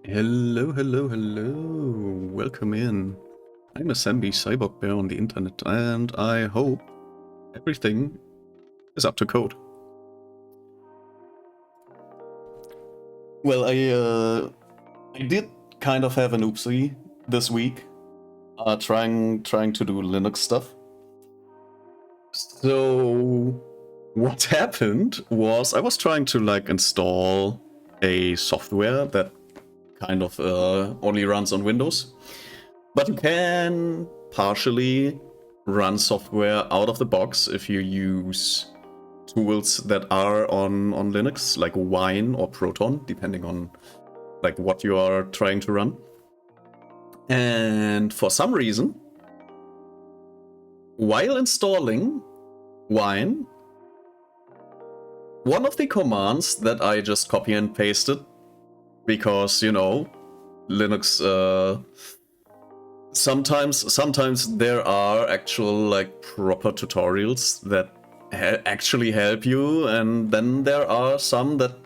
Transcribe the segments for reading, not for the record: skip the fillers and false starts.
Hello, hello, hello. Welcome in. I'm a Sambi Cyborg Bear on the internet, and I hope everything is up to code. Well, I did kind of have an oopsie this week, trying to do Linux stuff. So what happened was I was trying to install a software that kind of only runs on Windows. But you can partially run software out of the box if you use tools that are on Linux, like Wine or Proton, depending on what you are trying to run. And for some reason, while installing Wine, one of the commands that I just copy and pasted, because, you know, Linux, sometimes there are actual proper tutorials that actually help you, and then there are some that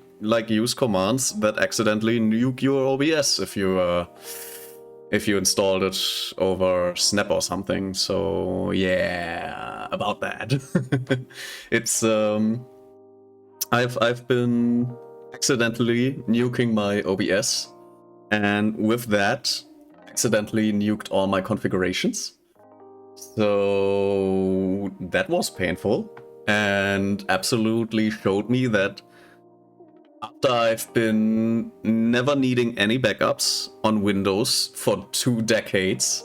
use commands that accidentally nuke your OBS if you installed it over Snap or something. So yeah, about that. It's I've been accidentally nuking my OBS, and with that accidentally nuked all my configurations. So that was painful and absolutely showed me that after I've been never needing any backups on Windows for 2 decades,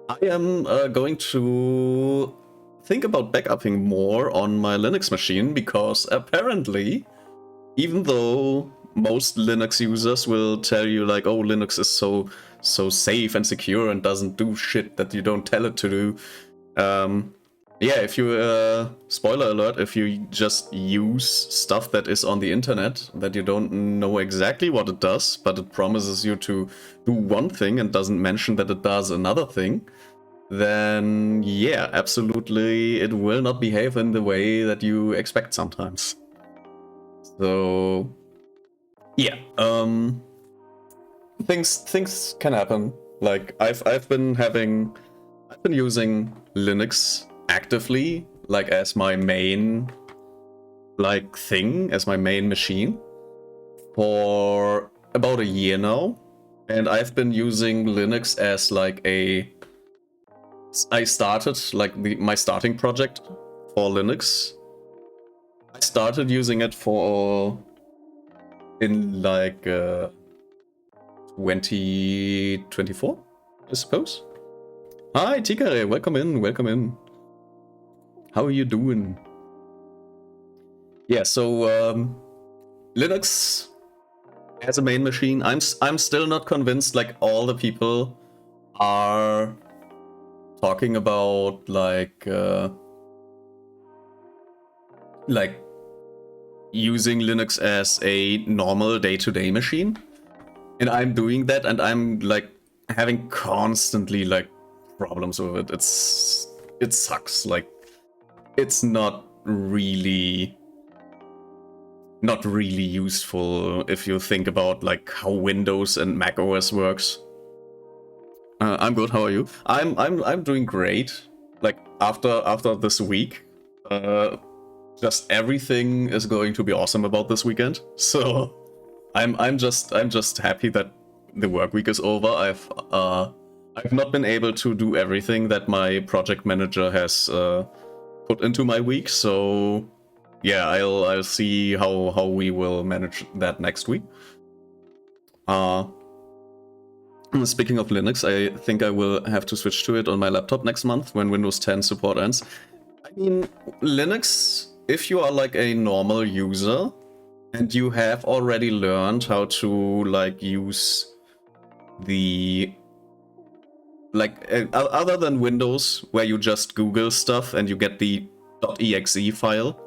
I am going to think about backupping more on my Linux machine, because apparently, even though most Linux users will tell you oh, Linux is so safe and secure and doesn't do shit that you don't tell it to do. Yeah, if you, spoiler alert, if you just use stuff that is on the internet that you don't know exactly what it does, but it promises you to do one thing and doesn't mention that it does another thing, then yeah, absolutely, it will not behave in the way that you expect sometimes. So yeah, things can happen. Like I've been using Linux actively, like as my main thing, as my main machine for about a year now. And I've been using Linux as I started my starting project for Linux. I started using it in 2024, I suppose. Hi Tikare, welcome in, welcome in. How are you doing? Yeah, so Linux as a main machine, I'm still not convinced like all the people are talking about like using Linux as a normal day-to-day machine. And I'm doing that, and I'm like having constantly like problems with it. It sucks. Like it's not really useful if you think about like how Windows and Mac OS works. I'm good. How are you? I'm doing great. Like after this week, just everything is going to be awesome about this weekend. So I'm just happy that the work week is over. I've not been able to do everything that my project manager has put into my week. So yeah, I'll see how we will manage that next week. Speaking of Linux, I think I will have to switch to it on my laptop next month when Windows 10 support ends. I mean, Linux, if you are like a normal user and you have already learned how to like use the other than Windows, where you just Google stuff and you get the .exe file,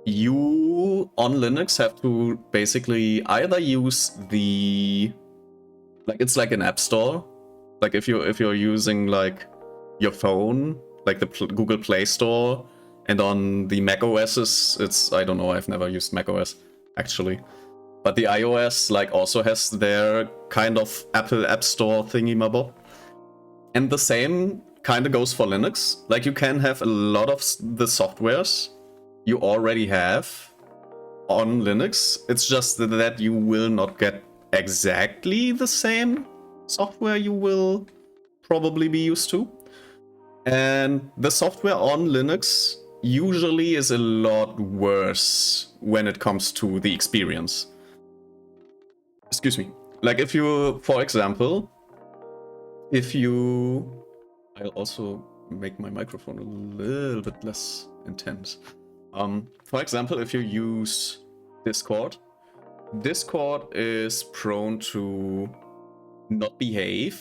you on Linux have to basically either use the it's like an app store. Like if you're using like your phone, like the Google Play Store, and on the Mac OSs, it's, I don't know, I've never used Mac OS actually, but the iOS like also has their kind of Apple App Store thingy-mabop. And the same kind of goes for Linux. Like you can have a lot of the softwares you already have on Linux. It's just that you will not get exactly the same software you will probably be used to. And the software on Linux usually is a lot worse when it comes to the experience. Excuse me. Like if you, for example, I'll also make my microphone a little bit less intense. For example, if you use Discord is prone to not behave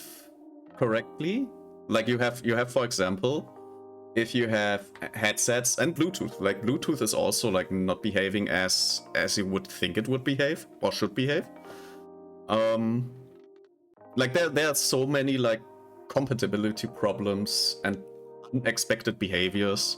correctly. Like you have, for example, if you have headsets and Bluetooth, like Bluetooth is also like not behaving as you would think it would behave or should behave. Like there are so many like compatibility problems and unexpected behaviors.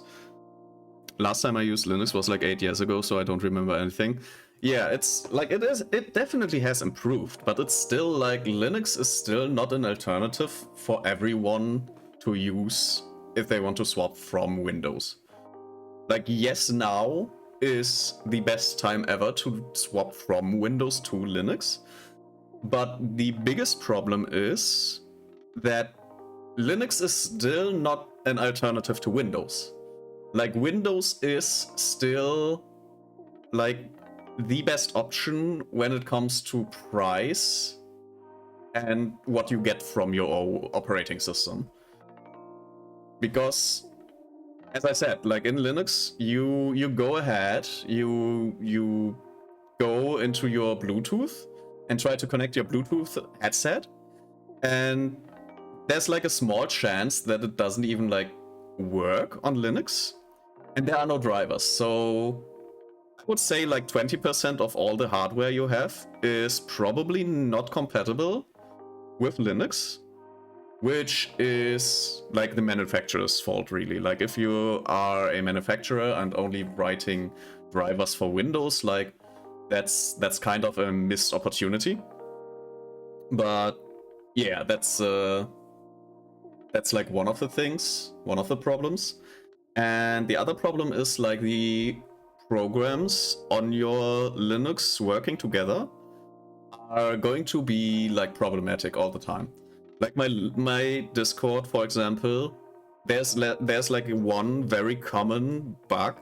Last time I used Linux was like 8 years ago, so I don't remember anything. Yeah, it's like it definitely has improved, but it's still like Linux is still not an alternative for everyone to use if they want to swap from Windows. Like yes, now is the best time ever to swap from Windows to Linux, but the biggest problem is that Linux is still not an alternative to Windows. Like Windows is still like the best option when it comes to price and what you get from your operating system. Because as I said, like in Linux, you go ahead, you go into your Bluetooth and try to connect your Bluetooth headset, and there's like a small chance that it doesn't even like work on Linux, and there are no drivers. So I would say like 20% of all the hardware you have is probably not compatible with Linux, which is like the manufacturer's fault really. Like if you are a manufacturer and only writing drivers for Windows, like that's kind of a missed opportunity. But Yeah, that's like one of the things, one of the problems. And the other problem is like the programs on your Linux working together are going to be like problematic all the time. Like my Discord, for example, there's like one very common bug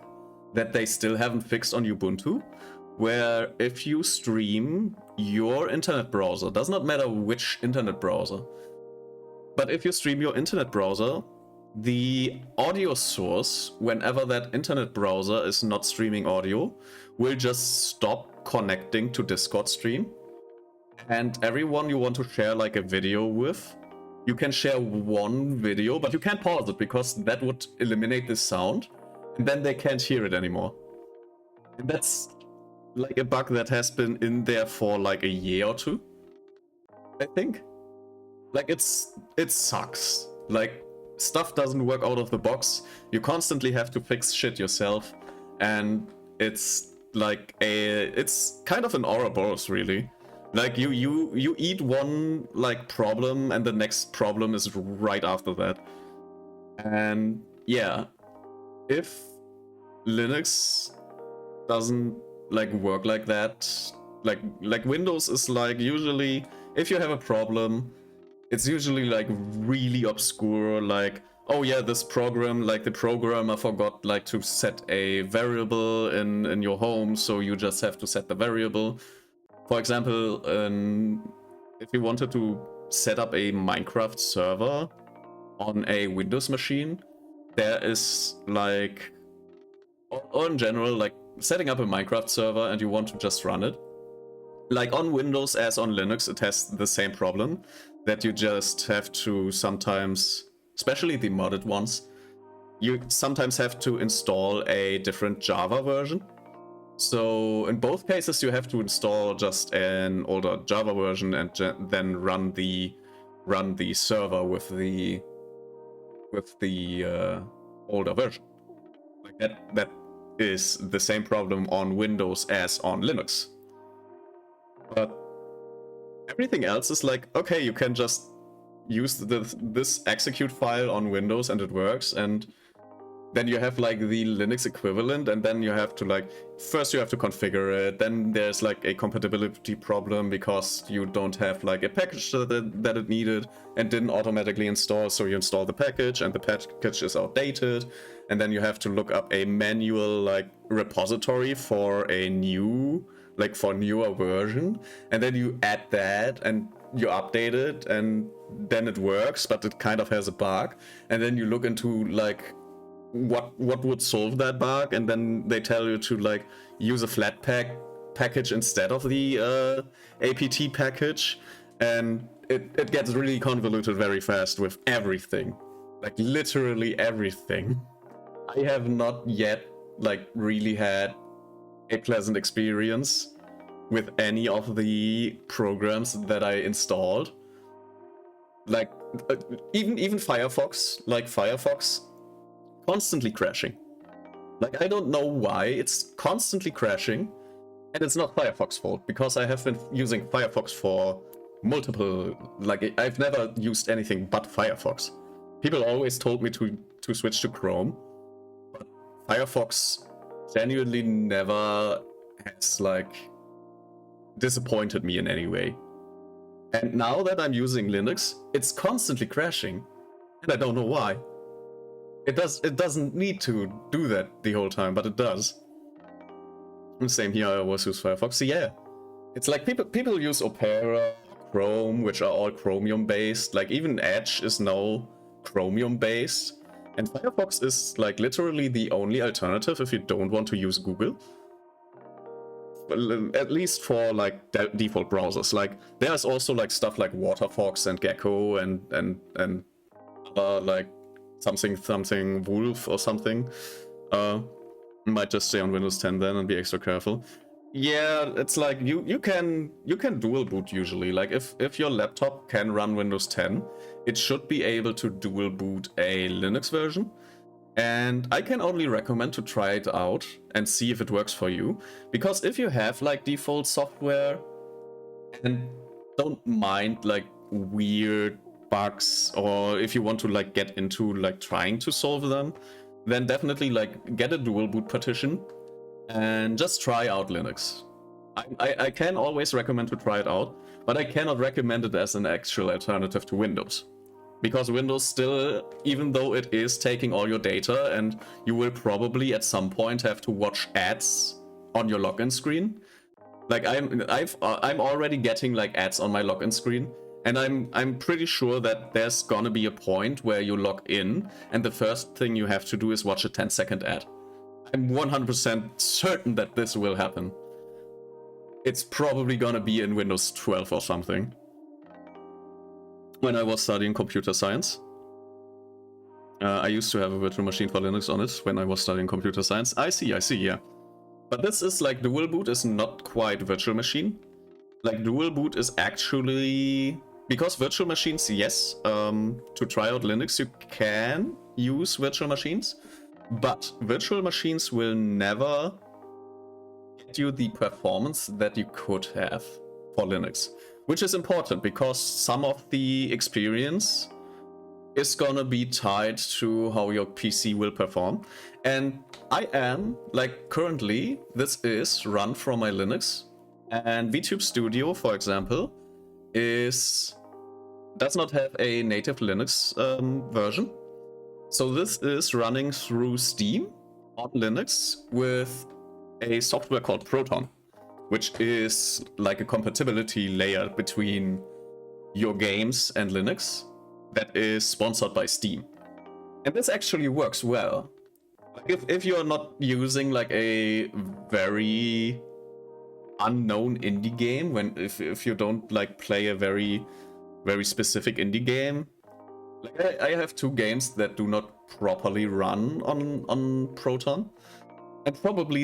that they still haven't fixed on Ubuntu, where if you stream your internet browser, does not matter which internet browser, but if you stream your internet browser, the audio source, whenever that internet browser is not streaming audio, will just stop connecting to Discord stream. And everyone you want to share like a video with, you can share one video, but you can't pause it because that would eliminate the sound, and then they can't hear it anymore. And that's like a bug that has been in there for like a year or two, I think. Like it sucks. Like stuff doesn't work out of the box. You constantly have to fix shit yourself, and it's like it's kind of an Ouroboros, really. Like you eat one like problem and the next problem is right after that. And yeah, if Linux doesn't like work like that, like Windows is like usually if you have a problem, it's usually like really obscure, like, oh yeah, this program, like the programmer forgot like to set a variable in your home, so you just have to set the variable. For example, if you wanted to set up a Minecraft server on a Windows machine, there is like, or in general, like setting up a Minecraft server and you want to just run it. Like on Windows as on Linux, it has the same problem, that you just have to sometimes, especially the modded ones, you sometimes have to install a different Java version. So in both cases, you have to install just an older Java version and then run the server with the older version. Like that is the same problem on Windows as on Linux. But everything else is like, okay, you can just use this execute file on Windows and it works, and then you have like the Linux equivalent, and then you have to like, first you have to configure it, then there's like a compatibility problem because you don't have like a package that it needed and didn't automatically install, so you install the package and the package is outdated, and then you have to look up a manual like repository for a new, like for newer version, and then you add that and you update it and then it works, but it kind of has a bug, and then you look into like what would solve that bug, and then they tell you to like use a Flatpak package instead of the apt package, and it gets really convoluted very fast with everything, like literally everything. I have not yet like really had a pleasant experience with any of the programs that I installed. Like even Firefox, like Firefox constantly crashing. Like I don't know why it's constantly crashing, and it's not Firefox's fault because I have been using Firefox for multiple, like I've never used anything but Firefox. People always told me to switch to Chrome, but Firefox genuinely never has like disappointed me in any way. And now that I'm using Linux, it's constantly crashing, and I don't know why. It doesn't need to do that the whole time, but it does. Same here, I always use Firefox. So yeah, it's like people use Opera, Chrome, which are all Chromium based. Like even Edge is now Chromium based, and Firefox is like literally the only alternative if you don't want to use Google. At least for like default browsers. Like there's also like stuff like WaterFox and Gecko and like something Wolf or something. Might just stay on Windows 10 then and be extra careful. Yeah, it's like you can dual boot usually. Like if your laptop can run Windows 10, it should be able to dual boot a Linux version. And I can only recommend to try it out and see if it works for you. Because if you have like default software and don't mind like weird bugs, or if you want to like get into like trying to solve them, then definitely like get a dual boot partition and just try out Linux. I can always recommend to try it out, but I cannot recommend it as an actual alternative to Windows. Because Windows still, even though it is taking all your data, and you will probably at some point have to watch ads on your login screen. Like I'm already getting like ads on my login screen, and I'm pretty sure that there's gonna be a point where you log in, and the first thing you have to do is watch a 10-second ad. I'm 100% certain that this will happen. It's probably gonna be in Windows 12 or something. When I was studying computer science. I used to have a virtual machine for Linux on it when I was studying computer science. I see, yeah. But this is like, dual boot is not quite virtual machine. Like, dual boot is actually... Because virtual machines, yes, to try out Linux you can use virtual machines, but virtual machines will never get you the performance that you could have for Linux. Which is important, because some of the experience is gonna be tied to how your PC will perform. And I am, like, currently, this is run from my Linux. And VTube Studio, for example, does not have a native Linux version. So this is running through Steam on Linux with a software called Proton, which is like a compatibility layer between your games and Linux that is sponsored by Steam. And this actually works well. Like if you're not using like a very unknown indie game, if you don't like play a very specific indie game, like I have 2 games that do not properly run on Proton, and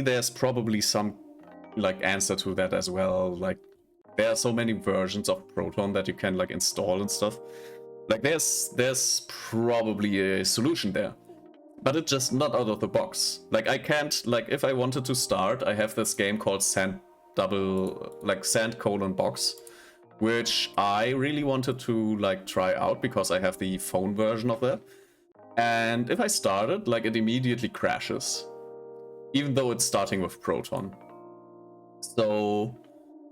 there's probably some like answer to that as well. Like there are so many versions of Proton that you can like install and stuff. Like there's probably a solution there, but it's just not out of the box. Like I can't, like if I wanted to start, I have this game called Sand: Box, which I really wanted to like try out because I have the phone version of that. And if I start it, like it immediately crashes, even though it's starting with Proton. So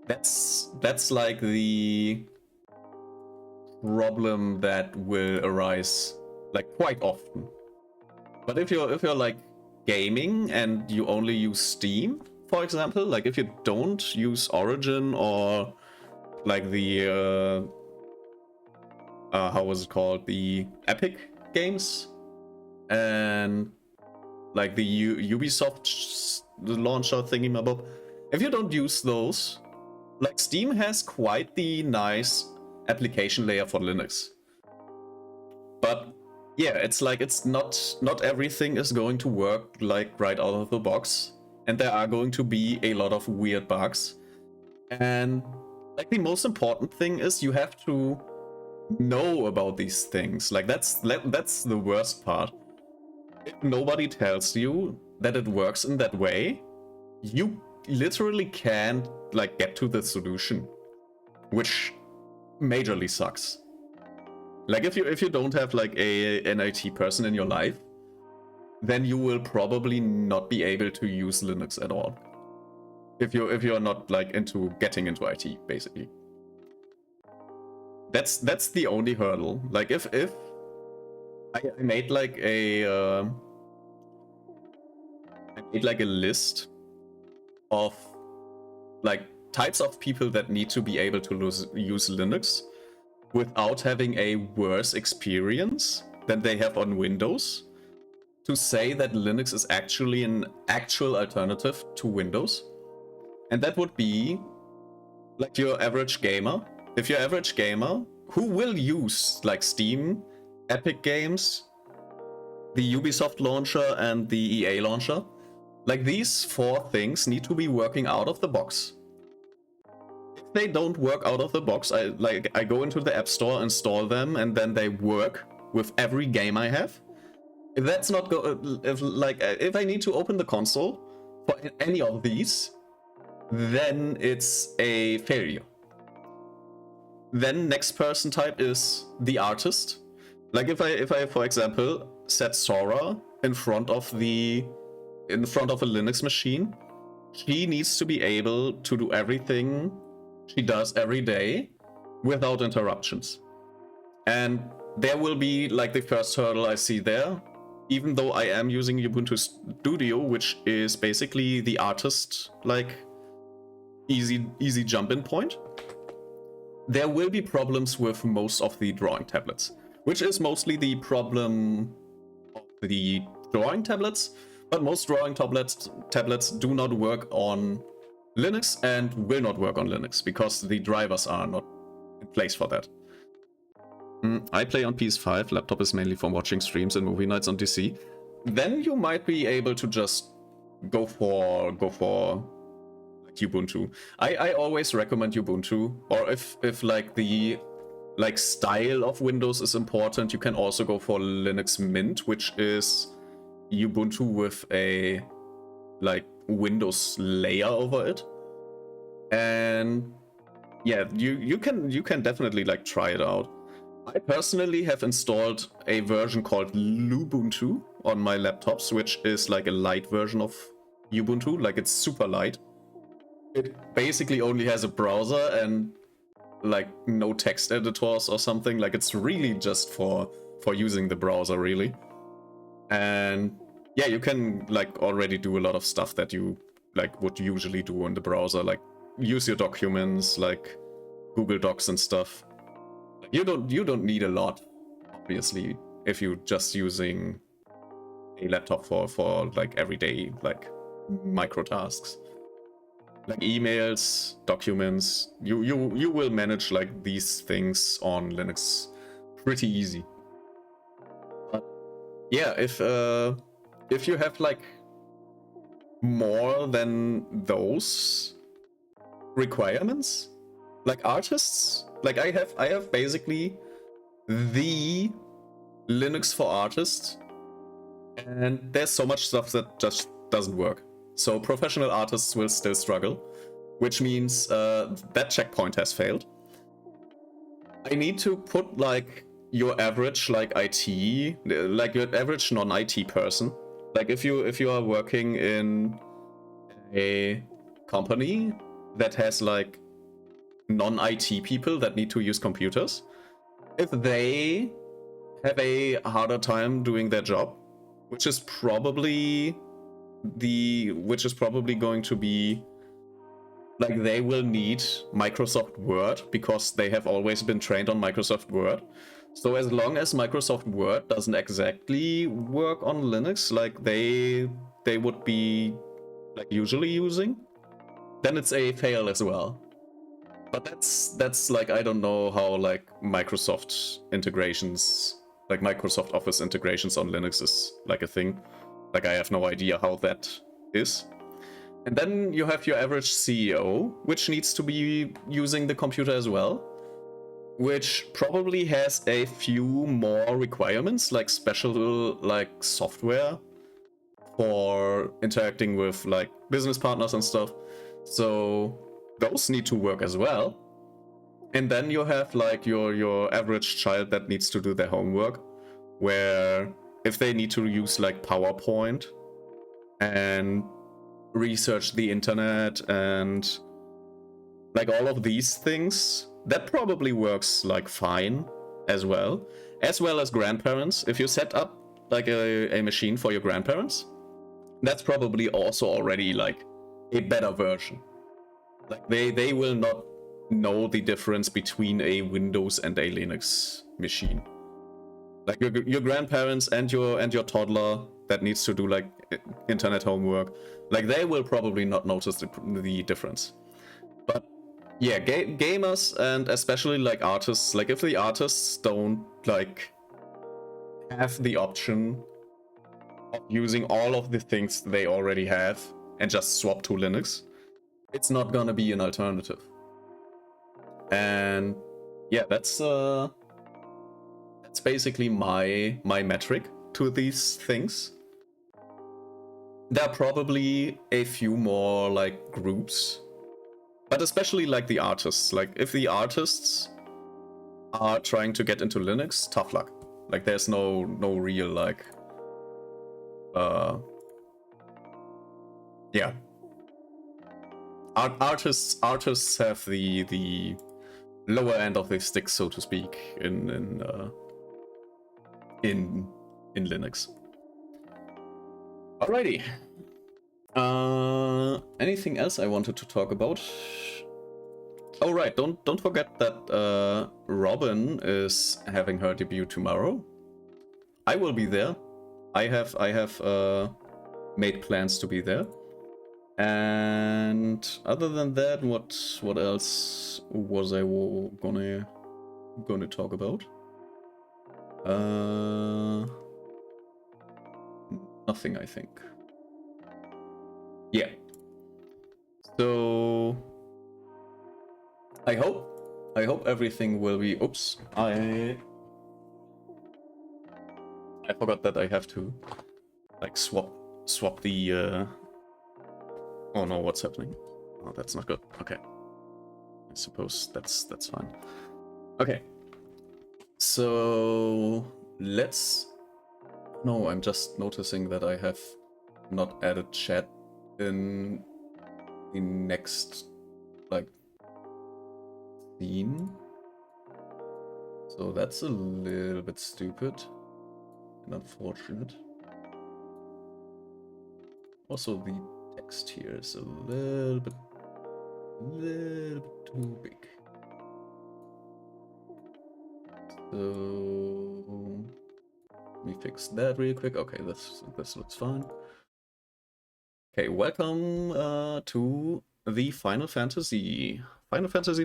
that's like the problem that will arise like quite often. But if you're like gaming and you only use Steam, for example, like if you don't use Origin or like the how was it called, the Epic games, and like the Ubisoft launcher thingy-mabob, if you don't use those, like Steam has quite the nice application layer for Linux. But yeah, it's like it's not everything is going to work like right out of the box, and there are going to be a lot of weird bugs. And like the most important thing is you have to know about these things. Like that's the worst part. If nobody tells you that it works in that way, you literally can't like get to the solution, which majorly sucks. Like if you don't have like an IT person in your life, then you will probably not be able to use Linux at all. If you're not like into getting into IT, basically. That's the only hurdle. Like if I made like a list of like types of people that need to be able to use Linux without having a worse experience than they have on Windows, to say that Linux is actually an actual alternative to Windows. And that would be like your average gamer. If you're average gamer who will use like Steam, Epic Games, the Ubisoft launcher and the EA launcher, like these 4 things need to be working out of the box. If they don't work out of the box, I go into the App Store, install them, and then they work with every game I have. If that's not if I need to open the console for any of these, then it's a failure. Then next person type is the artist. Like if I for example set Sora in front of a Linux machine, she needs to be able to do everything she does every day without interruptions. And there will be like the first hurdle I see there, even though I am using Ubuntu Studio, which is basically the artist like easy jump-in point. There will be problems with most of the drawing tablets, which is mostly the problem of the drawing tablets, but most drawing tablets do not work on Linux and will not work on Linux because the drivers are not in place for that. I play on PS5, laptop is mainly for watching streams and movie nights on DC. Then you might be able to just go for like Ubuntu. I always recommend Ubuntu, or if like the like style of Windows is important, you can also go for Linux Mint, which is Ubuntu with a like Windows layer over it. And yeah, you can definitely like try it out. I personally have installed a version called Lubuntu on my laptops, which is like a light version of Ubuntu, like it's super light. It basically only has a browser and like no text editors or something. Like it's really just for using the browser really. And yeah, you can like already do a lot of stuff that you like would usually do in the browser, like use your documents, like Google Docs and stuff. You don't need a lot, obviously, if you're just using a laptop for like everyday like micro tasks. Like emails, documents, you will manage like these things on Linux pretty easy. But yeah, if you have like more than those requirements, like artists, like I have basically the Linux for artists, and there's so much stuff that just doesn't work. So professional artists will still struggle, which means that checkpoint has failed. I need to put like your average like IT, like your average non-IT person. Like if you are working in a company that has like non-IT people that need to use computers, if they have a harder time doing their job, which is probably going to be like they will need Microsoft Word because they have always been trained on Microsoft Word. So as long as Microsoft Word doesn't exactly work on Linux like they would be like usually using, then it's a fail as well. But that's like, I don't know how like Microsoft integrations, like Microsoft Office integrations on Linux is like a thing. Like I have no idea how that is. And then you have your average CEO, which needs to be using the computer as well, which probably has a few more requirements, like special like software for interacting with like business partners and stuff. So those need to work as well. And then you have like your average child that needs to do their homework, where if they need to use like PowerPoint and research the internet and like all of these things, that probably works like fine as well as grandparents. If you set up like a machine for your grandparents, that's probably also already like a better version. Like they will not know the difference between a Windows and a Linux machine. Like your grandparents and your toddler that needs to do like internet homework, like they will probably not notice the difference. But yeah, gamers and especially like artists, like if the artists don't like have the option of using all of the things they already have and just swap to Linux, it's not gonna be an alternative. And yeah, that's basically my metric to these things. There are probably a few more like groups, but especially like the artists. Like if the artists are trying to get into Linux, tough luck. Like there's no real like yeah. Artists have the lower end of the stick, so to speak, in Linux. Alrighty. Anything else I wanted to talk about? Oh right, don't forget that Robin is having her debut tomorrow. I will be there. I have made plans to be there. And other than that, what else was I gonna talk about? Nothing, I think. Yeah. So I hope everything will be. Oops, I forgot that I have to like swap the. Oh no, what's happening? Oh, that's not good. Okay. I suppose that's fine. Okay. So let's. No, I'm just noticing that I have not added chat in the next like scene. So that's a little bit stupid and unfortunate. Also, the text here is a little bit too big. So let me fix that real quick. Okay, this looks fine. Okay, welcome to the Final Fantasy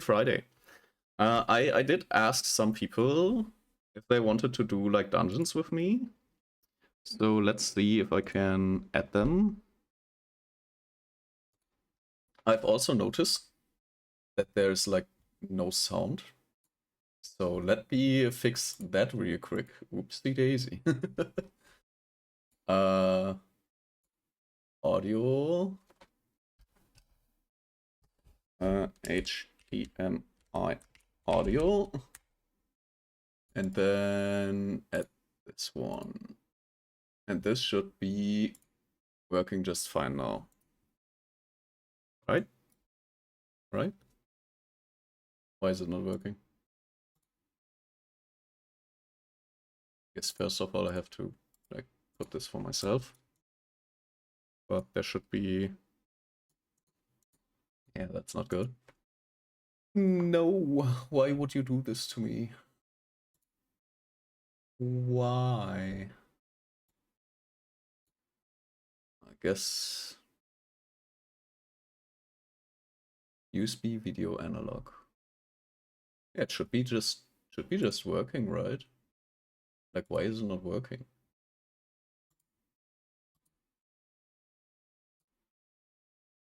Friday. I did ask some people if they wanted to do like dungeons with me. So let's see if I can add them. I've also noticed that there's like no sound. So let me fix that real quick. Oopsie daisy. Audio. HDMI audio. And then add this one. And this should be working just fine now. Right? Right? Why is it not working? Guess first of all I have to like put this for myself. But there should be. Yeah, that's not good. No, why would you do this to me? Why? I guess USB video analog. Yeah, it should be just working, right? Like, why is it not working?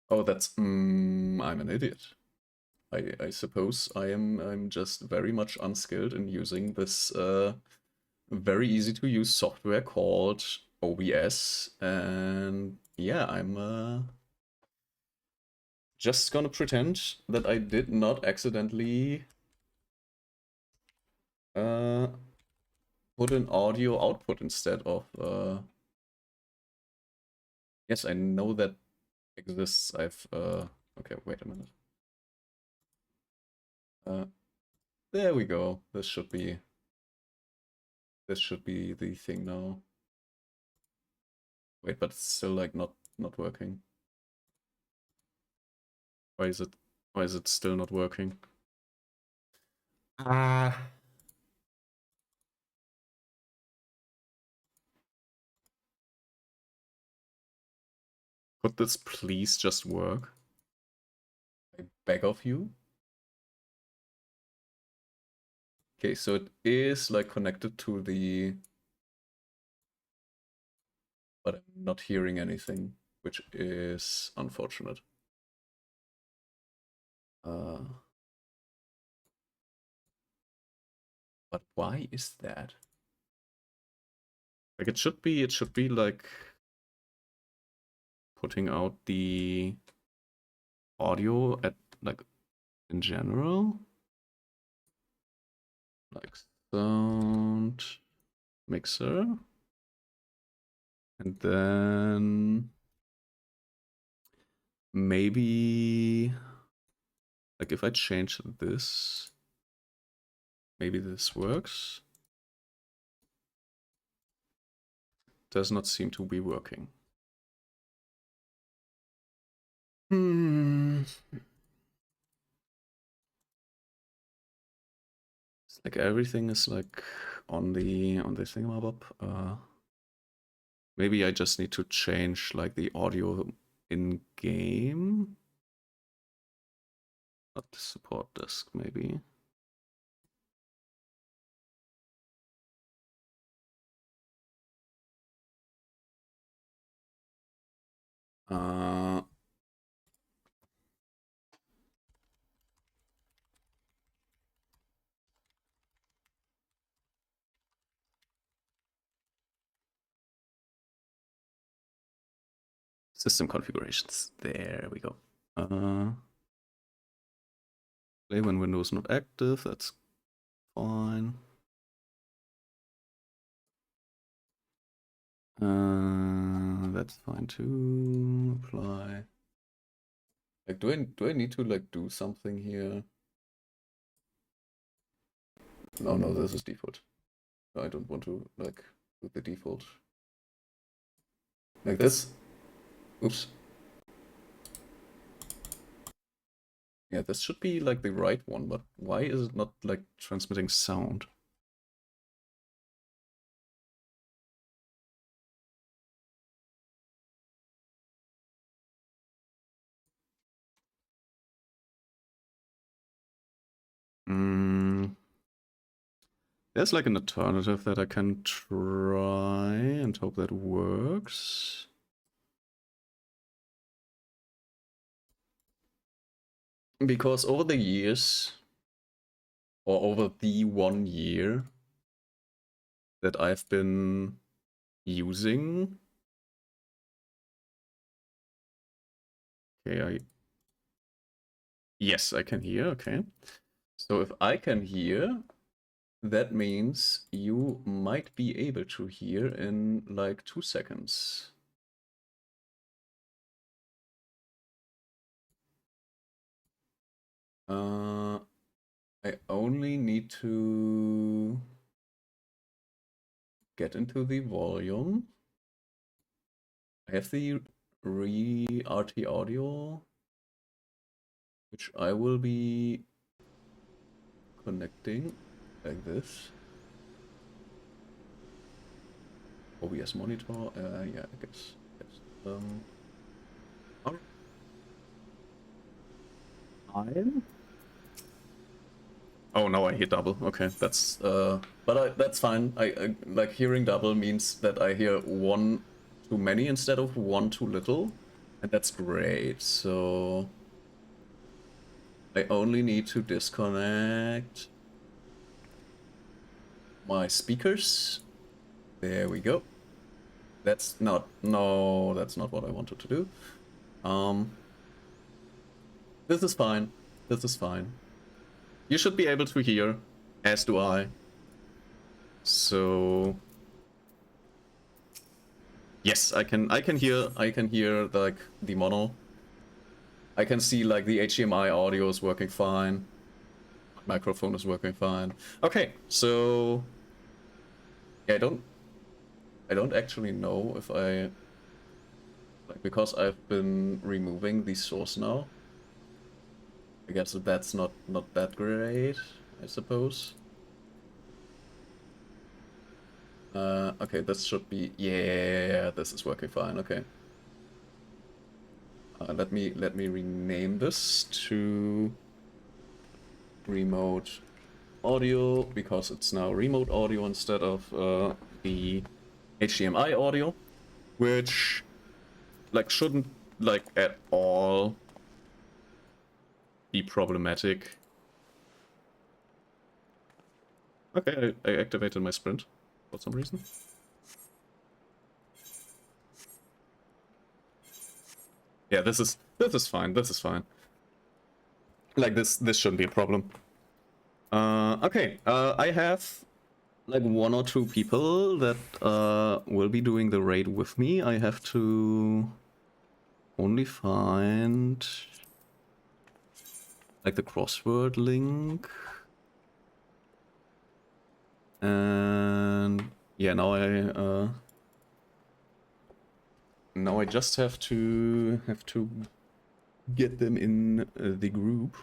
Oh, that's I'm an idiot. I suppose I'm just very much unskilled in using this very easy to use software called OBS, and yeah, I'm just gonna pretend that I did not accidentally put an audio output instead of yes, I know that exists. I've okay, wait a minute. There we go. This should be the thing now. Wait, but it's still like not working. Why is it still not working? Ah. Could this please just work? I beg of you. Okay, so it is like connected to the, but I'm not hearing anything, which is unfortunate. But why is that? Like it should be like putting out the audio at like in general. like sound mixer, and then maybe like if I change this, maybe this works. Does not seem to be working. It's like everything is like on the thingamabob. Maybe I just need to change like the audio in game. Not the support disk, maybe. System configurations. There we go. Play when Windows not active. That's fine. That's fine too. Apply. Like, do I need to like do something here? No, this is default. I don't want to like do the default. Like this. Oops. Yeah, this should be like the right one, but why is it not like transmitting sound? There's like an alternative that I can try and hope that works. Because over the years, or over the 1 year that I've been using. Okay, yes, I can hear, okay. So if I can hear, that means you might be able to hear in like 2 seconds. I only need to get into the volume. I have the RT audio, which I will be connecting like this. OBS monitor, yeah, I guess. Yes. Oh no, I hear double. Okay, that's but that's fine. I like hearing double means that I hear one too many instead of one too little, and that's great. So I only need to disconnect my speakers. There we go. That's not that's not what I wanted to do. This is fine. This is fine. You should be able to hear, as do I. So yes, I can hear like the mono. I can see like the HDMI audio is working fine. Microphone is working fine. Okay, so yeah, I don't actually know if I like, because I've been removing the source now. I guess that's not that great, I suppose. Okay, this should be, yeah, this is working fine. Okay. Let me rename this to remote audio, because it's now remote audio instead of the HDMI audio, which like shouldn't like at all be problematic. Okay, I activated my sprint for some reason. Yeah, this is fine. This is fine. Like this shouldn't be a problem. Okay. I have like one or two people that will be doing the raid with me. I have to only find like the crossword link. And yeah, now I just have to get them in the group.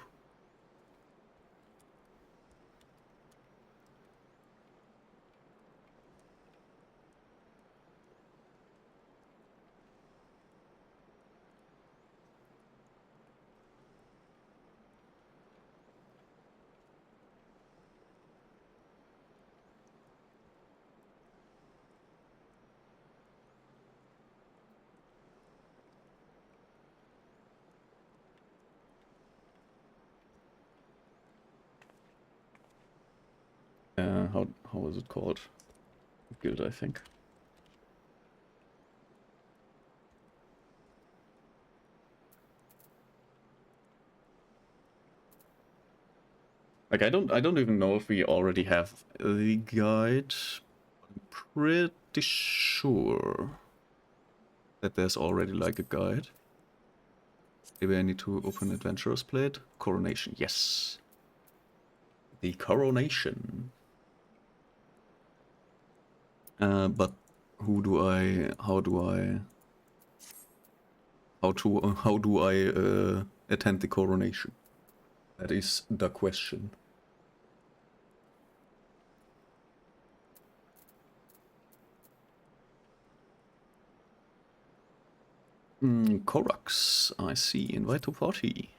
How is it called? Guild, I think. Like I don't even know if we already have the guide. I'm pretty sure that there's already like a guide. Maybe I need to open Adventurer's Plate. Coronation, yes. The Coronation. But how do I attend the coronation? That is the question. Korax, I see. Invite to party.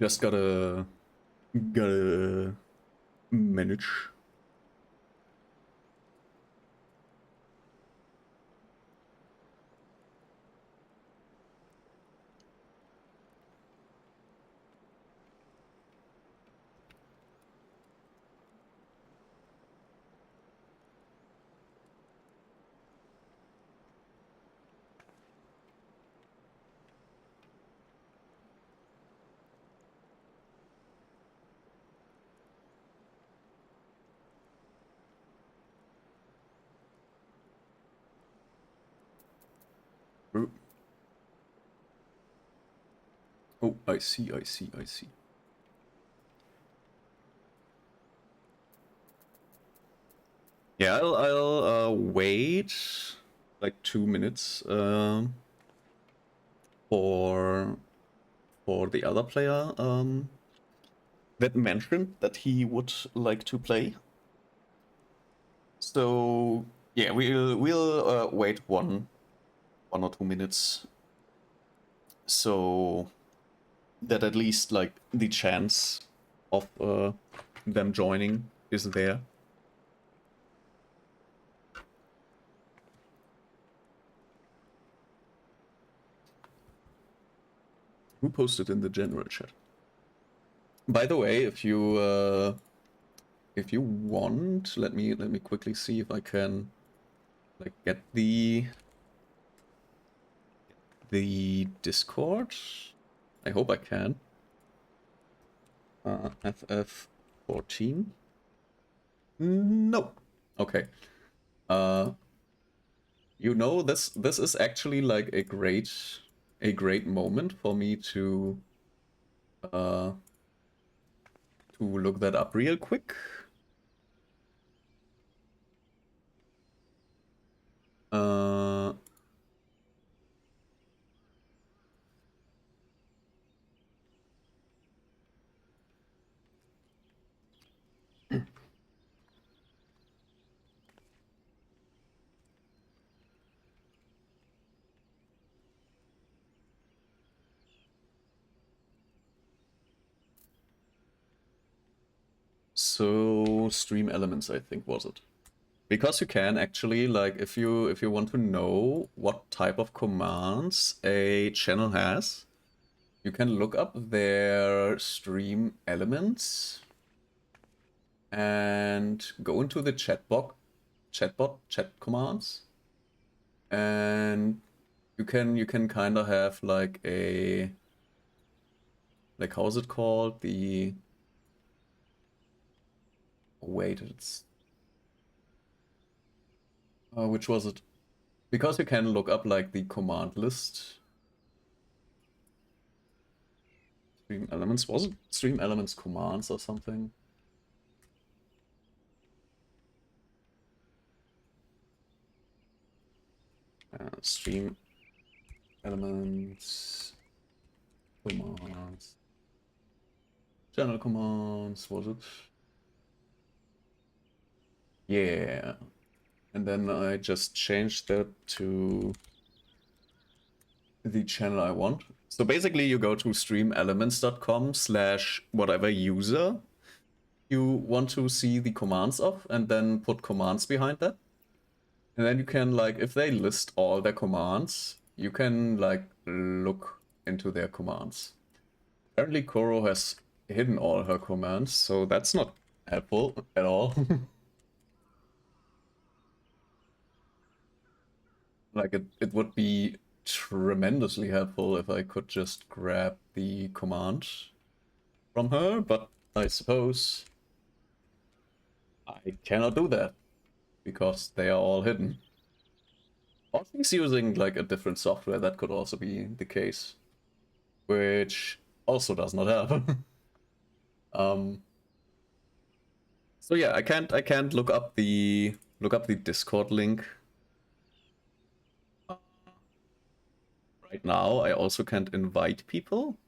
Just gotta manage. Oh, I see. Yeah, I'll wait like 2 minutes for the other player that mentioned that he would like to play. So yeah, we'll wait 1 or 2 minutes, so that at least like the chance of them joining is there. Who posted in the general chat? By the way, if you want, let me quickly see if I can like get the Discord. I hope I can. FF14. No. Okay. Uh, this is actually like a great moment for me uh to look that up real quick. Uh, So Stream Elements, I think, was it? Because you can actually, like, if you want to know what type of commands a channel has, you can look up their Stream Elements and go into the chat commands, and you can kind of have like a, like, how's it called, the, wait, it's which was it? Because you can look up like the command list. Stream Elements, was it Stream Elements commands or something? Stream Elements commands, channel commands, was it? Yeah, and then I just changed that to the channel I want. So basically you go to streamelements.com/whatever user you want to see the commands of, and then put commands behind that. And then you can, like, if they list all their commands, you can, like, look into their commands. Apparently Koro has hidden all her commands, so that's not helpful at all. Like, it would be tremendously helpful if I could just grab the command from her, but I suppose I cannot do that because they are all hidden. Or she's using like a different software, that could also be the case, which also does not help. So yeah, I can't look up the Discord link right now. I also can't invite people.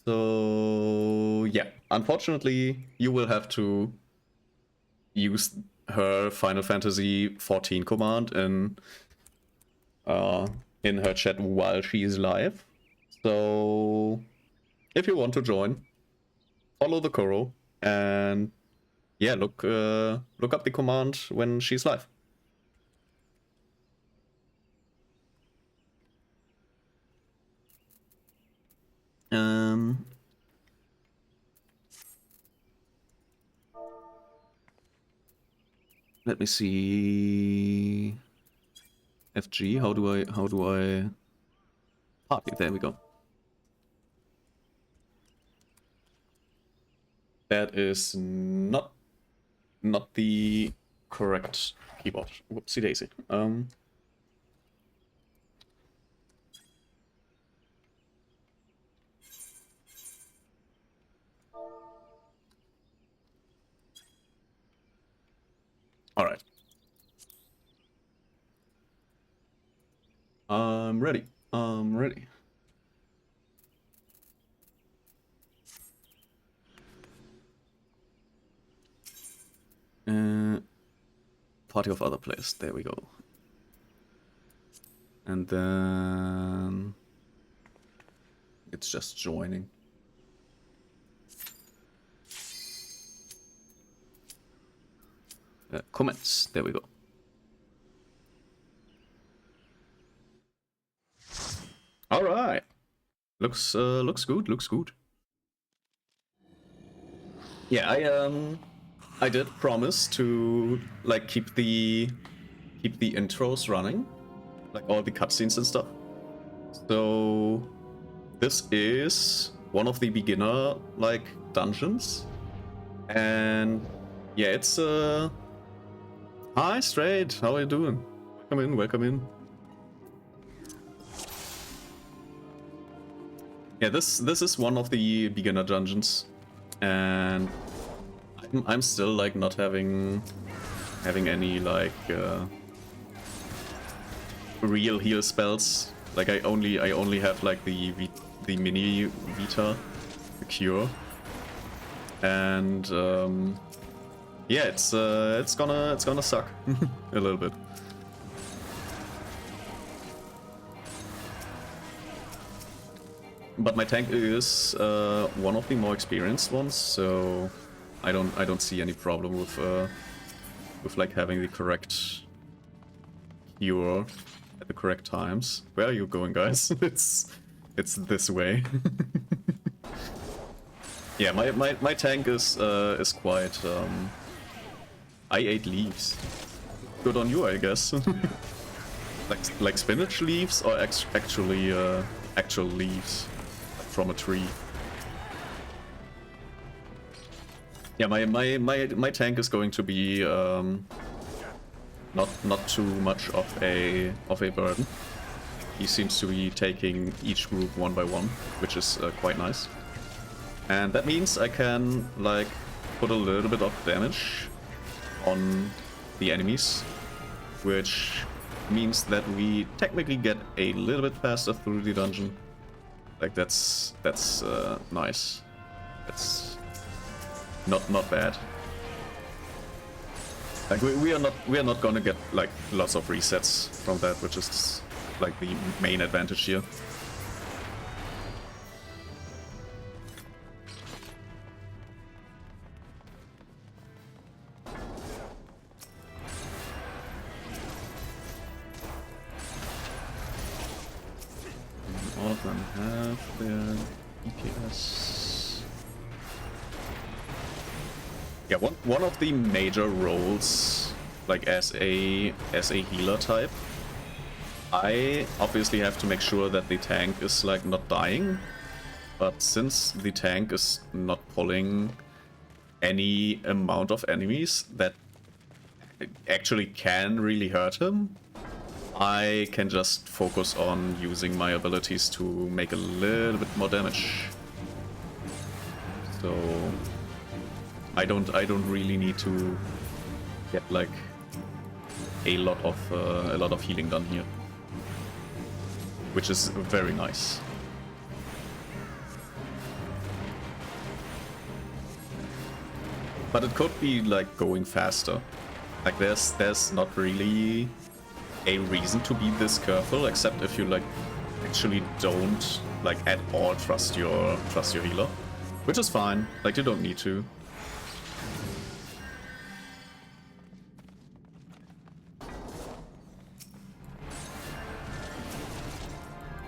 So yeah, unfortunately, you will have to use her Final Fantasy 14 command in her chat while she is live. So if you want to join, follow the Koro and yeah, look up the command when she's live. Let me see. FG, how do I party? There we go. That is not the correct keyboard. Whoopsie daisy. All right. I'm ready. I'm ready. Party of other players. There we go. And then it's just joining. Comments. There we go. All right. Looks good. Looks good. Yeah, I did promise to like keep the intros running, like all the cutscenes and stuff. So this is one of the beginner like dungeons, and yeah, it's hi Straight, how are you doing? Welcome in, welcome in. Yeah, this is one of the beginner dungeons, and I'm still like not having any like real heal spells. Like I only have like the mini Vita, the cure, and yeah, it's gonna suck a little bit. But my tank is one of the more experienced ones, so I don't see any problem with like having the correct cure at the correct times. Where are you going, guys? It's this way. Yeah, my tank is quite. I ate leaves. Good on you, I guess. like spinach leaves or actually actual leaves from a tree. Yeah, my tank is going to be not too much of a burden. He seems to be taking each group one by one, which is quite nice. And that means I can like put a little bit of damage on the enemies, which means that we technically get a little bit faster through the dungeon. Like that's nice. That's not bad. Like we are not gonna get like lots of resets from that, which is like the main advantage here. All of them have their EPS. Yeah, one of the major roles, like as a healer type, I obviously have to make sure that the tank is like not dying. But since the tank is not pulling any amount of enemies that actually can really hurt him, I can just focus on using my abilities to make a little bit more damage. So I don't really need to get like a lot of healing done here, which is very nice. But it could be like going faster. Like there's not really a reason to be this careful, except if you like actually don't like at all trust your healer, which is fine. Like you don't need to.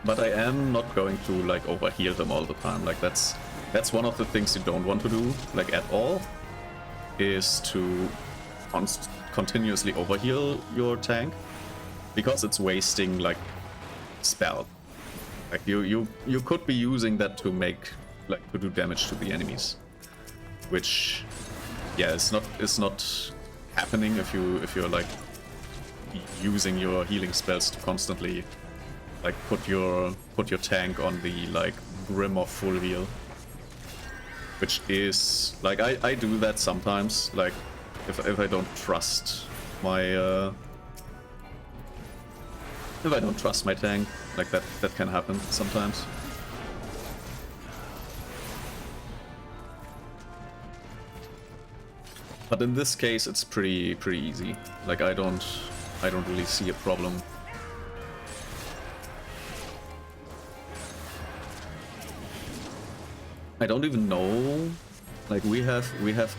But I am not going to like overheal them all the time. Like that's one of the things you don't want to do, like at all, is to continuously overheal your tank, because it's wasting like spell. Like you could be using that to make like to do damage to the enemies, which yeah, it's not happening if you're like using your healing spells to constantly like put your tank on the like brim of full heal, which is like I do that sometimes, like if I don't trust my if I don't trust my tank, like that can happen sometimes. But in this case it's pretty easy. Like I don't really see a problem. I don't even know. Like we have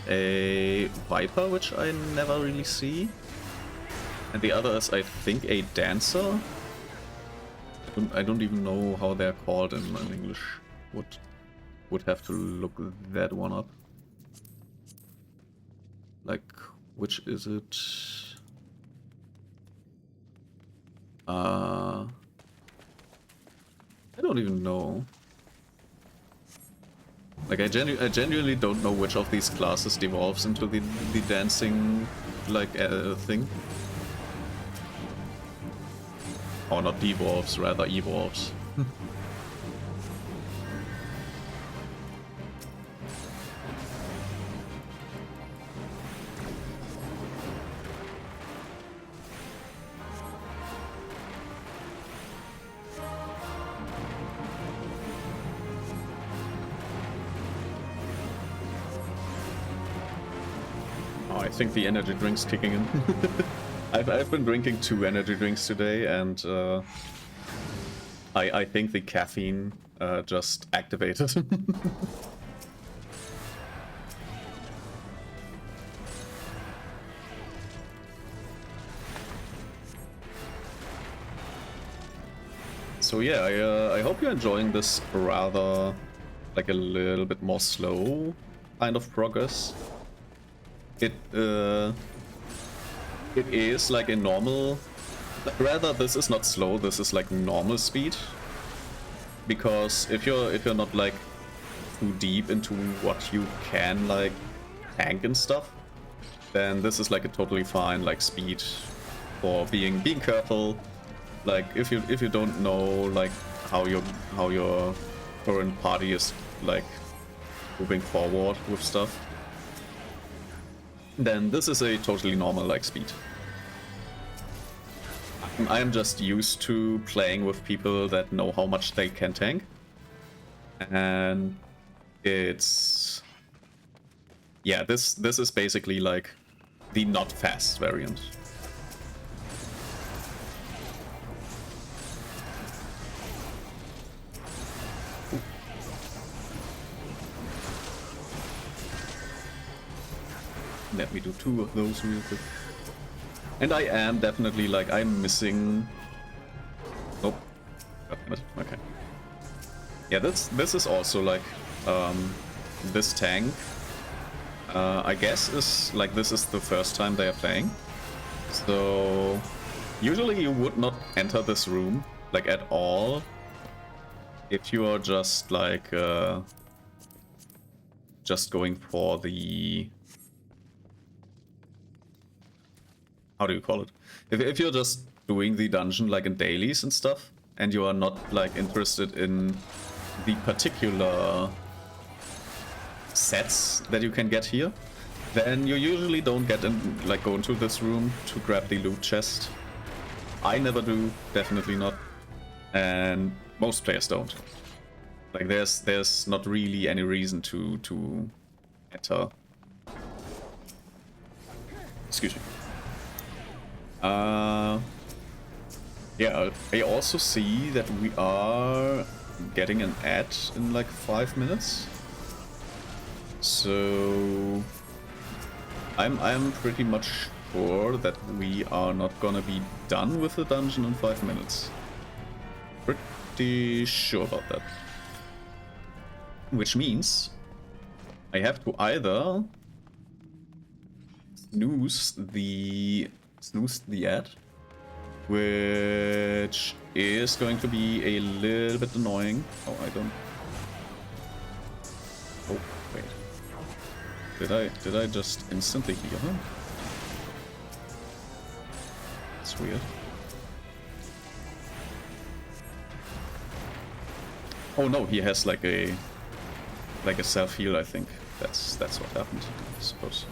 a Viper, which I never really see, and the other is I think a Dancer. I don't even know how they're called in English. Would have to look that one up. Like which is it? I don't even know. Like I genuinely don't know which of these classes devolves into the dancing like thing. Or not devolves, rather evolves. I think the energy drink's kicking in. I've been drinking 2 energy drinks today, and I think the caffeine just activated. So yeah, I hope you're enjoying this rather, like, a little bit more slow kind of progress. It is like a normal, rather this is not slow, this is like normal speed. Because if you're not like too deep into what you can like tank and stuff, then this is like a totally fine like speed for being careful. Like if you don't know like how your current party is like moving forward with stuff, then this is a totally normal like speed. I am just used to playing with people that know how much they can tank, and it's, yeah, this is basically like the not fast variant. Let me do 2 of those real quick. And I am definitely like, I'm missing. Nope. God damn it. Okay. Yeah, this is also like this tank. I guess is like, this is the first time they are playing. So usually you would not enter this room like at all if you are just like just going for the, how do you call it? If you're just doing the dungeon like in dailies and stuff, and you are not like interested in the particular sets that you can get here, then you usually don't get in, like go into this room to grab the loot chest. I never do, definitely not, and most players don't. Like there's not really any reason to enter. Excuse me. Yeah, I also see that we are getting an ad in like 5 minutes. So I'm pretty much sure that we are not gonna be done with the dungeon in 5 minutes. Pretty sure about that. Which means I have to either snooze the ad, which is going to be a little bit annoying. Oh, I don't. Oh, wait. Did I just instantly heal him? That's weird. Oh no, he has like a self heal. I think that's what happened, I suppose.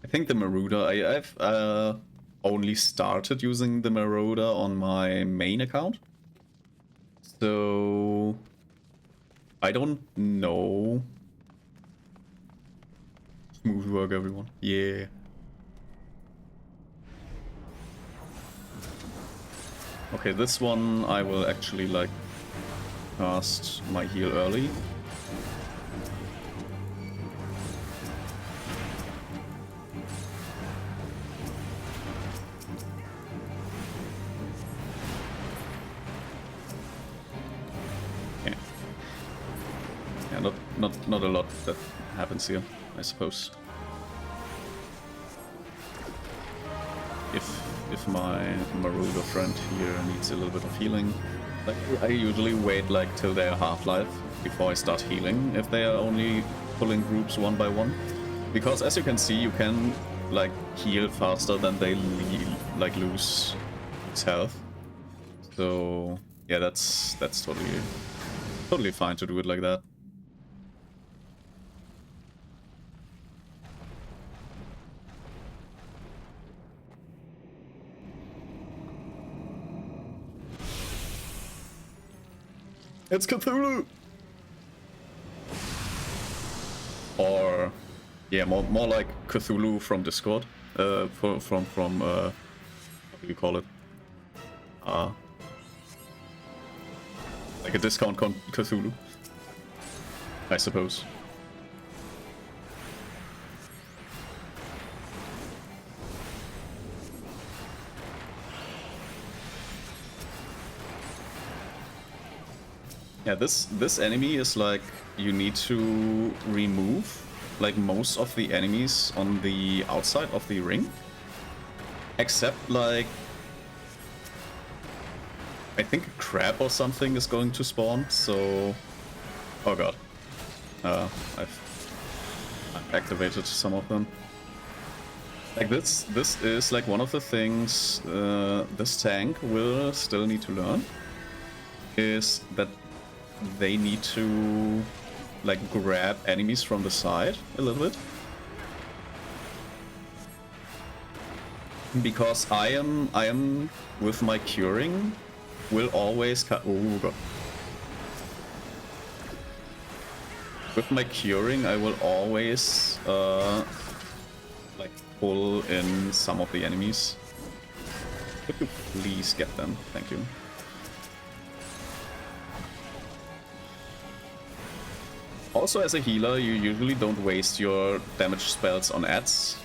I think the Marauder, I've only started using the Marauder on my main account, so I don't know. Smooth work, everyone. Yeah. Okay, this one I will actually like cast my heal early. Okay. Yeah, not a lot that happens here, I suppose. If my Marauder friend here needs a little bit of healing, like I usually wait like till their half-life before I start healing, if they are only pulling groups one by one, because as you can see, you can like heal faster than they lose its health. So yeah, that's totally fine to do it like that. It's Cthulhu! Or, yeah, more like Cthulhu from Discord. From do you call it? Like a discount Cthulhu, I suppose. Yeah, this enemy is like, you need to remove like most of the enemies on the outside of the ring, except like I think a crab or something is going to spawn. So, oh god, I've activated some of them. Like this is like one of the things this tank will still need to learn, is that they need to like grab enemies from the side a little bit. Because I am with my curing will always oh god. With my curing I will always like pull in some of the enemies. Could you please get them? Thank you. Also, as a healer, you usually don't waste your damage spells on ads,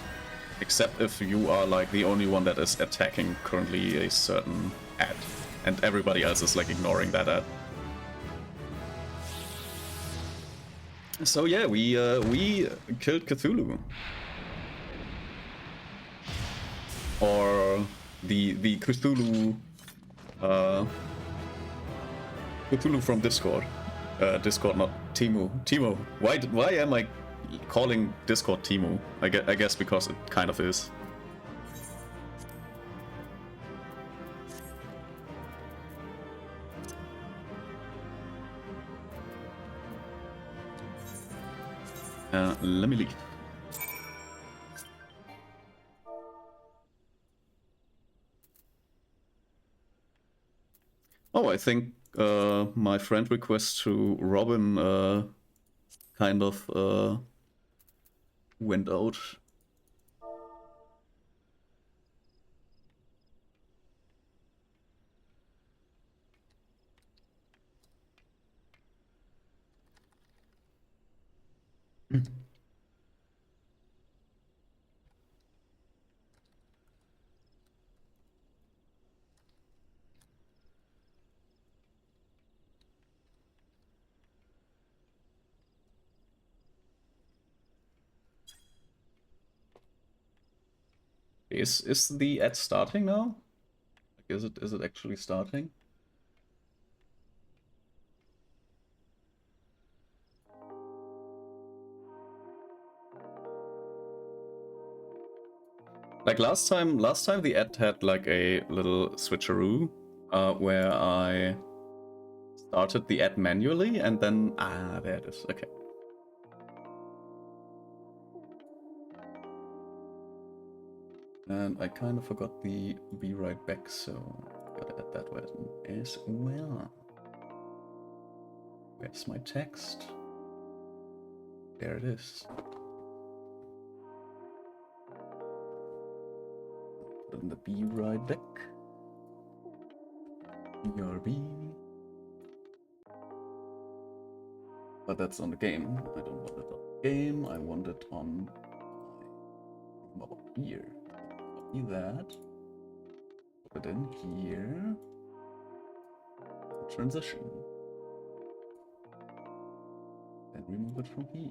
except if you are like the only one that is attacking currently a certain ad, and everybody else is like ignoring that ad. So yeah, we killed Cthulhu, or the Cthulhu Cthulhu from Discord. Discord, not Timu. Timo. Why am I calling Discord Timu? I guess because it kind of is. Let me leave. Oh, I think my friend request to Robin kind of went out. Is the ad starting now? Is it actually starting? Like last time the ad had like a little switcheroo where I started the ad manually and then there it is. Okay. And I kind of forgot the be right back, so gotta add that one as well. Where's my text? There it is. Put in the be right back. BRB. But that's on the game. I don't want it on the game. I want it on my here. Copy that. Put it in here. Transition. And remove it from here.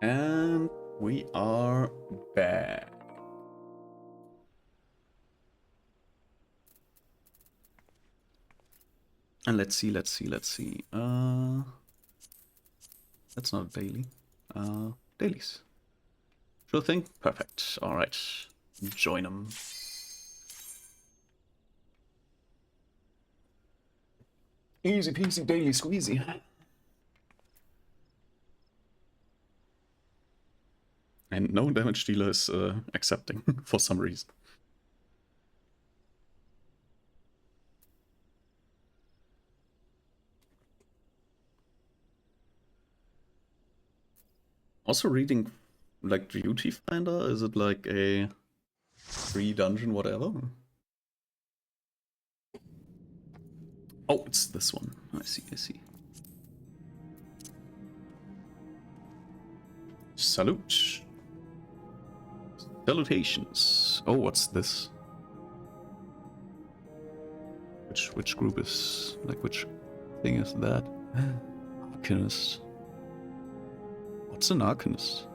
And we are back. And let's see. That's not a daily. Dailies. Sure thing? Perfect. Alright. Join them. Easy peasy daily squeezy. And no damage dealer is accepting for some reason. Also reading like Duty Finder? Is it like a free dungeon, whatever? Oh, it's this one. I see. Salute. Salutations. Oh, what's this? Which group is like which thing is that? Arcanist. What's an Arcanist?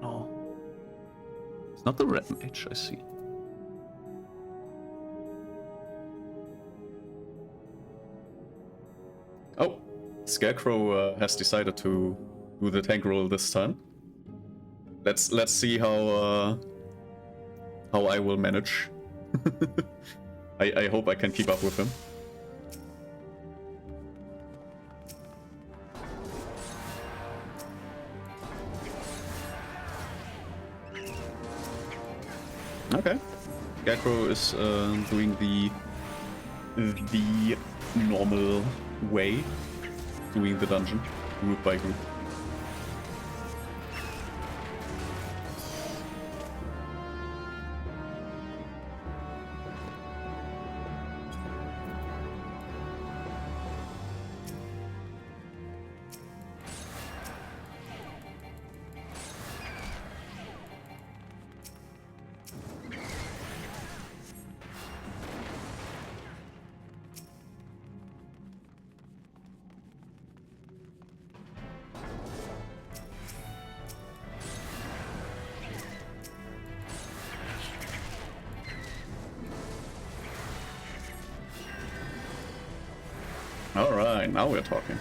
No. It's not the Red Mage, I see. Oh, Scarecrow has decided to do the tank roll this time. Let's see how I will manage. I hope I can keep up with him. Okay, Scarecrow is doing the normal way, doing the dungeon group by group. Alright, now we're talking.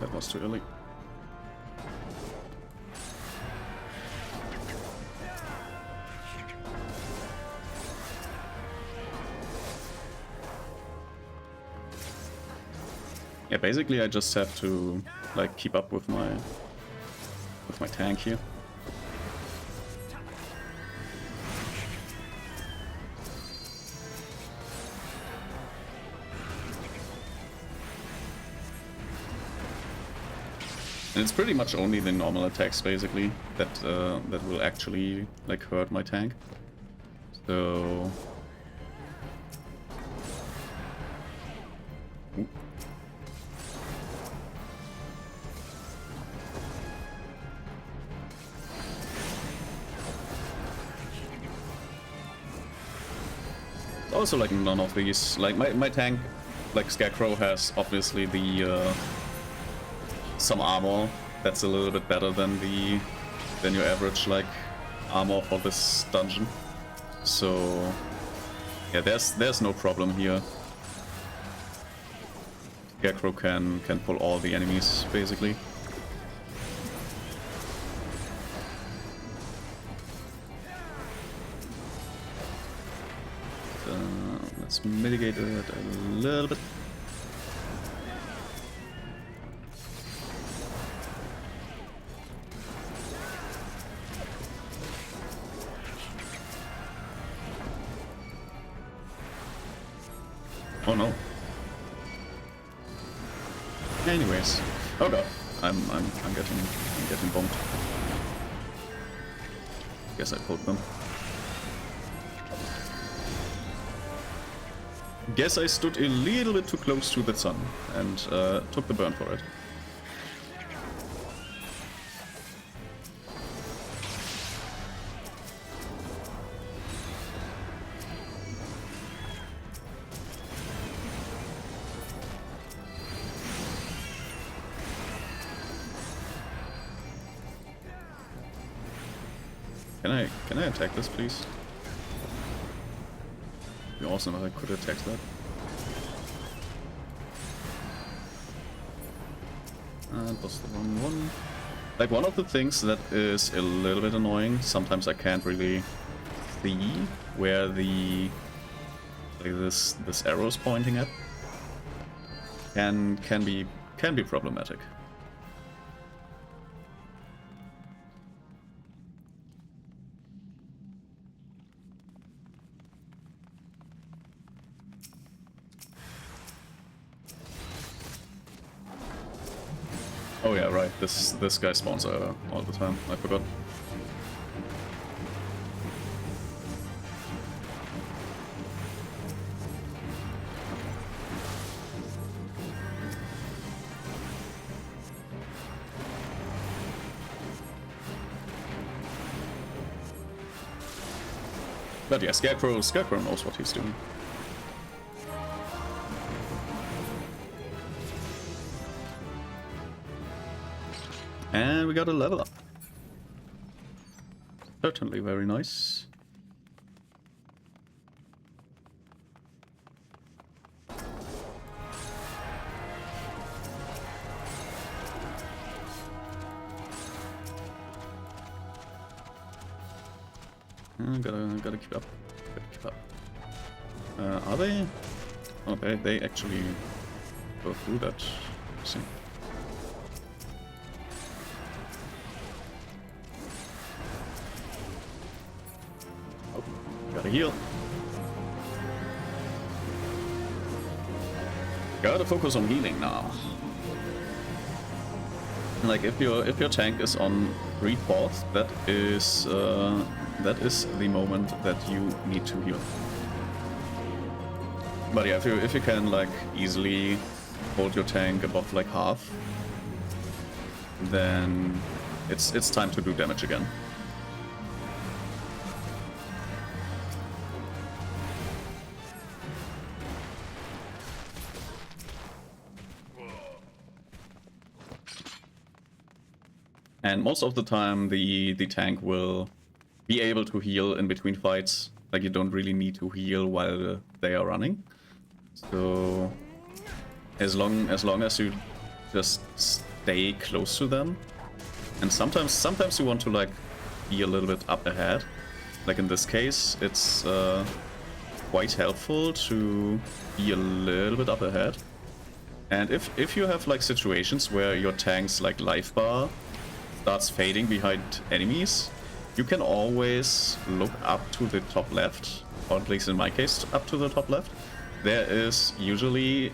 That was too early. Yeah, basically I just have to like keep up with my tank here. And it's pretty much only the normal attacks basically that that will actually like hurt my tank. So also like none of these, like my tank, like Scarecrow has obviously the some armor that's a little bit better than your average like armor for this dungeon. So yeah, there's no problem here. Scarecrow can pull all the enemies basically. Let's mitigate it a little bit. Oh no. Anyways, oh god, I'm getting bombed. Guess I pulled them. Guess I stood a little bit too close to the sun and took the burn for it. Can I attack this, please? It'd be awesome if I could attack that. That was the wrong one. Like, one of the things that is a little bit annoying, sometimes I can't really see where the this arrow is pointing at. Can be problematic. Oh yeah, right. This guy spawns all the time. I forgot. But yeah, Scarecrow knows what he's doing. And we got a level up. Certainly very nice. Gotta keep up. Gotta keep up. Are they? Oh, they actually go through that. See. Oh, gotta heal. Gotta focus on healing now. Like if your tank is on 3/4, that is the moment that you need to heal. But yeah, if you can like easily hold your tank above like half, then it's time to do damage again. And most of the time the tank will be able to heal in between fights. Like, you don't really need to heal while they are running. So as long as you just stay close to them, and sometimes you want to like be a little bit up ahead. Like in this case, it's quite helpful to be a little bit up ahead. And if you have like situations where your tank's like life bar starts fading behind enemies, you can always look up to the top left, or at least in my case, up to the top left. There is usually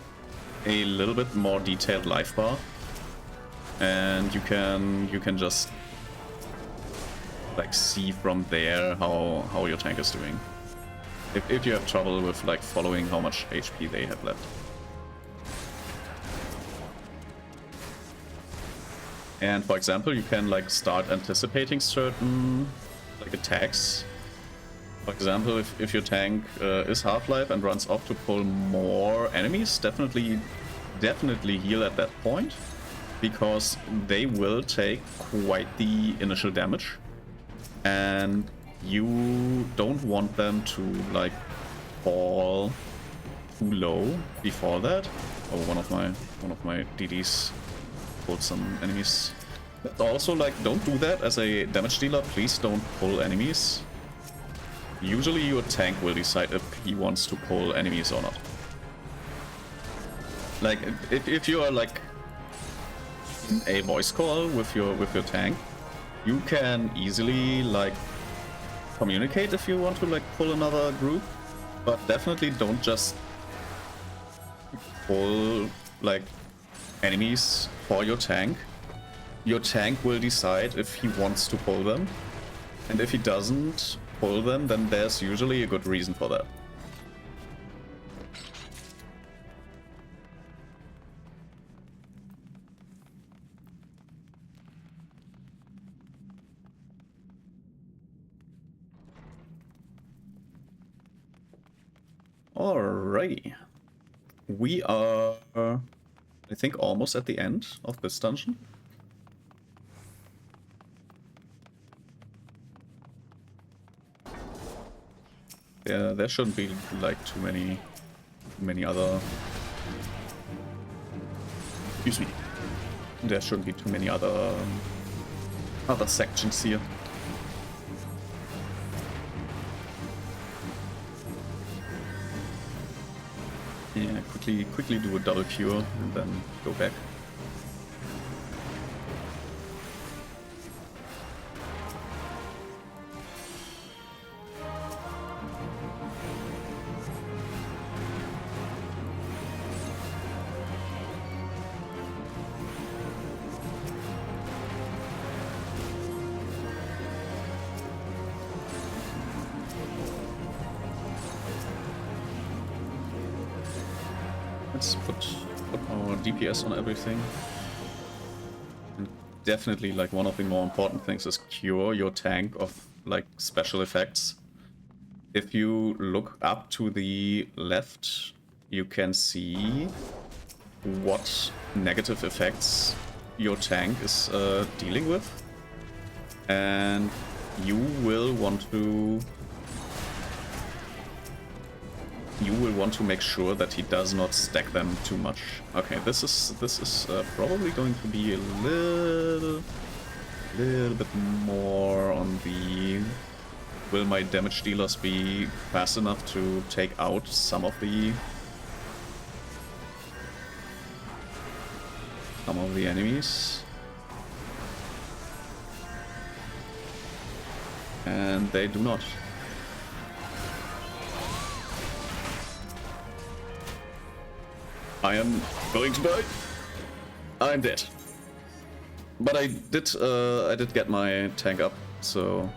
a little bit more detailed life bar, and you can just like see from there how your tank is doing. If you have trouble with like following how much HP they have left. And for example, you can like start anticipating certain like attacks. For example, if your tank is Half-Life and runs off to pull more enemies, definitely heal at that point, because they will take quite the initial damage, and you don't want them to like fall too low before that. Oh, one of my DDs pulled some enemies. But also, like, don't do that as a damage dealer. Please don't pull enemies. Usually your tank will decide if he wants to pull enemies or not. Like, if you are like in a voice call with your tank, you can easily like communicate if you want to like pull another group, but definitely don't just pull like enemies for your tank. Your tank will decide if he wants to pull them, and if he doesn't pull them, then there's usually a good reason for that. Alrighty. We are, I think, almost at the end of this dungeon. Yeah, there shouldn't be like too many other. Excuse me. There shouldn't be too many other sections here. Yeah, quickly do a double cure and then go back. Let's put our DPS on everything. And definitely, like, one of the more important things is cure your tank of, like, special effects. If you look up to the left, you can see what negative effects your tank is dealing with. And you will want to make sure that he does not stack them too much. Okay, this is probably going to be a little bit more on the. Will my damage dealers be fast enough to take out some of the enemies? And they do not. I am going to die. I'm dead. But I did get my tank up, so.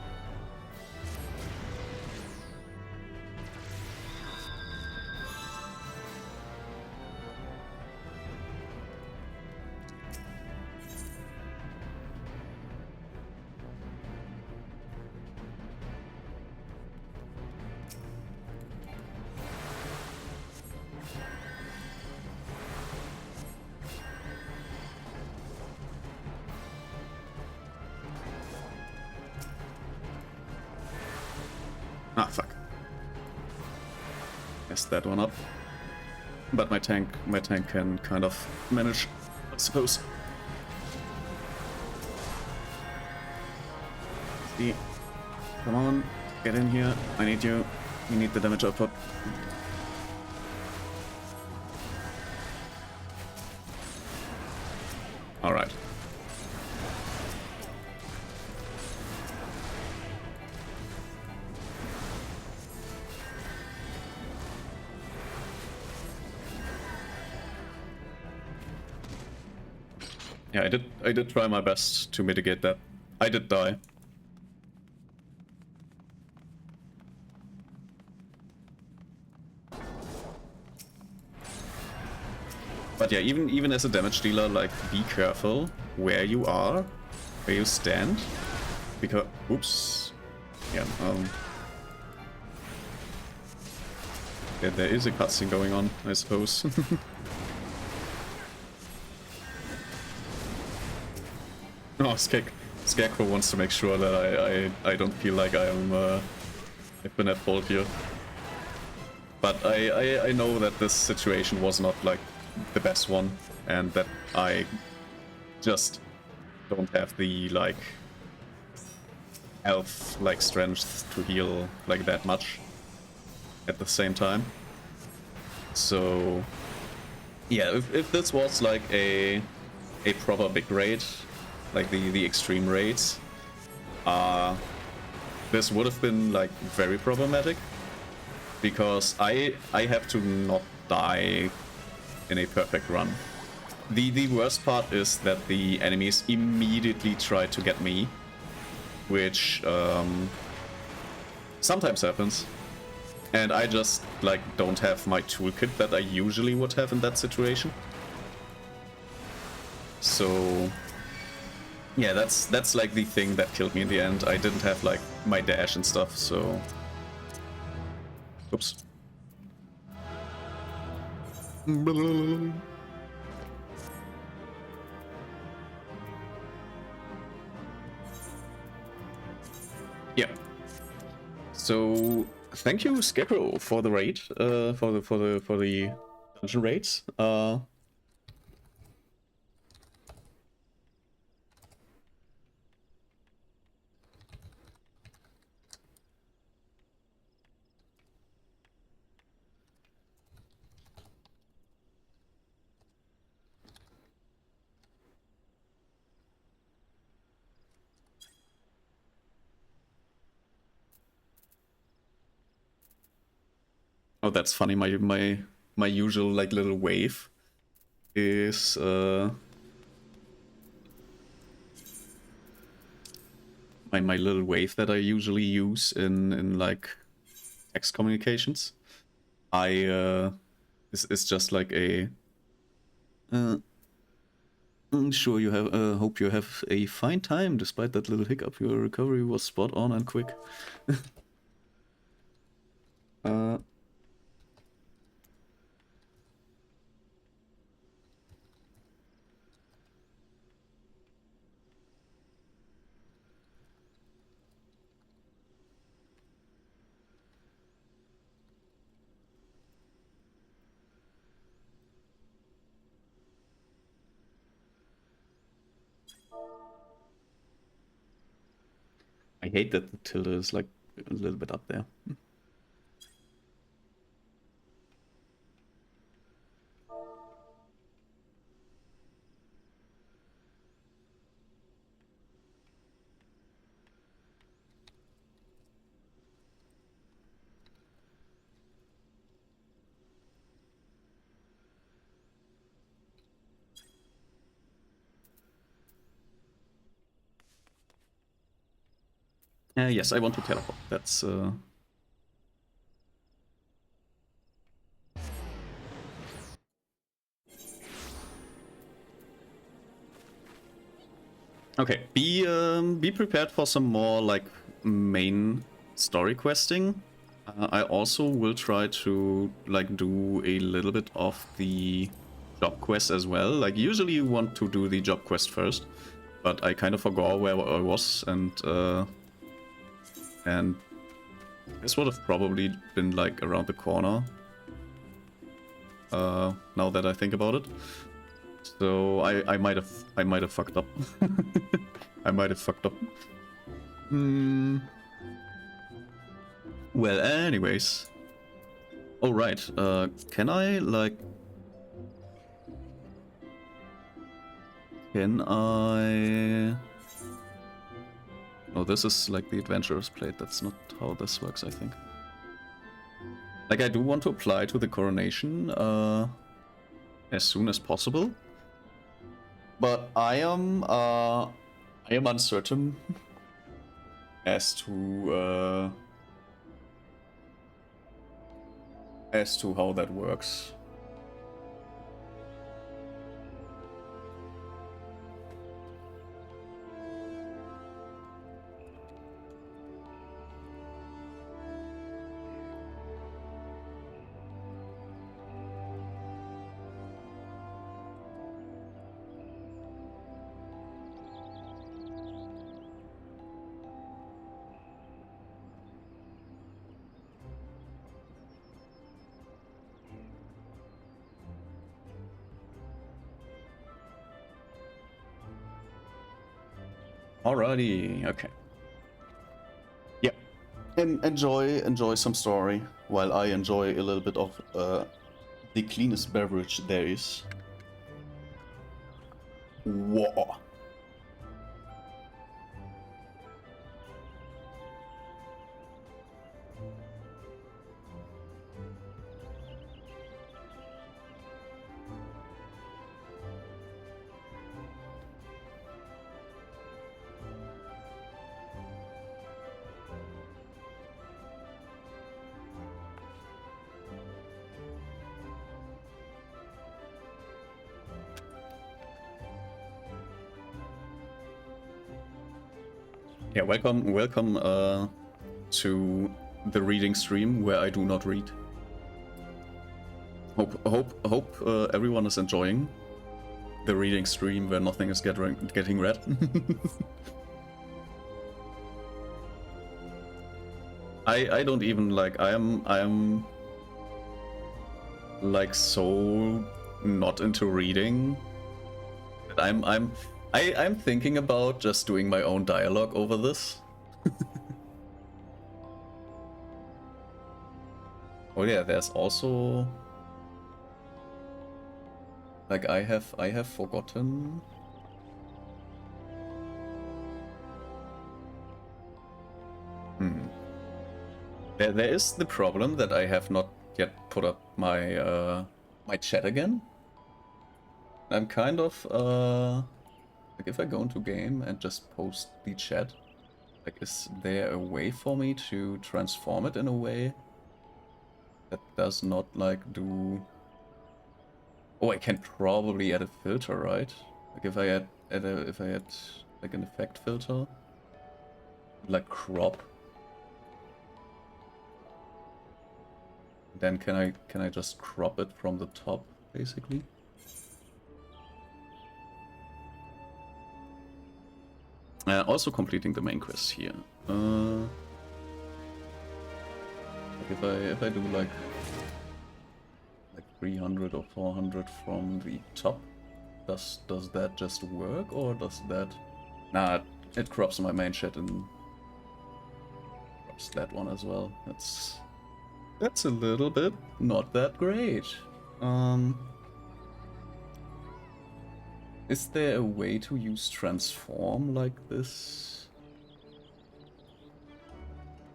Ah, fuck. Messed that one up. But my tank can kind of manage, I suppose. See. Come on, get in here. I need you. You need the damage output. Alright. Yeah, I did try my best to mitigate that. I did die. But yeah, even as a damage dealer, like, be careful where you are, where you stand, because oops, yeah, yeah, there is a cutscene going on, I suppose. Oh, Scarecrow wants to make sure that I don't feel like I've been at fault here. But I know that this situation was not like the best one, and that I just don't have the like elf-like strength to heal like that much at the same time. So yeah, if this was like a proper big raid, like the extreme raids, this would have been like very problematic, because I have to not die in a perfect run. The worst part is that the enemies immediately try to get me, which sometimes happens, and I just like don't have my toolkit that I usually would have in that situation. So yeah, that's like the thing that killed me in the end. I didn't have like my dash and stuff, so oops. Yeah. So thank you, Scarecrow, for the raid, for the dungeon raids. Oh, that's funny. My usual like little wave is my little wave that I usually use in like text communications. Is just like a sure you have hope you have a fine time despite that little hiccup. Your recovery was spot on and quick. uh I hate that the tilde is like a little bit up there. Yes, I want to teleport. That's okay. Be prepared for some more like main story questing. I also will try to like do a little bit of the job quest as well. Like usually you want to do the job quest first, but I kind of forgot where I was, and this would have probably been like around the corner. Now that I think about it, so I might have fucked up. I might have fucked up. Well, anyways. Oh right. Can I like? Can I? Oh, this is like the adventurer's plate. That's not how this works, I think. Like, I do want to apply to the coronation as soon as possible, but I am uncertain as to how that works. Alrighty, okay. Yeah. And enjoy some story while I enjoy a little bit of the cleanest beverage there is. Whoa. Yeah, welcome to the reading stream where I do not read. Hope everyone is enjoying the reading stream where nothing is getting read. I don't even like. I am like so not into reading. I'm thinking about just doing my own dialogue over this. Oh yeah, there's also like I have forgotten. There is the problem that I have not yet put up my my chat again. I'm kind of like if I go into game and just post the chat, like is there a way for me to transform it in a way that does not like do... Oh, I can probably add a filter, right? Like if I add like an effect filter, like crop, then can I just crop it from the top basically? Also completing the main quest here. Like if I do like 300 or 400 from the top, does that just work, or does that... Nah, it crops my main chat and crops that one as well. That's a little bit not that great. Is there a way to use transform like this?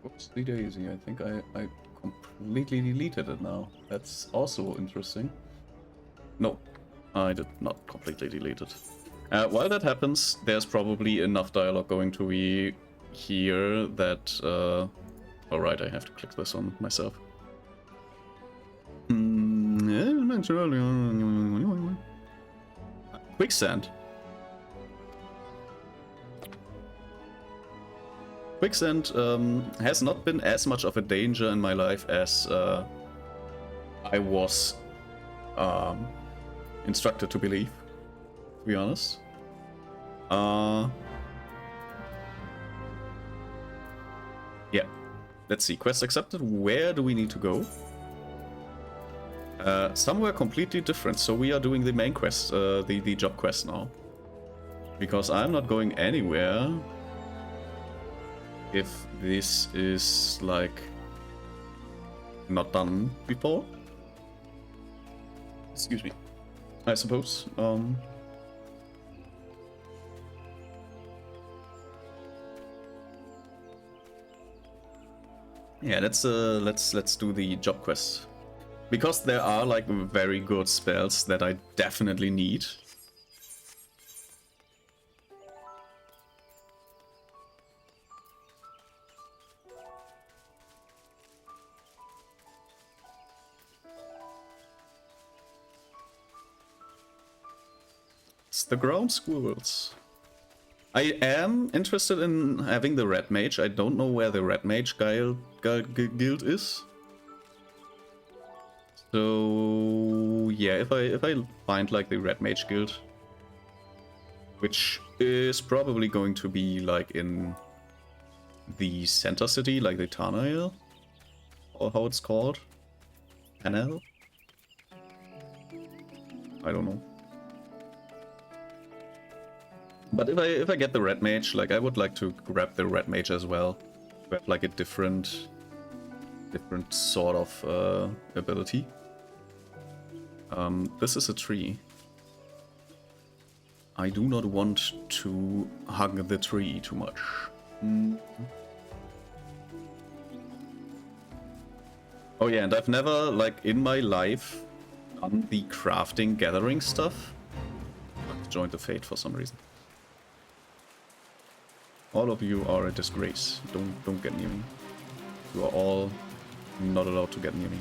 Whoopsie daisy, I think I completely deleted it now. That's also interesting. No, I did not completely delete it. While that happens, there's probably enough dialogue going to be here that... Alright, I have to click this on myself. Quicksand. Quicksand has not been as much of a danger in my life as I was instructed to believe, to be honest. Yeah, let's see. Quest accepted. Where do we need to go? Somewhere completely different. So we are doing the main quest, the job quest now. Because I'm not going anywhere if this is like not done before. Excuse me. I suppose. Yeah, let's do the job quest. Because there are like very good spells that I definitely need. It's the ground squirrels. I am interested in having the red mage. I don't know where the red mage guild is. So yeah, if I find like the red mage guild, which is probably going to be like in the center city, like the Tanael, or how it's called, Tanael. I don't know. But if I get the red mage, like I would like to grab the red mage as well, grab like a different sort of ability. This is a tree. I do not want to hug the tree too much. Oh yeah, and I've never, like, in my life done the crafting gathering stuff. I've joined the Fate for some reason. All of you are a disgrace. Don't get near me. You are all not allowed to get near me.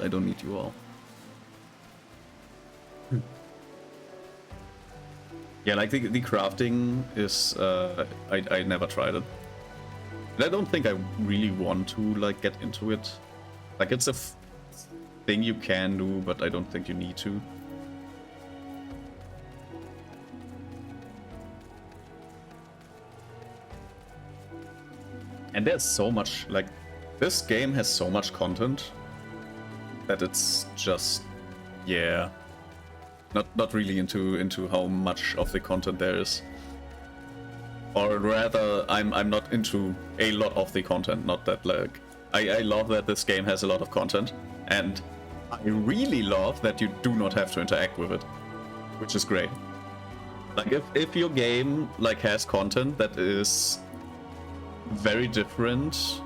I don't need you all. Yeah, like the crafting is... I never tried it. And I don't think I really want to like get into it. Like it's thing you can do, but I don't think you need to. And there's so much, like, this game has so much content that it's just, yeah, not really into how much of the content there is. Or rather, I'm not into a lot of the content, not that, like, I love that this game has a lot of content, and I really love that you do not have to interact with it, which is great. Like, if your game, like, has content that is very different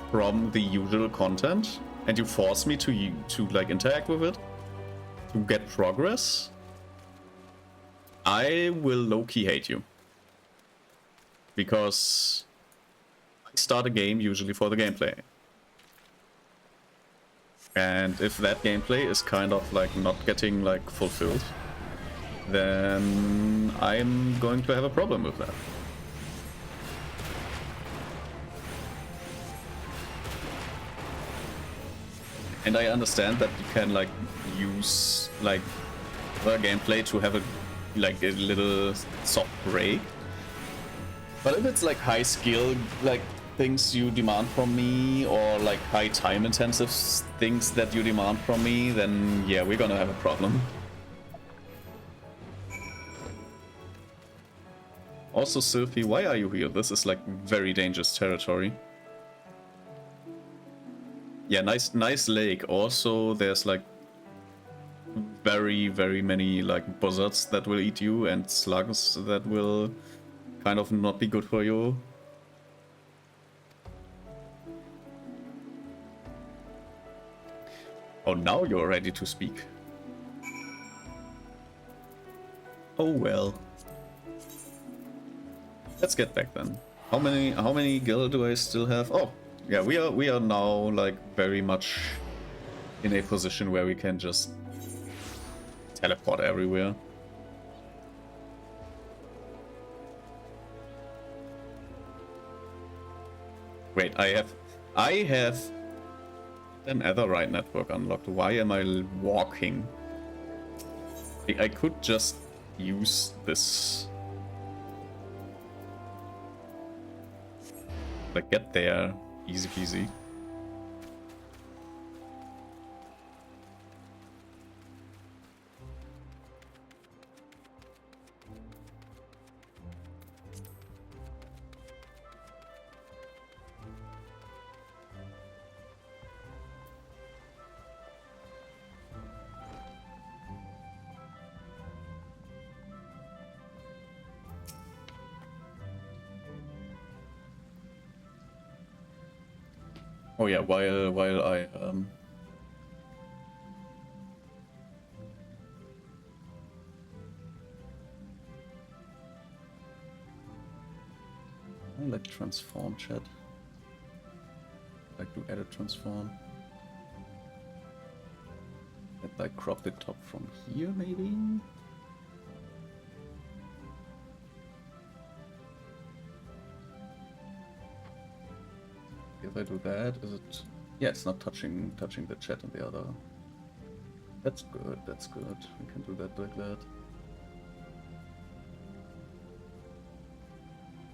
from the usual content, and you force me to like interact with it to get progress, I will low-key hate you. Because I start a game usually for the gameplay. And if that gameplay is kind of like not getting like fulfilled, then I'm going to have a problem with that. And I understand that you can like use like other gameplay to have a like a little soft break. But if it's like high skill like things you demand from me, or like high time intensive things that you demand from me, then yeah, we're gonna have a problem. Also, Sylphie, why are you here? This is like very dangerous territory. Yeah, nice lake. Also, there's like very many like buzzards that will eat you, and slugs that will kind of not be good for you. Oh, now you're ready to speak. Oh well. Let's get back then. How many gil do I still have? Oh, yeah, we are now like very much in a position where we can just teleport everywhere. Wait, I have an Etherite network unlocked. Why am I walking? I could just use this. Like, get there, easy peasy. Oh yeah, while I like transform chat. Like to edit transform. Let I crop the top from here maybe? If I do that, is it? Yeah, it's not touching the chat and the other. That's good. That's good. We can do that like that.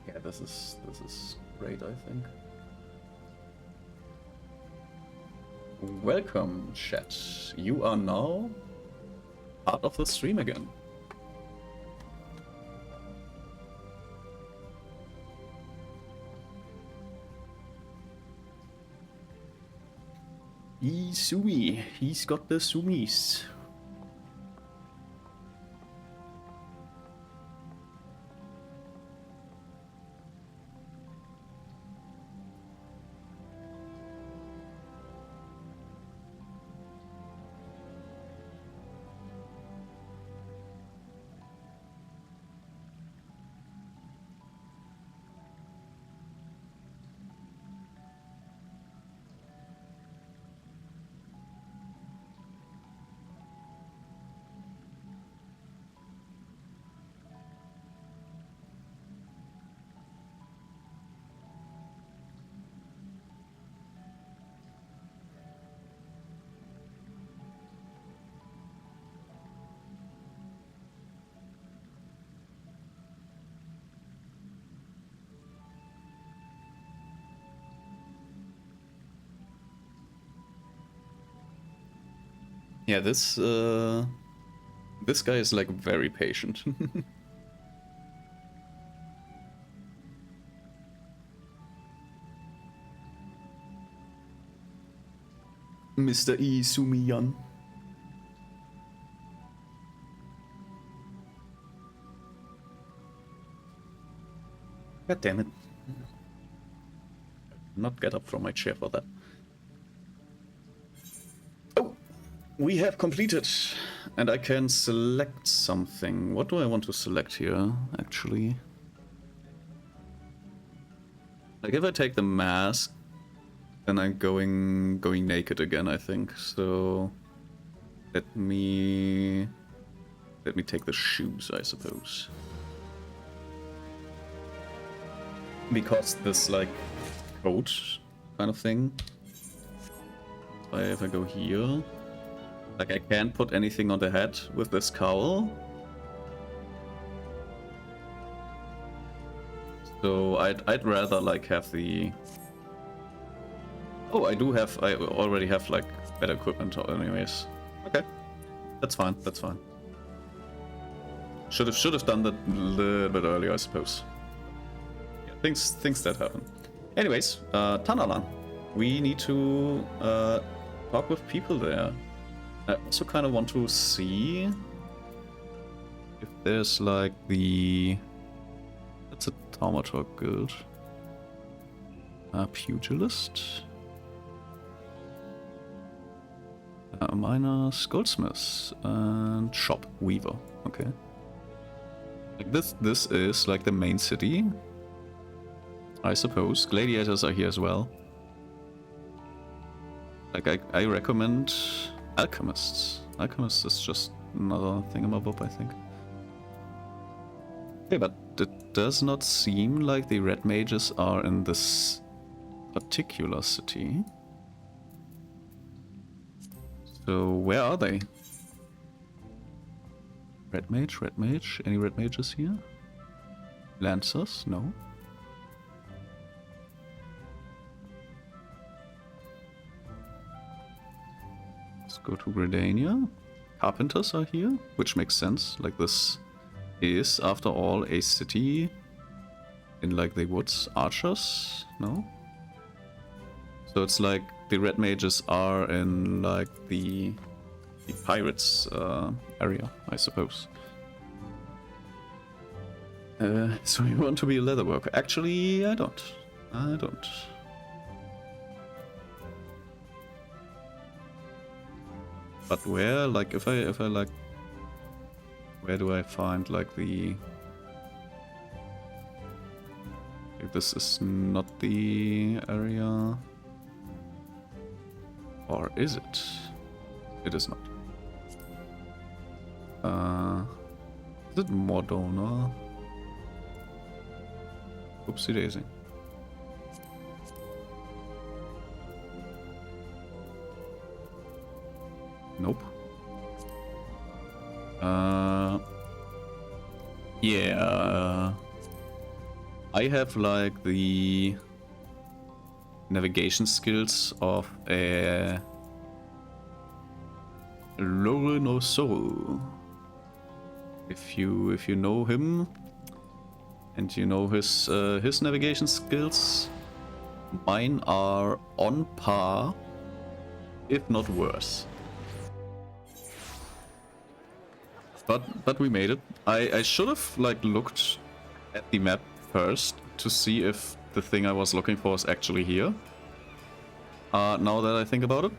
Yeah, this is great, I think. Welcome, chat. You are now part of the stream again. Sumi. He's got the Sumis. Yeah, this guy is like very patient. Mr. Isumiyan. God damn it. Not get up from my chair for that. Oh, we have completed. And I can select something. What do I want to select here, actually? Like if I take the mask, then I'm going naked again, I think. So let me take the shoes, I suppose. Because this like coat kind of thing. If I go here, like I can't put anything on the head with this cowl. So I'd rather like have the. Oh, I already have like better equipment anyways. Okay, that's fine. That's fine. Should have done that a little bit earlier, I suppose. Yeah, things that happen. Anyways, Tanalan, we need to talk with people there. I also kind of want to see if there's like the. That's a Taumaturg guild. Pugilist. Miners, goldsmiths, and shop weaver. Okay. Like this is like the main city, I suppose. Gladiators are here as well. Like I recommend alchemists. Alchemists is just another thingamabob, I think. Okay, but it does not seem like the red mages are in this particular city. So where are they? Red mage, red mage. Any red mages here? Lancers? No. Let's go to Gridania. Carpenters are here, which makes sense. Like this is, after all, a city in like the woods. Archers? No? So it's like the red mages are in like the pirates area, I suppose. So you want to be a leather worker? Actually, I don't. I don't. But where? Like, if I like, where do I find like the? Like, this is not the area, or is it? It is not. Is it Mordona? Oopsie daisy. Nope. Yeah. I have like the navigation skills of a Lorinoso. If you know him and you know his navigation skills, mine are on par, if not worse. But we made it. I should have like looked at the map first to see if the thing I was looking for is actually here. Now that I think about it.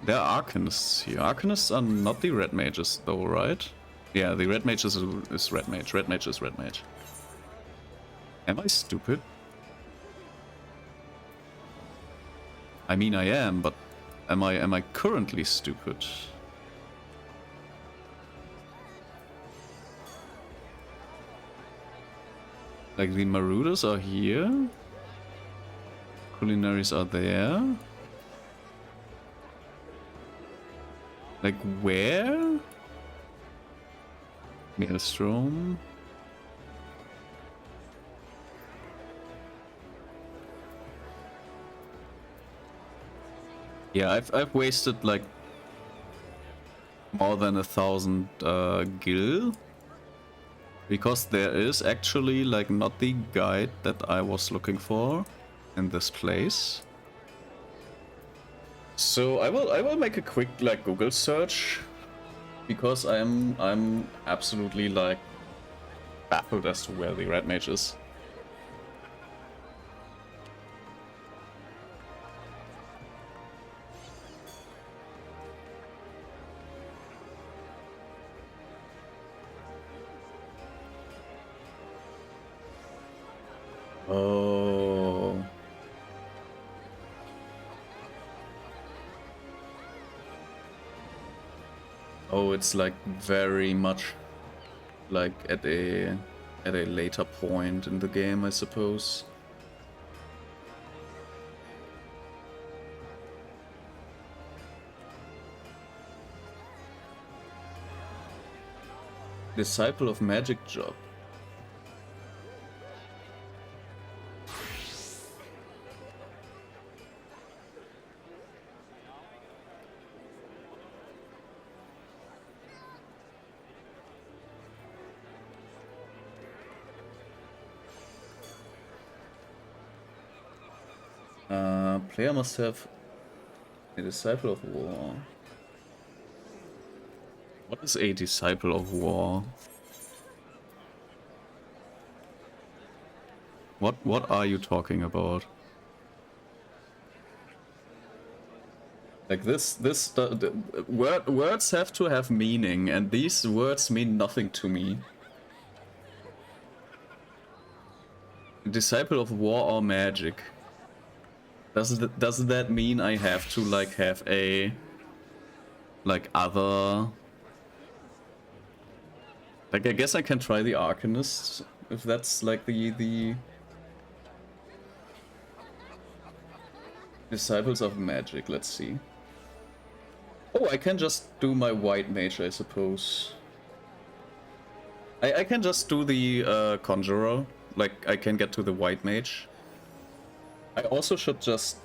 There are Arcanists here. Arcanists are not the red mages though, right? Yeah, the red mage is red mage. Red mage is red mage. Am I stupid? I mean I am, but am I currently stupid? Like the Marauders are here. Culinaries are there. Like where? Maelstrom. Yeah, I've wasted like more than 1,000 gil, because there is actually like not the guide that I was looking for in this place. So I will make a quick like Google search, because I'm absolutely like baffled as to where the red mage is. Oh. Oh, it's like very much like at a later point in the game, I suppose. Disciple of Magic Job. Player must have a Disciple of War. What is a Disciple of War? What are you talking about? Like words have to have meaning, and these words mean nothing to me. Disciple of War or Magic. Does that mean I have to like have a like other? Like I guess I can try the Arcanist if that's like the Disciples of Magic. Let's see. Oh, I can just do my White Mage, I suppose. I can just do the Conjurer. Like I can get to the White Mage. I also should just,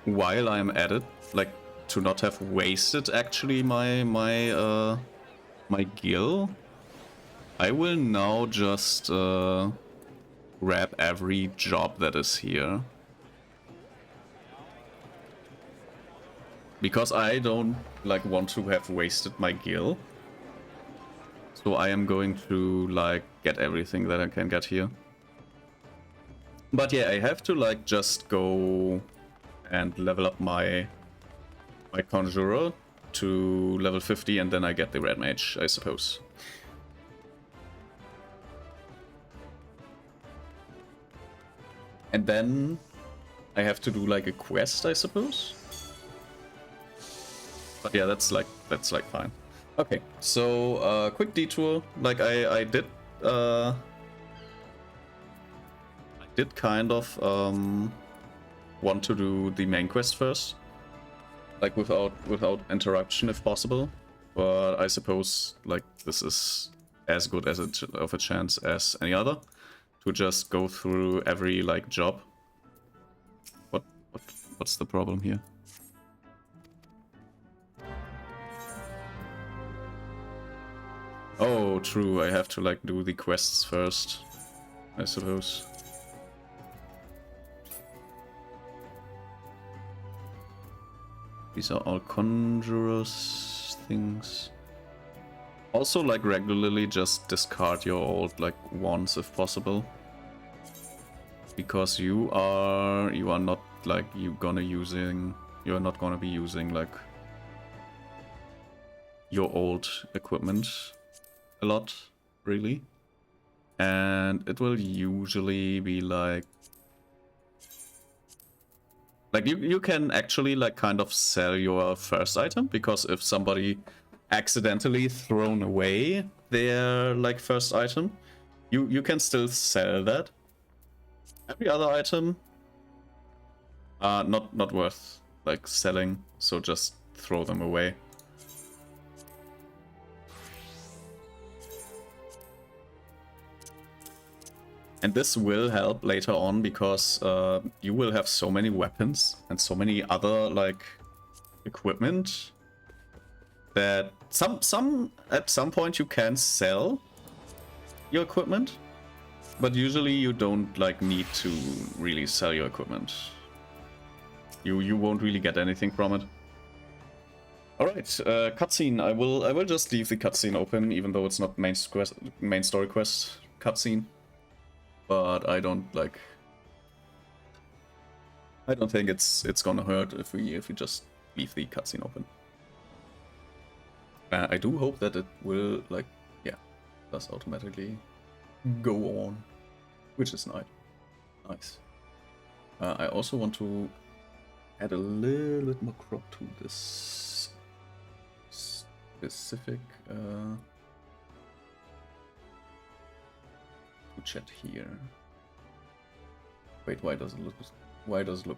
while I'm at it, like to not have wasted actually my gil, I will now just grab every job that is here. Because I don't like want to have wasted my gil. So I am going to like get everything that I can get here. But yeah, I have to like just go and level up my Conjurer to level 50, and then I get the Red Mage, I suppose. And then I have to do like a quest, I suppose. But yeah, that's like fine. Okay, so quick detour. Like I did kind of want to do the main quest first, like without interruption if possible. But I suppose like this is as good as of a chance as any other to just go through every like job. What's the problem here? Oh, true. I have to like do the quests first, I suppose. These are all Conjurers things. Also, like regularly just discard your old like wands if possible, because you are not like you are not gonna be using like your old equipment a lot, really, and it will usually be like you can actually like kind of sell your first item, because if somebody accidentally thrown away their like first item, you can still sell that. Every other item not worth like selling, so just throw them away. And this will help later on, because you will have so many weapons and so many other like equipment that at some point you can sell your equipment, but usually you don't like need to really sell your equipment. You won't really get anything from it. All right, cutscene. I will just leave the cutscene open, even though it's not main story quest cutscene. But I don't think it's gonna hurt if we just leave the cutscene open. I do hope that it will does automatically go on, which is nice. I also want to add a little bit more crop to this specific chat here. Wait, why does it look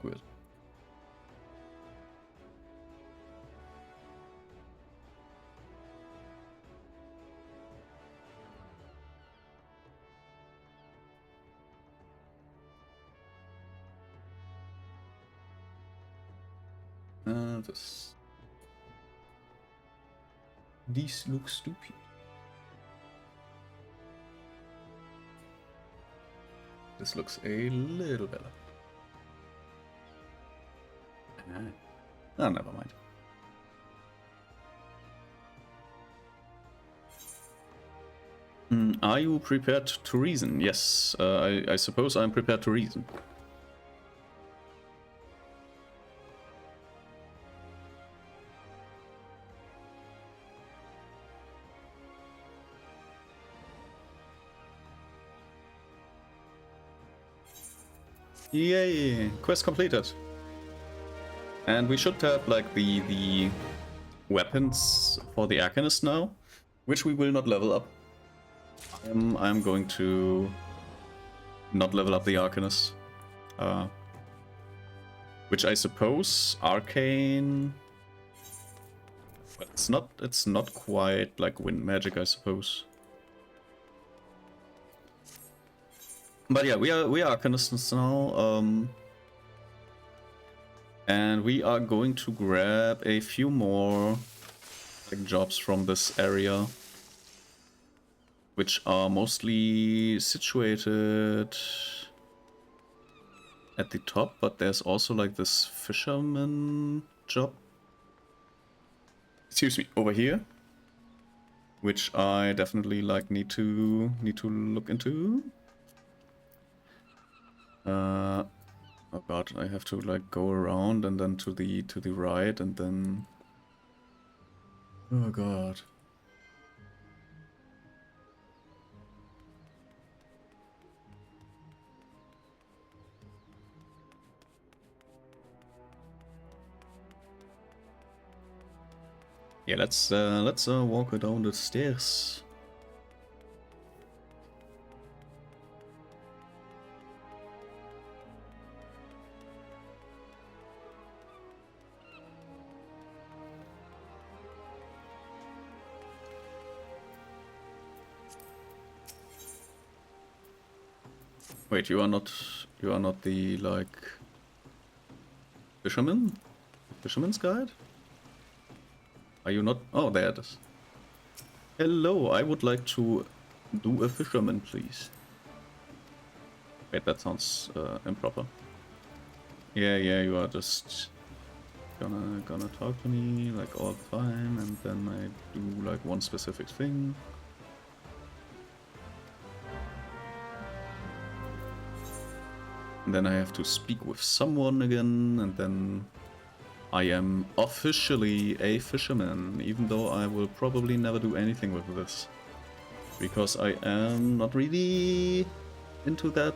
weird? These look stupid. This looks a little better. Oh, never mind. Are you prepared to reason? Yes, I suppose I'm prepared to reason. Yay! Quest completed. And we should have like the weapons for the Arcanist now, which we will not level up. I'm going to not level up the Arcanist. Which I suppose Arcane, but it's not quite like wind magic, I suppose. But yeah, we are Arcanists now, and we are going to grab a few more like jobs from this area, which are mostly situated at the top, but there's also like this fisherman job. Excuse me, over here, which I definitely like need to look into. Oh god, I have to like go around and then to the right and then. Oh god. Yeah, let's walk down the stairs. Wait, you are not the like fisherman? Fisherman's guide? Are you not? Oh, there it is. Hello, I would like to do a fisherman, please. Wait, that sounds improper. Yeah, you are just gonna talk to me like all the time, and then I do like one specific thing. And then I have to speak with someone again, and then I am officially a fisherman, even though I will probably never do anything with this. Because I am not really into that.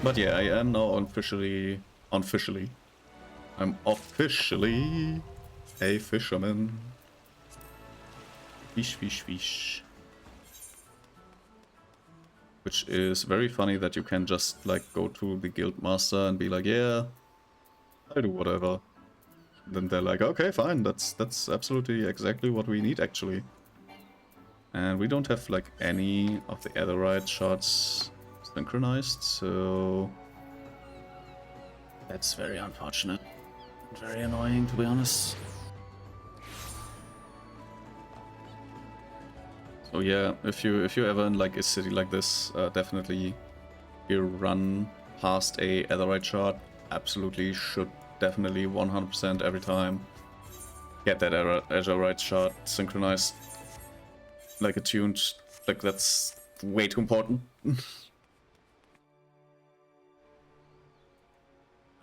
But yeah, I am now I'm officially a fisherman. Fish, fish, fish. Which is very funny that you can just like go to the guild master and be like, yeah, I'll do whatever. And then they're like, okay, fine, that's absolutely exactly what we need actually. And we don't have like any of the Aetheryte shards synchronized, so that's very unfortunate. very annoying, to be honest. So yeah, if you're ever in like a city like this, definitely you run past a Aetheryte shard. Absolutely should definitely 100% every time get that Aetheryte shard synchronized, like attuned. Like that's way too important.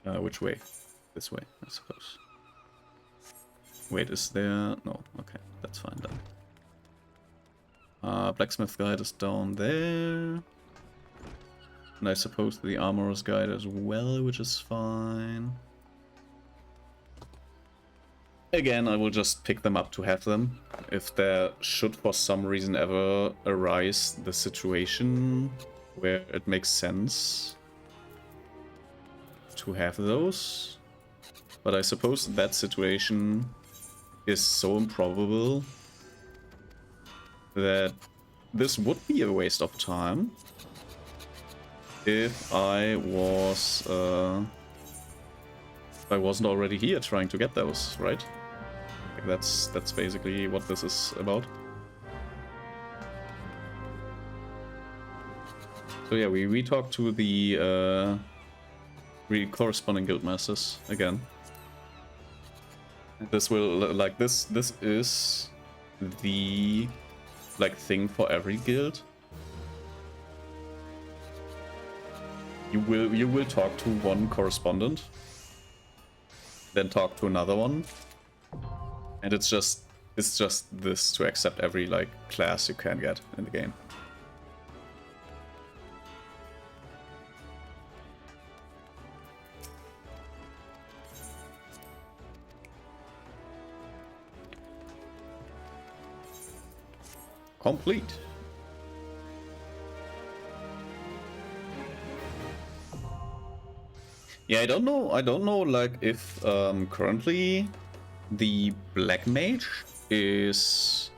Which way? This way, I suppose. Wait, is there? No. Okay, that's fine then. Blacksmith guide is down there. And I suppose the armorer's guide as well, which is fine. Again, I will just pick them up to have them. If there should for some reason ever arise the situation where it makes sense to have those. But I suppose that situation is so improbable that this would be a waste of time if I wasn't already here trying to get those, right? Like that's basically what this is about. So yeah, we talked to the corresponding guildmasters again. This will like this is the like thing for every guild. You will talk to one correspondent, then talk to another one, and it's just this to accept every like class you can get in the game. Complete. Yeah, I don't know like if currently the Black Mage is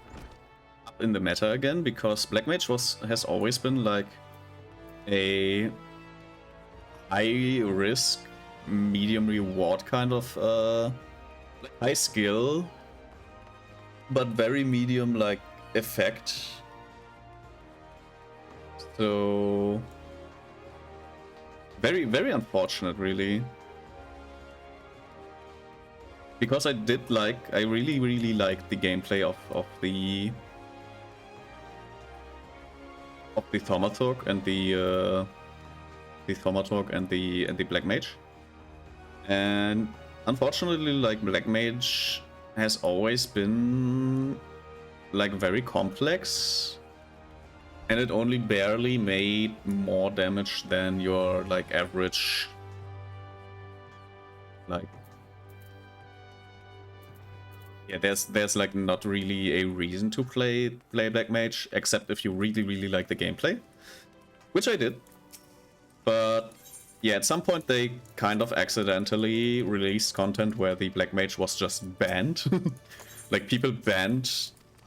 up in the meta again, because Black Mage has always been like a high risk, medium reward kind of high skill, but very medium like effect. So very unfortunate, really, because I really liked the gameplay of the Thaumaturg and the Thaumaturg and the Black Mage, and unfortunately like Black Mage has always been like very complex, and it only barely made more damage than your like average like yeah, there's like not really a reason to play Black Mage except if you really like the gameplay, which I did. But yeah, at some point they kind of accidentally released content where the Black Mage was just banned. Like people banned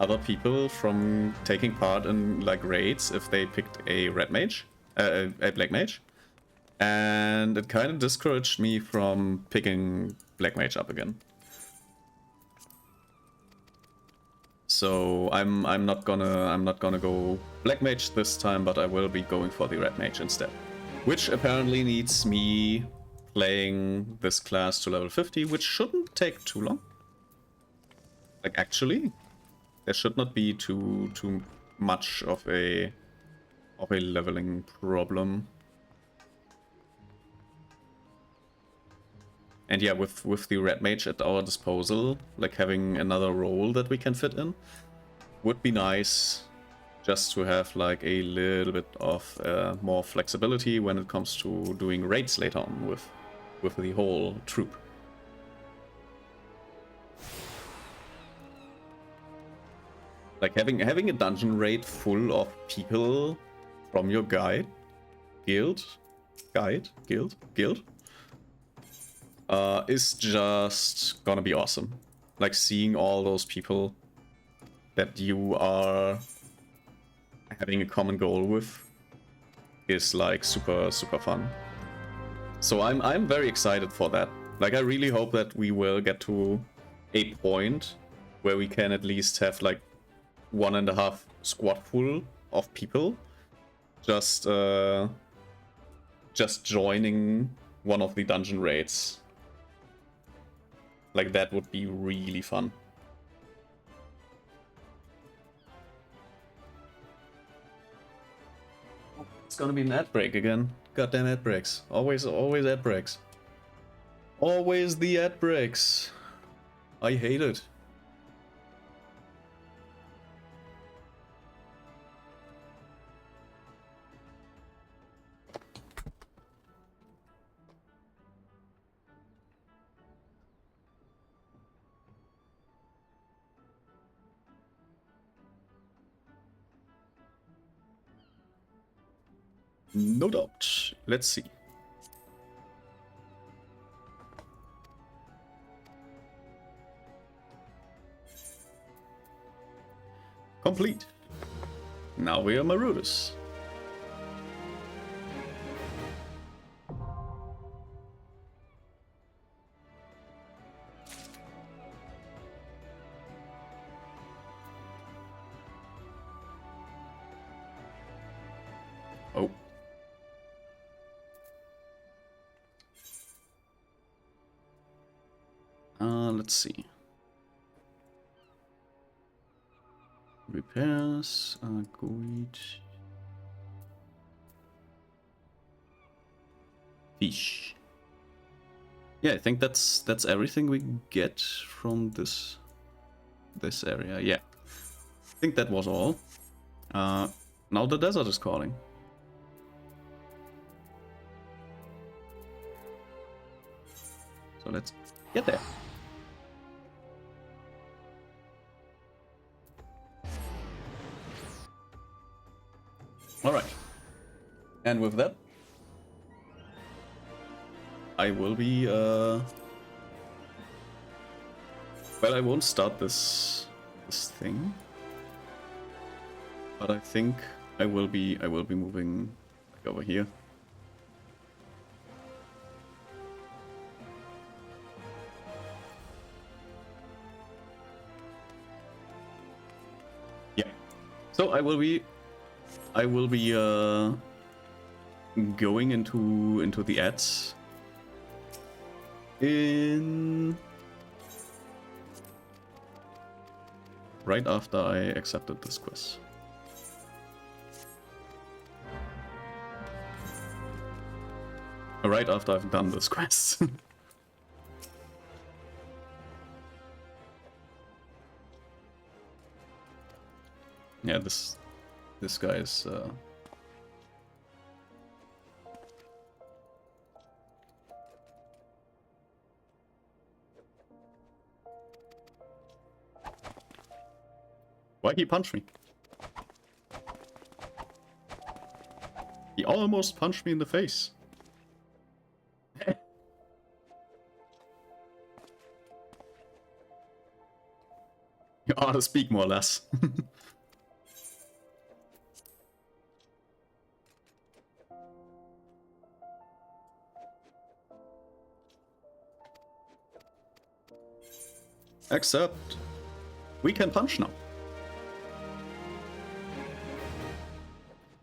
other people from taking part in like raids if they picked a Red Mage, a Black Mage, and it kind of discouraged me from picking Black Mage up again. So I'm not gonna go Black Mage this time, but I will be going for the Red Mage instead, which apparently needs me playing this class to level 50, which shouldn't take too long. Like actually, there should not be too much of a leveling problem. And yeah, with the Red Mage at our disposal, like having another role that we can fit in would be nice, just to have like a little bit of more flexibility when it comes to doing raids later on with the whole troop. Like having a dungeon raid full of people from your guild, is just gonna be awesome. Like seeing all those people that you are having a common goal with is like super fun. So I'm very excited for that. Like, I really hope that we will get to a point where we can at least have like 1.5 squad full of people just joining one of the dungeon raids. Like, that would be really fun. It's gonna be an ad break again. Goddamn ad breaks. Always ad breaks. Always the ad breaks. I hate it. No doubt. Let's see. Complete. Now we are Marudus. Oh. Let's see. Repairs, good. Fish. Yeah, I think that's everything we get from this area. Yeah, I think that was all. Now the desert is calling. So let's get there. All right. And with that, I will be well, I won't start this thing, but I think I will be moving like over here. Yeah. So I will be going into the ads in right after I accepted this quest. Right after I've done this quest. Yeah, this guy is why he punched me? He almost punched me in the face. You ought to speak more or less. Except we can punch now.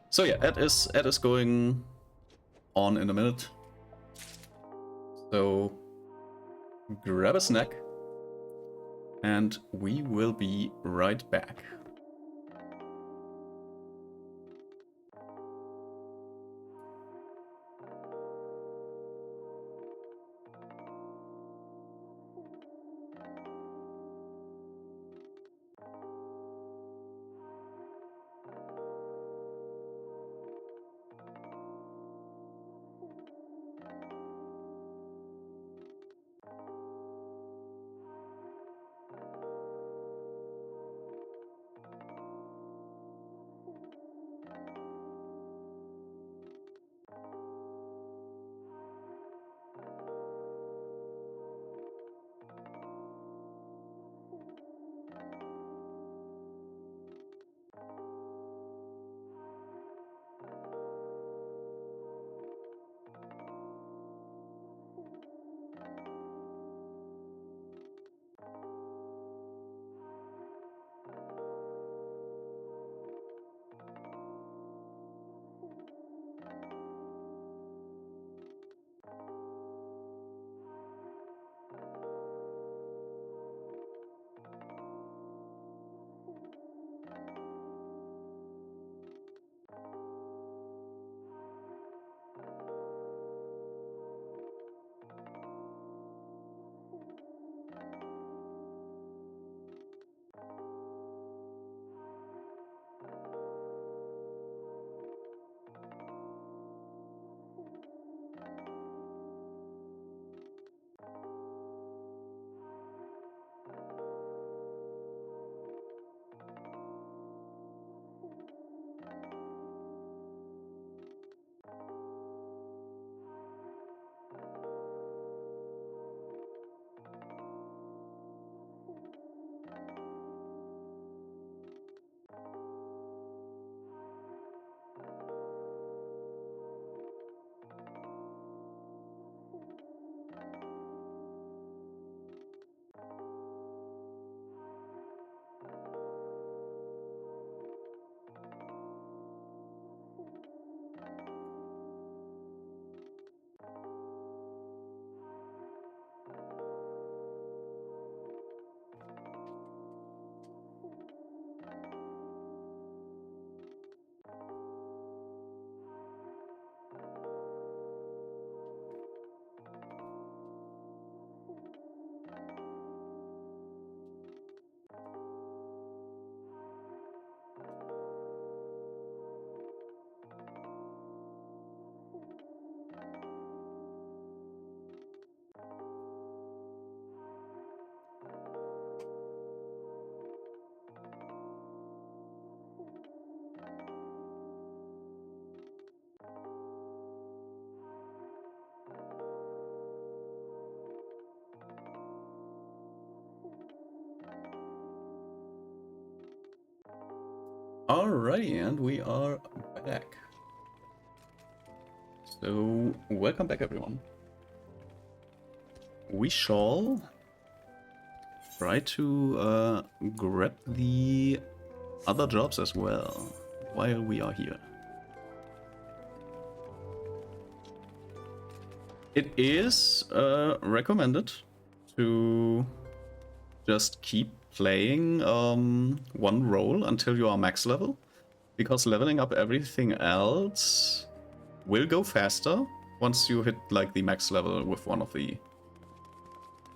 So yeah, ad is going on in a minute. So grab a snack and we will be right back. Alrighty, and we are back. So, welcome back everyone. We shall try to grab the other jobs as well while we are here. It is recommended to just keep playing one role until you are max level, because leveling up everything else will go faster once you hit like the max level with one of the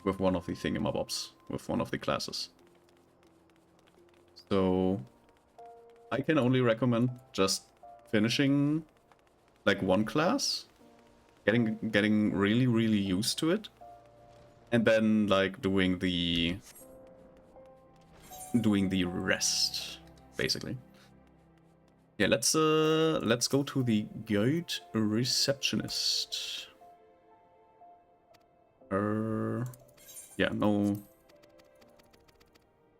thingamabobs, with one of the classes. So I can only recommend just finishing like one class, getting really used to it, and then like doing the rest basically. Yeah, let's go to the guide receptionist. Yeah, no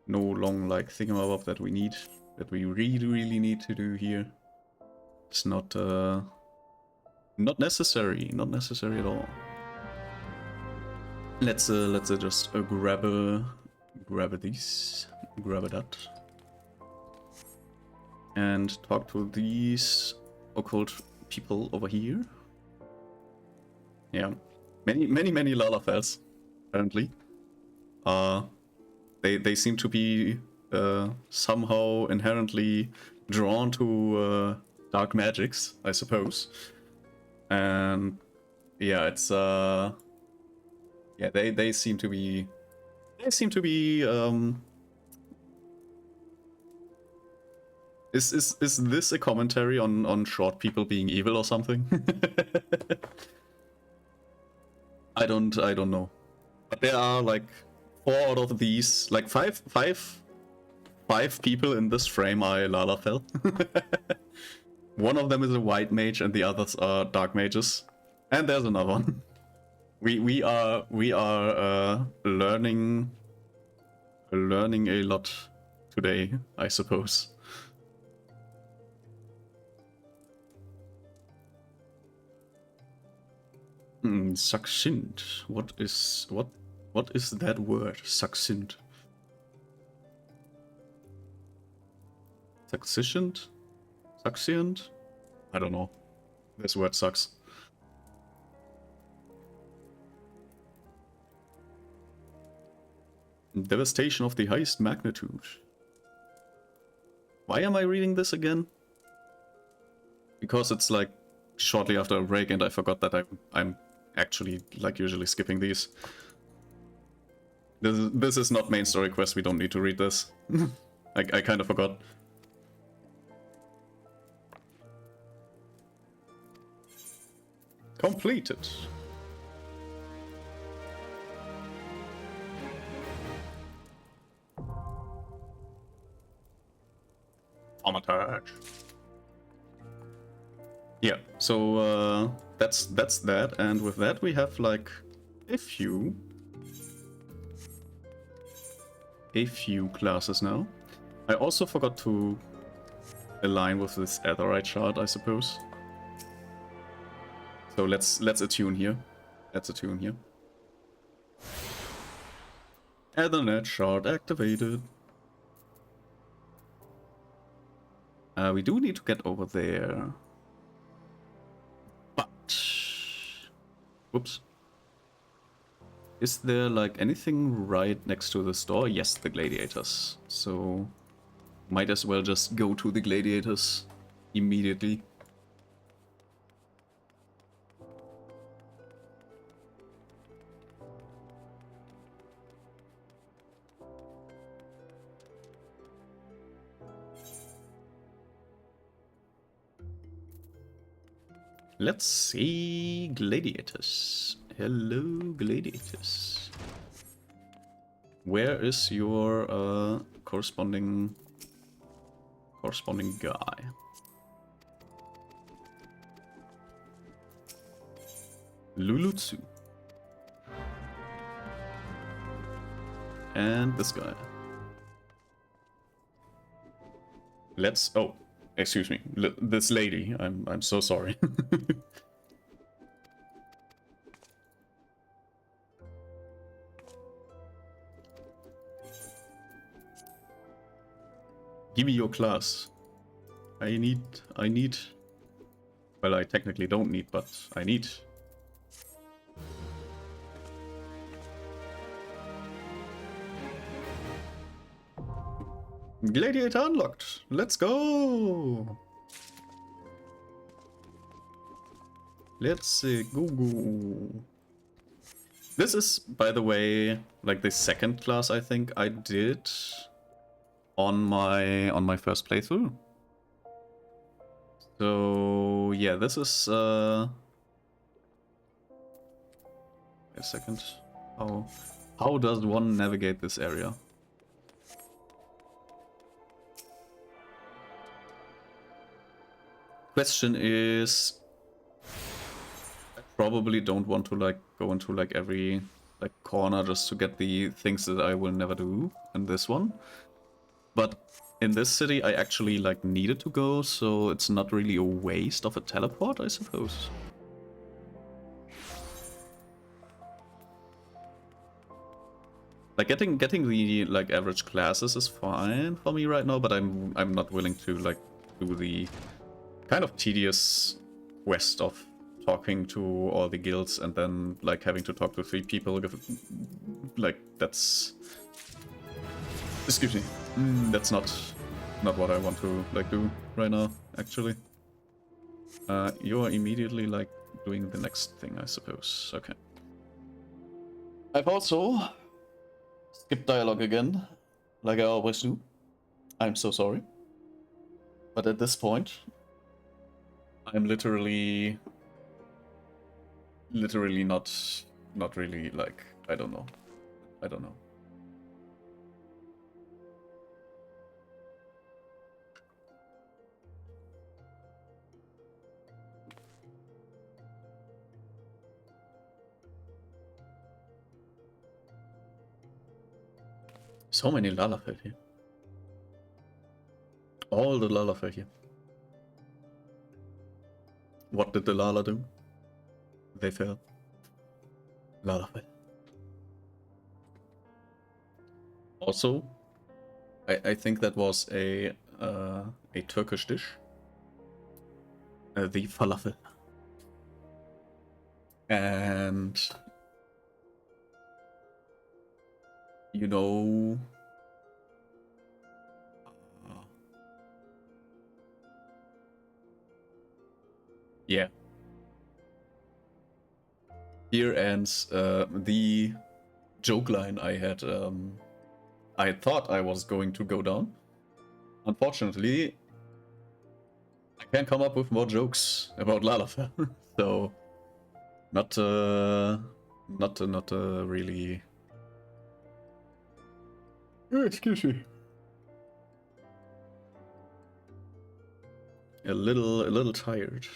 long like thingamabob that we really need to do here. It's not necessary at all. Let's just grab that and talk to these occult people over here. Yeah, many Lalafels apparently. They seem to be somehow inherently drawn to dark magics, I suppose. And yeah, it's yeah, they seem to be is this a commentary on short people being evil or something? I don't know. But there are like 4 out of these, like five people in this frame are Lalafell. One of them is a white mage and the others are dark mages. And there's another one. We are learning a lot today, I suppose. Succinct. What is that word? Succinct. Succinct? Succinct? I don't know. This word sucks. Devastation of the highest magnitude. Why am I reading this again? Because it's like shortly after a break and I forgot that I'm actually like usually skipping these. This is not main story quest, we don't need to read this. I kind of forgot. Completed. Armitage. Yeah, so that's that, and with that we have like a few classes now. I also forgot to align with this Aetheryte shard, I suppose. So let's attune here. Aetheryte shard activated. We do need to get over there. But whoops. Is there like anything right next to the store? Yes, the gladiators. So might as well just go to the gladiators immediately. Let's see gladiators. Hello, gladiators. Where is your corresponding guy? Lulutsu. And this guy. let's... Oh, excuse me. This lady. I'm so sorry. Give me your class. I need... Well, I technically don't need, but I need. Gladiator unlocked. Let's go. Let's go. This is, by the way, like the second class I think I did on my first playthrough. So yeah, this is wait a second. How does one navigate this area? Question is, I probably don't want to like go into like every like corner just to get the things that I will never do in this one. But in this city I actually like needed to go, so it's not really a waste of a teleport, I suppose. Like getting the like average classes is fine for me right now, but I'm not willing to like do the kind of tedious quest of talking to all the guilds and then like having to talk to 3 people. Like that's... Excuse me. That's not what I want to like do right now, actually. You are immediately like doing the next thing, I suppose. Okay. I've also skipped dialogue again, like I always do. I'm so sorry. But at this point, I'm literally not really like, I don't know. So many Lalafell here. All the Lalafell here. What did the Lala do? They fell. Lalafell. Also, I think that was a Turkish dish. The falafel. And you know, yeah. Here ends the joke line I had. I thought I was going to go down. Unfortunately, I can't come up with more jokes about Lalafell. So, not really. Oh, excuse me. A little tired.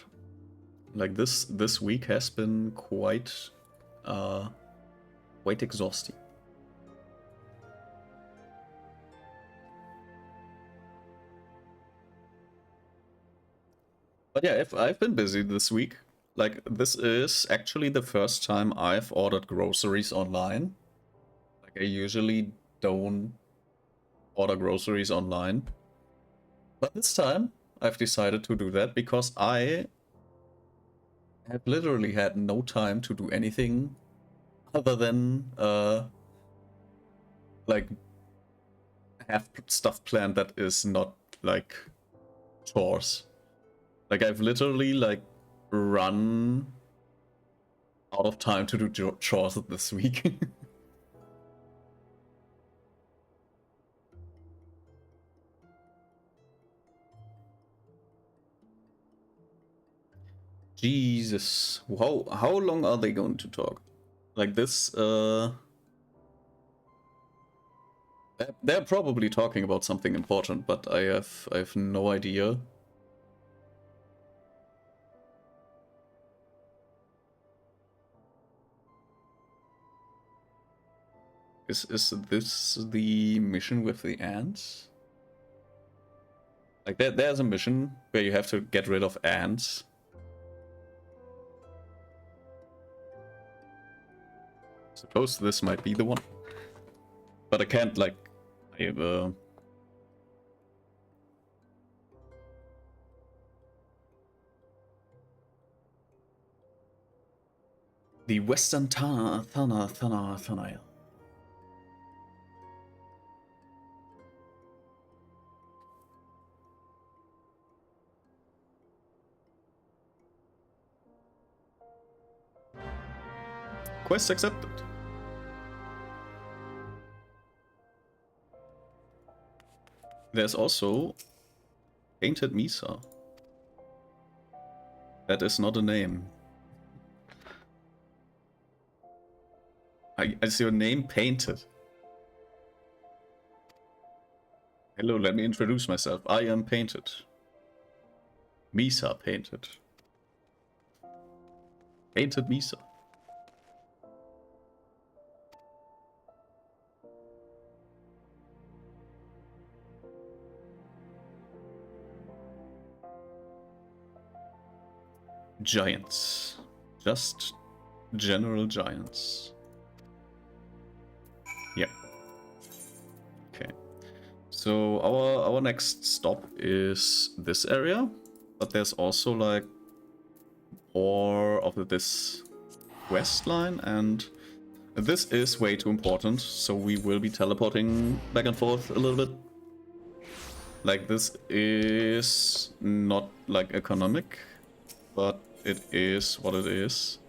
Like this week has been quite exhausting. But yeah, if I've been busy this week. Like, this is actually the first time I've ordered groceries online. Like, I usually don't order groceries online. But this time, I've decided to do that because I have literally had no time to do anything other than, like, have stuff planned that is not, like, chores. Like, I've literally, like, run out of time to do chores this week. Jesus. How long are they going to talk? Like this, they're probably talking about something important, but I have no idea. Is this the mission with the ants? Like there's a mission where you have to get rid of ants. Suppose this might be the one. But I can't, like, I have, the Western Thanael. Quest accepted. There's also Painted Misa. That is not a name. Is your name Painted? Hello, let me introduce myself. I am Painted. Misa Painted. Painted Misa. Giants. Just general giants. Yeah. Okay. So our next stop is this area, but there's also like more of this quest line, and this is way too important, so we will be teleporting back and forth a little bit. Like, this is not like economic, but it is what it is.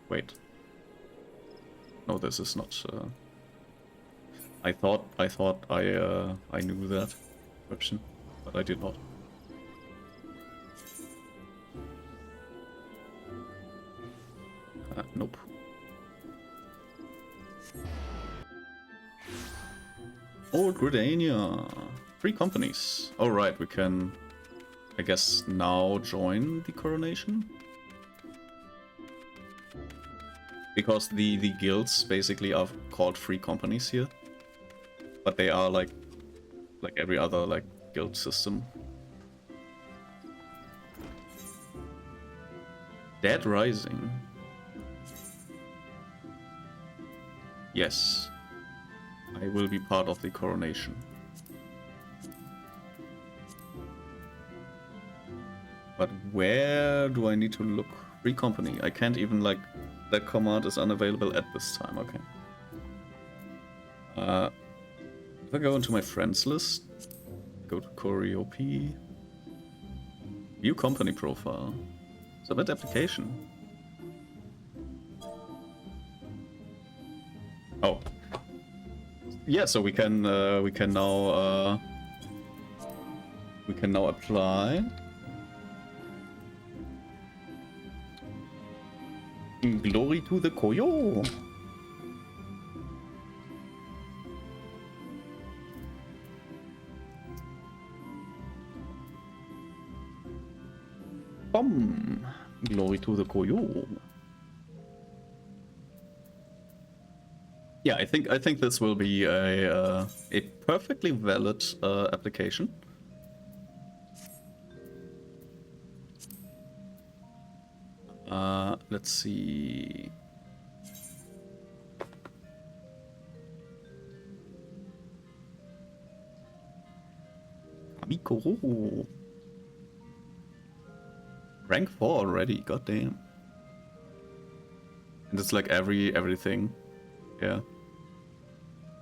Wait. No, this is not. I thought I knew that option, but I did not. Nope. Old Gridania. 3 companies. All right, we can, I guess, now join the coronation. Because the guilds basically are called free companies here. But they are like every other like guild system. Dead Rising. Yes. I will be part of the coronation. But where do I need to look? Free company. I can't even, like, that command is unavailable at this time. Okay. If I go into my friends list, go to Coriope, view company profile, submit application. Oh. Yeah, so we can now apply. Glory to the Koyo. Glory to the Koyo. Yeah, I think this will be a perfectly valid application. Let's see. Kamikoro. Rank 4 already, goddamn. And it's like everything. Yeah.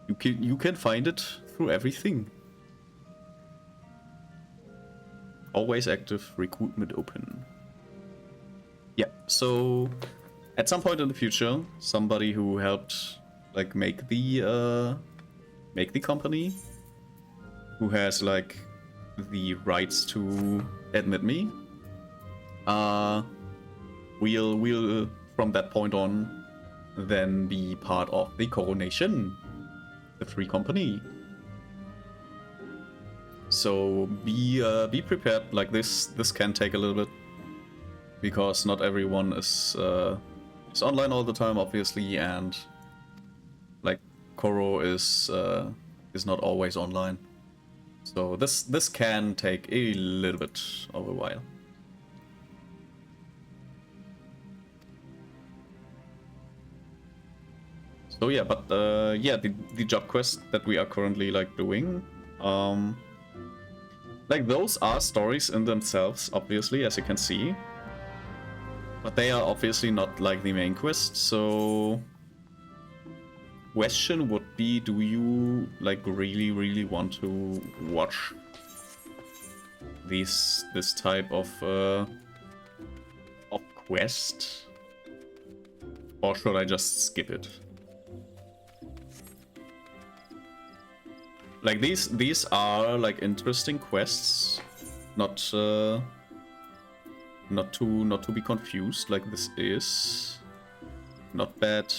You can find it through everything. Always active, recruitment open. Yeah, so at some point in the future, somebody who helped like make the company, who has like the rights to admit me, we'll from that point on then be part of the coronation, the free company. So be prepared. Like this can take a little bit, because not everyone is online all the time, obviously, and like Koro is not always online. So this can take a little bit of a while. So yeah, but yeah, the job quest that we are currently like doing, like those are stories in themselves, obviously, as you can see. But they are obviously not like the main quest, so question would be, do you like really want to watch this type of quest? Or should I just skip it? Like these are like interesting quests, not not to be confused. Like this is not bad,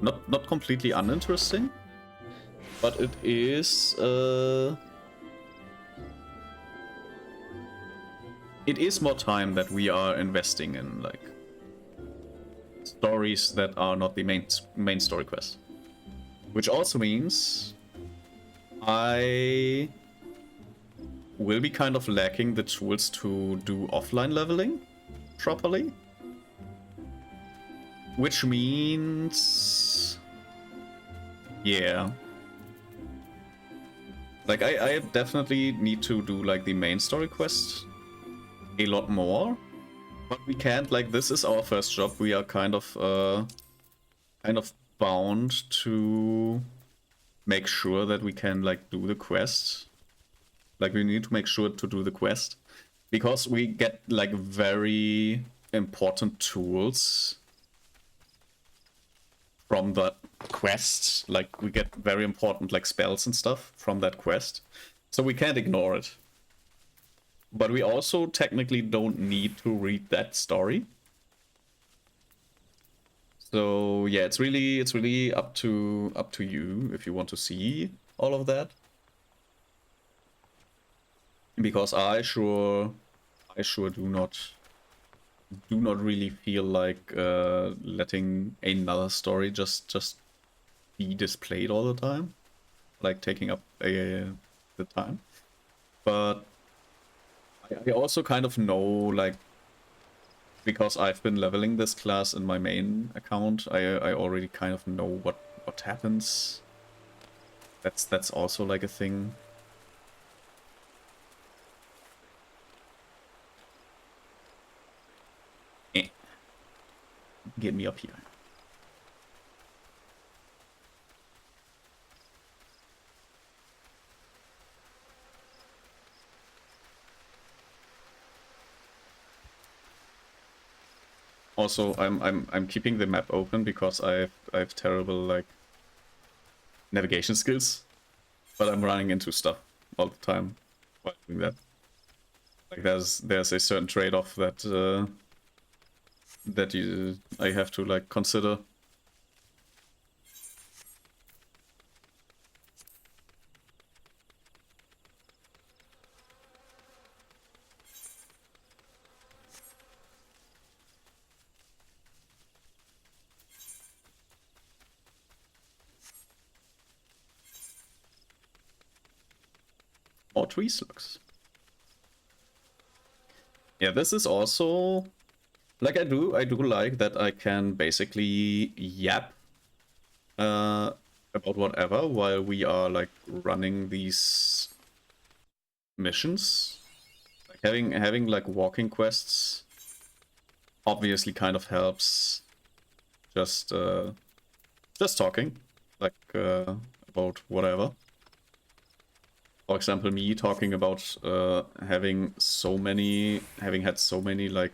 not completely uninteresting, but it is more time that we are investing in like stories that are not the main story quest. Which also means I will be kind of lacking the tools to do offline leveling properly. Which means... yeah. Like, I definitely need to do, like, the main story quest a lot more. But we can't, like, this is our first job. We are kind of bound to make sure that we can like do the quest. Like we need to make sure to do the quest because we get like very important tools from that quest. Like we get very important like spells and stuff from that quest. So we can't ignore it. But we also technically don't need to read that story. So yeah, it's really up to you if you want to see all of that. Because I sure do not really feel like letting another story just be displayed all the time, like taking up the time. But I also kind of know, like, because I've been leveling this class in my main account, I already kind of know what happens. That's also like a thing. Get me up here. Also, I'm keeping the map open because I have terrible like navigation skills, but I'm running into stuff all the time while doing that. Like there's a certain trade-off that I have to like consider. More tree slugs. Yeah, this is also like I do like that I can basically yap about whatever while we are like running these missions. Like having like walking quests obviously kind of helps. Just talking like about whatever. For example, me talking about having had so many like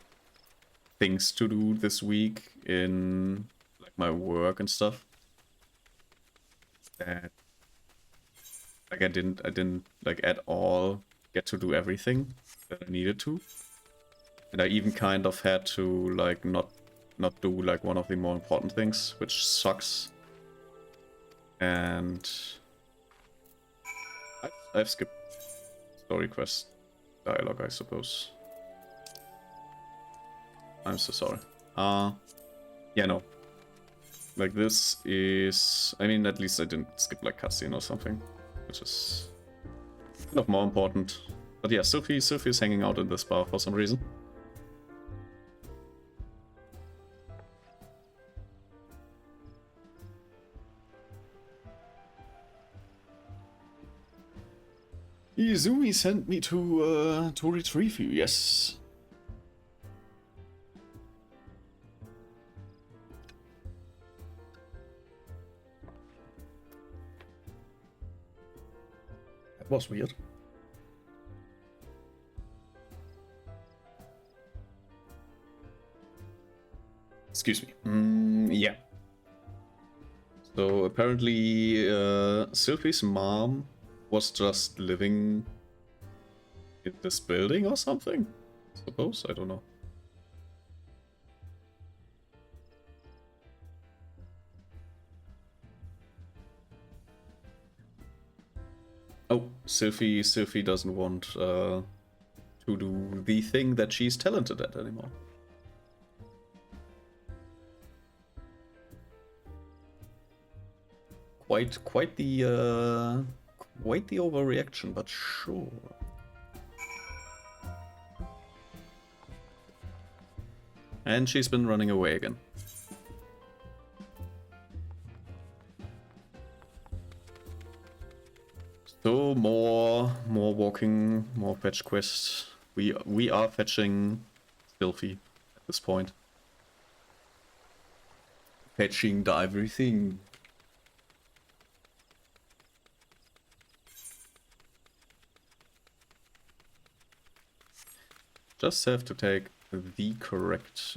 things to do this week in like my work and stuff. That like I didn't like at all get to do everything that I needed to. And I even kind of had to like not do like one of the more important things, which sucks. And I've skipped story quest dialogue, I suppose. I'm so sorry. Yeah, no. Like this is, I mean, at least I didn't skip like cutscene or something, which is Kind of more important. But yeah, Sophie's hanging out in this bar for some reason. Izumi sent me to retrieve you, yes. That was weird. Excuse me. Yeah. So apparently Sylphie's mom was just living in this building or something? Suppose? I don't know. Oh, Sylphie doesn't want to do the thing that she's talented at anymore. Quite the overreaction, but sure. And she's been running away again. So more walking, more fetch quests. We are fetching Sylphie at this point. Fetching the everything. Just have to take the correct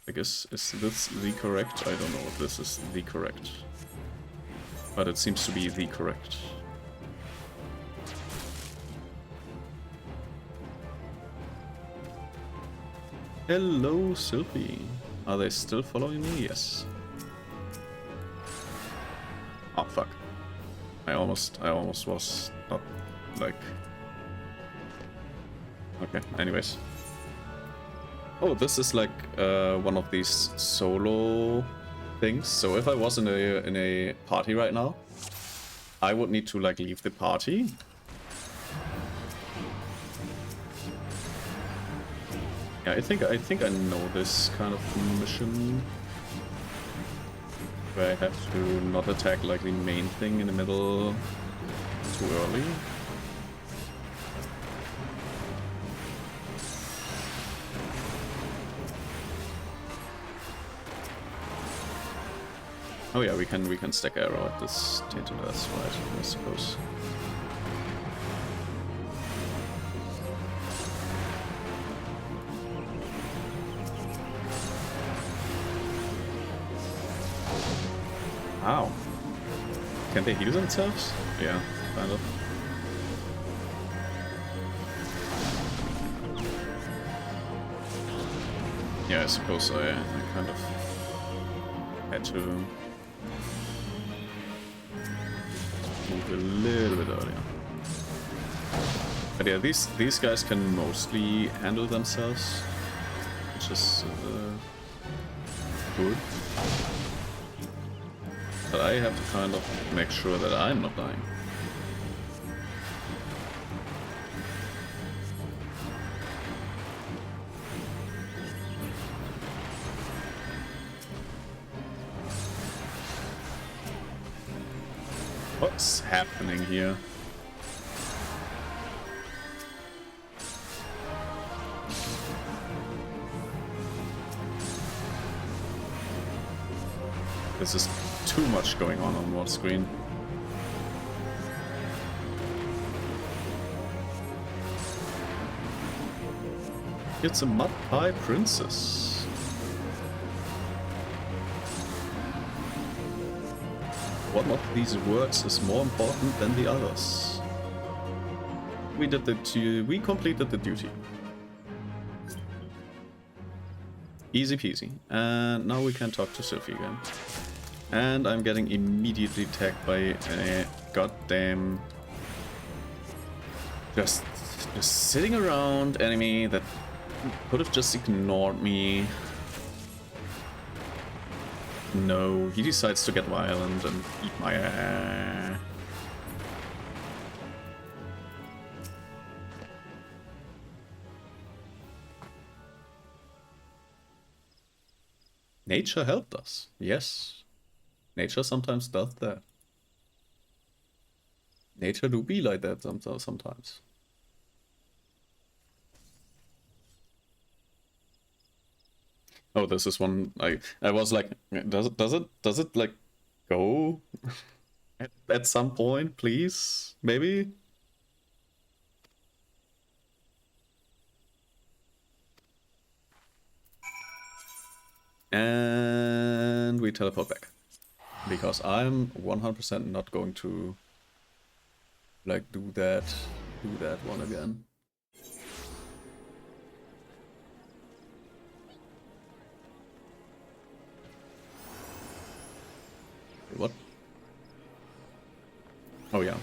I guess, is this the correct? I don't know if this is the correct, but it seems to be the correct. Hello, Sylphie. Are they still following me? Yes. Oh fuck. I almost was not like. Okay, anyways. Oh, this is like one of these solo things. So if I was in a party right now, I would need to like leave the party. Yeah, I think I know this kind of mission. Where I have to not attack like the main thing in the middle too early. Oh yeah, we can stack arrow at this tainted earth, right? I suppose. Ow. Can they heal themselves? Yeah, kind of. Yeah, I suppose I kind of had to move a little bit earlier. But yeah, these guys can mostly handle themselves, which is good. But I have to kind of make sure that I'm not dying. What's happening here? This is too much going on one screen. It's a mud pie princess. One of these words is more important than the others. We completed the duty. Easy peasy. And now we can talk to Sylphie again. And I'm getting immediately tagged by a goddamn just sitting around enemy that could have just ignored me. No, he decides to get violent and eat my ass. Nature helped us. Yes. Nature sometimes does that. Nature do be like that sometimes. Oh, this is one I was like, does it like go at some point, please? Maybe? And we teleport back. Because I'm 100% not going to like do that one again. What? Oh yeah.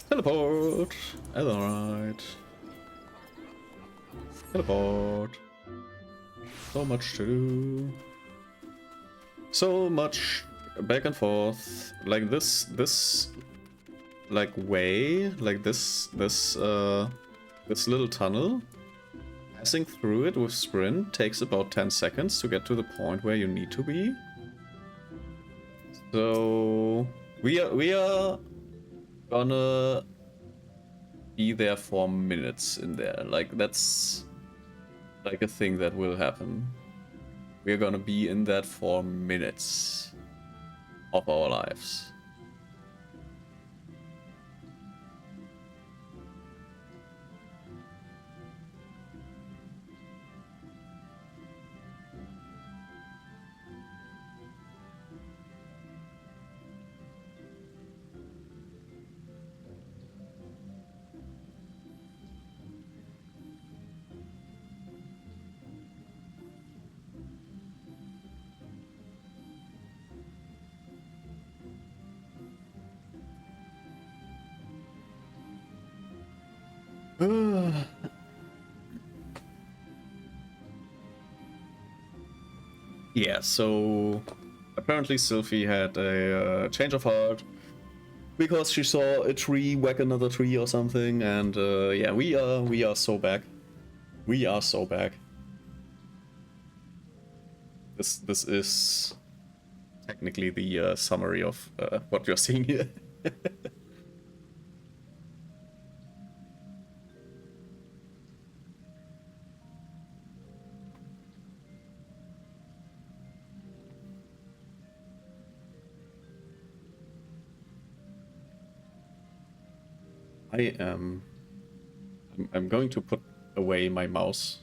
Teleport. Alright. Teleport. So much to do. So much back and forth. Like this like way, like this little tunnel. Passing through it with sprint takes about 10 seconds to get to the point where you need to be. So we are gonna be there for minutes in there. Like that's like a thing that will happen. We're gonna be in that for minutes of our lives. Yeah, so apparently Sylphie had a change of heart because she saw a tree whack another tree or something, and yeah, we are so back. We are so back. This is technically the summary of what you're seeing here. I'm going to put away my mouse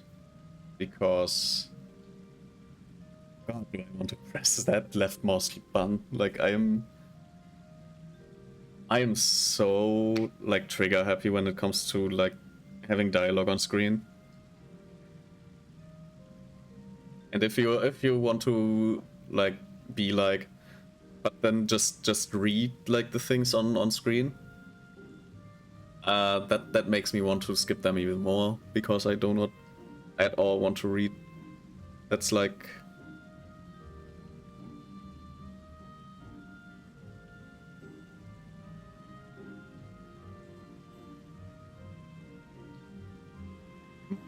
because God, do I want to press that left mouse button? Like I am so like trigger happy when it comes to like having dialogue on screen. And if you want to like be like, but then just read like the things on screen. That makes me want to skip them even more because I do not at all want to read. That's like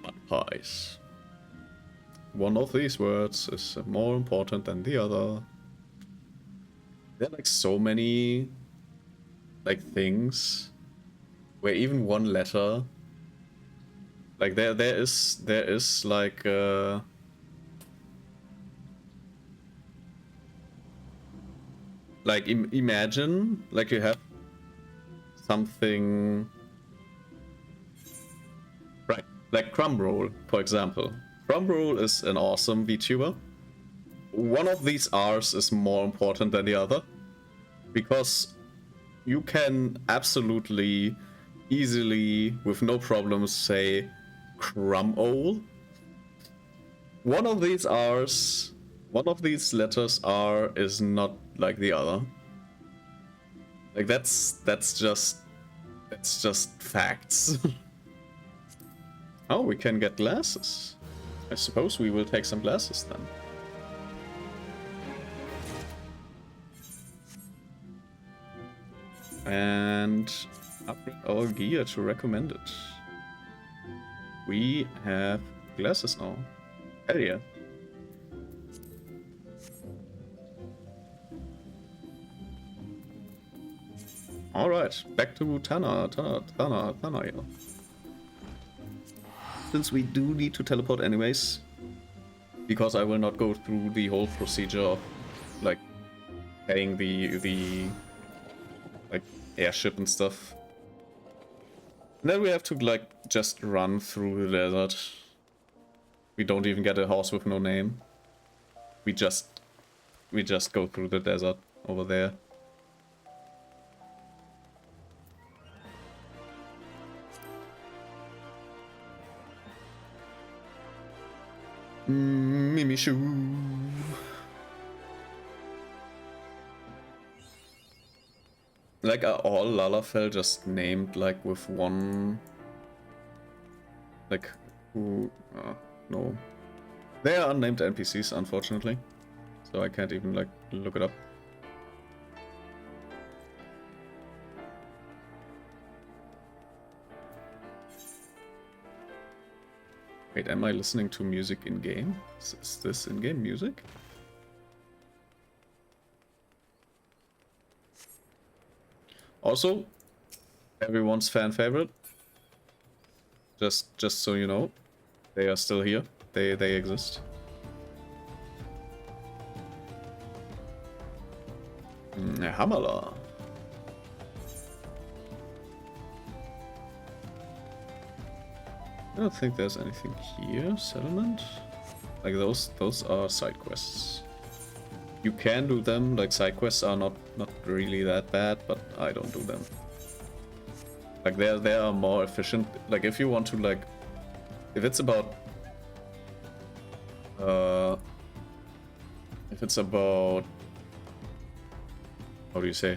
mud pies. One of these words is more important than the other. There are like so many like things where even one letter like there is like imagine like you have something right, like Crumbroll, for example. Crumbroll is an awesome VTuber. One of these R's is more important than the other because you can absolutely easily with no problems say Crumole. One of these R's, one of these letters R is not like the other. Like that's just facts. Oh, we can get glasses. I suppose we will take some glasses then. and upgrade our gear to recommend it. We have glasses now. Hell yeah. Alright, back to Tana here. Since we do need to teleport anyways, because I will not go through the whole procedure of like paying the like airship and stuff. And then we have to like just run through the desert. We don't even get a horse with no name. We just go through the desert over there. Mimishu. Like, are all Lalafell just named like with one? Like, who? No. They are unnamed NPCs, unfortunately. So I can't even like look it up. Wait, am I listening to music in-game? Is this in-game music? Also, everyone's fan favorite. Just so you know, they are still here. They exist. Hamala. I don't think there's anything here. Settlement? Like those are side quests. You can do them, like side quests are not really that bad, but I don't do them. Like they are more efficient. Like if you want to like, if it's about how do you say?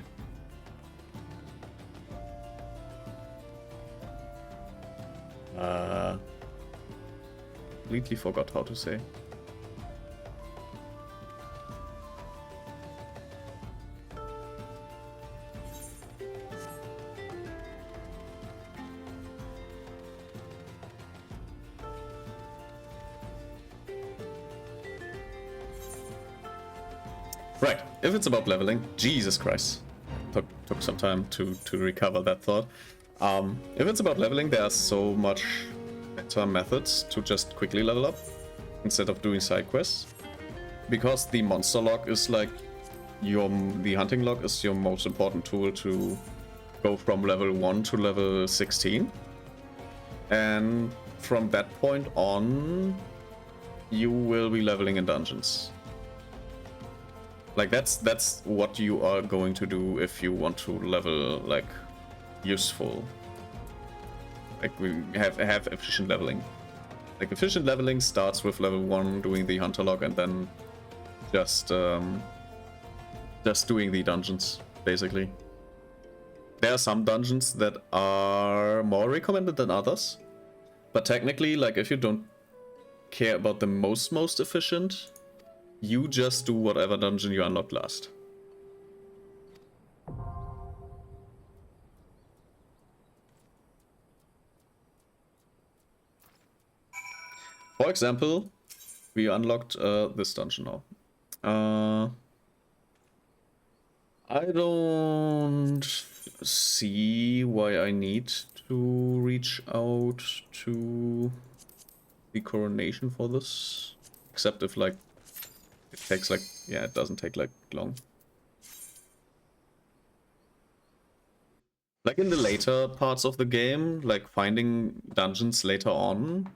Completely forgot how to say. Right, if it's about leveling, Jesus Christ. Took some time to recover that thought. If it's about leveling, there are so much better methods to just quickly level up instead of doing side quests. Because the monster log is like the hunting log is your most important tool to go from level 1 to level 16. And from that point on, you will be leveling in dungeons. Like that's what you are going to do if you want to level like useful. Like we have efficient leveling. Like efficient leveling starts with level 1 doing the hunter log and then just doing the dungeons basically. There are some dungeons that are more recommended than others, but technically, like if you don't care about the most efficient, you just do whatever dungeon you unlock last. For example, we unlocked this dungeon now. I don't see why I need to reach out to the coronation for this, except if like it takes like, yeah, it doesn't take like long. Like in the later parts of the game, like finding dungeons later on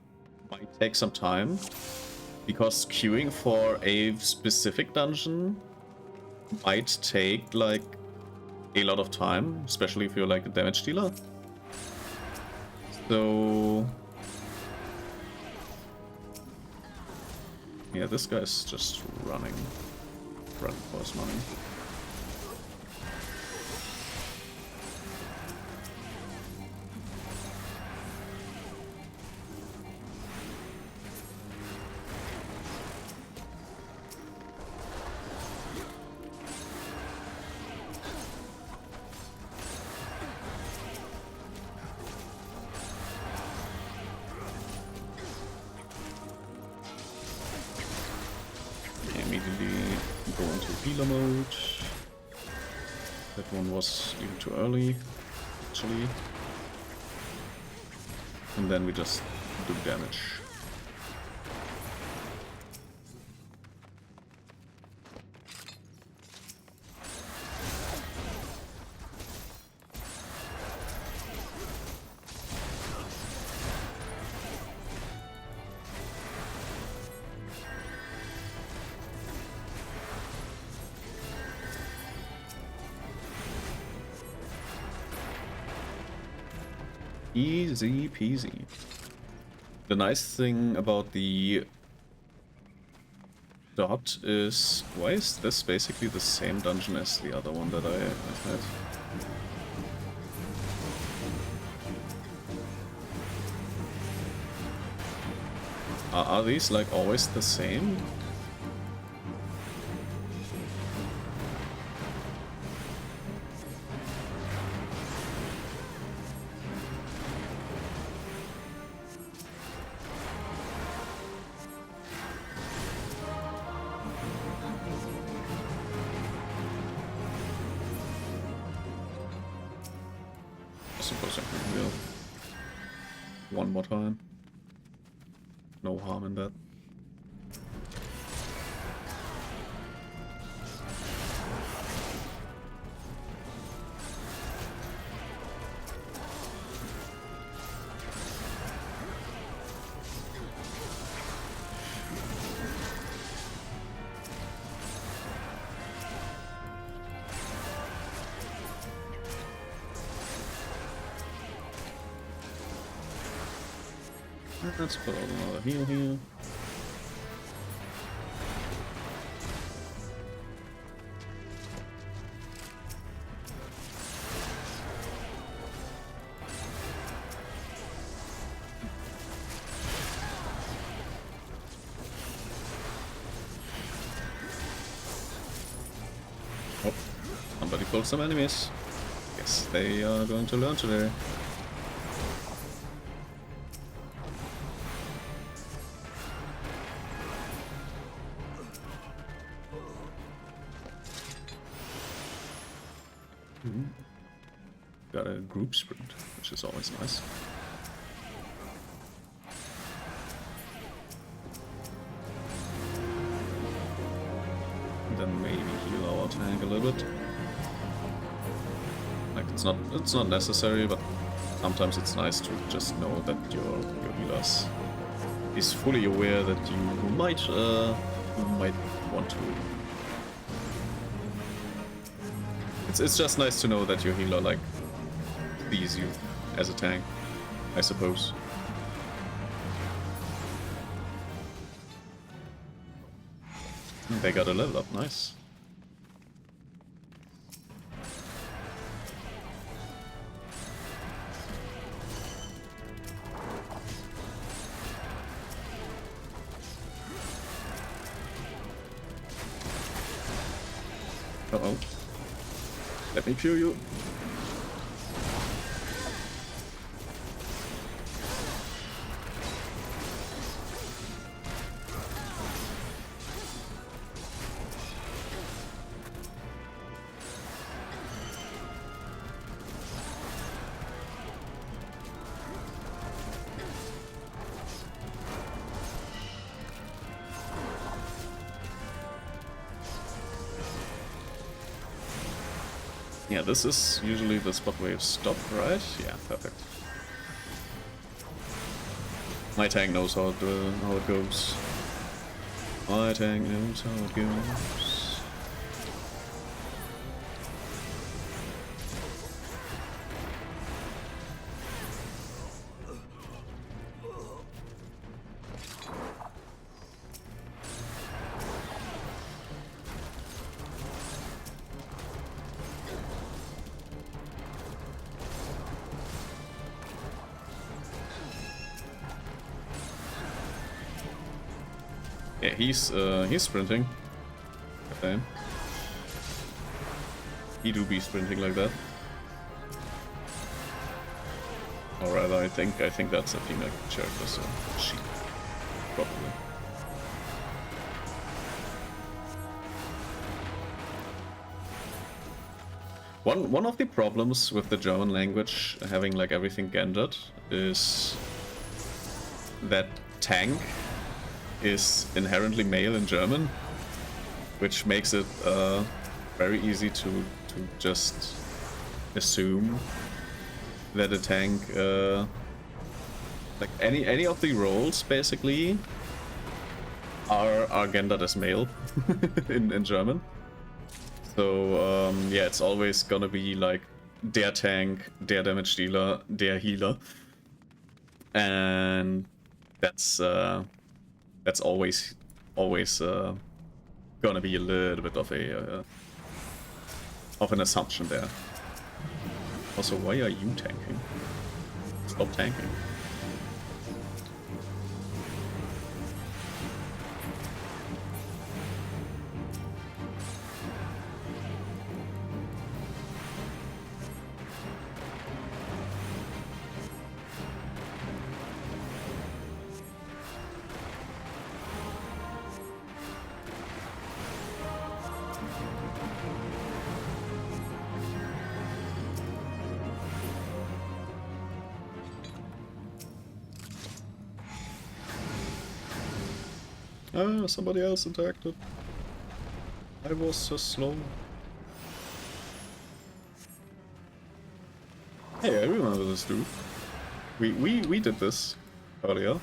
might take some time, because queuing for a specific dungeon might take like a lot of time, especially if you're like a damage dealer. So yeah, this guy's just running for his money. healer mode. That one was even too early, actually. And then we just do damage. Easy peasy. The nice thing about the dot is, why is this basically the same dungeon as the other one that I had? Are these like always the same? I suppose I can heal one more time. No harm in that. Let's put out another heal here. Oh, somebody pulled some enemies. Yes, they are going to learn today. Got a group sprint, which is always nice. And then maybe heal our tank a little bit. Like it's not necessary, but sometimes it's nice to just know that your healer is fully aware that you might want to. It's just nice to know that your healer like sees you as a tank, I suppose. They got a level up, nice. Uh-oh. Let me cure you. Yeah, this is usually the spot where you stop, right? Yeah, perfect. My tank knows how it goes. My tank knows how it goes. Yeah, he's sprinting. Okay. He do be sprinting like that. Or rather, I think that's a female character, so she probably. One of the problems with the German language having like everything gendered is that tank is inherently male in German, which makes it very easy to just assume that a tank, like any of the roles basically, are gendered as male in German. So yeah, it's always gonna be like der tank, der damage dealer, der healer, and that's always gonna be a little bit of an assumption there. Also, why are you tanking? Stop tanking. Ah, somebody else interacted. I was so slow. Hey, I remember this dude. We did this earlier.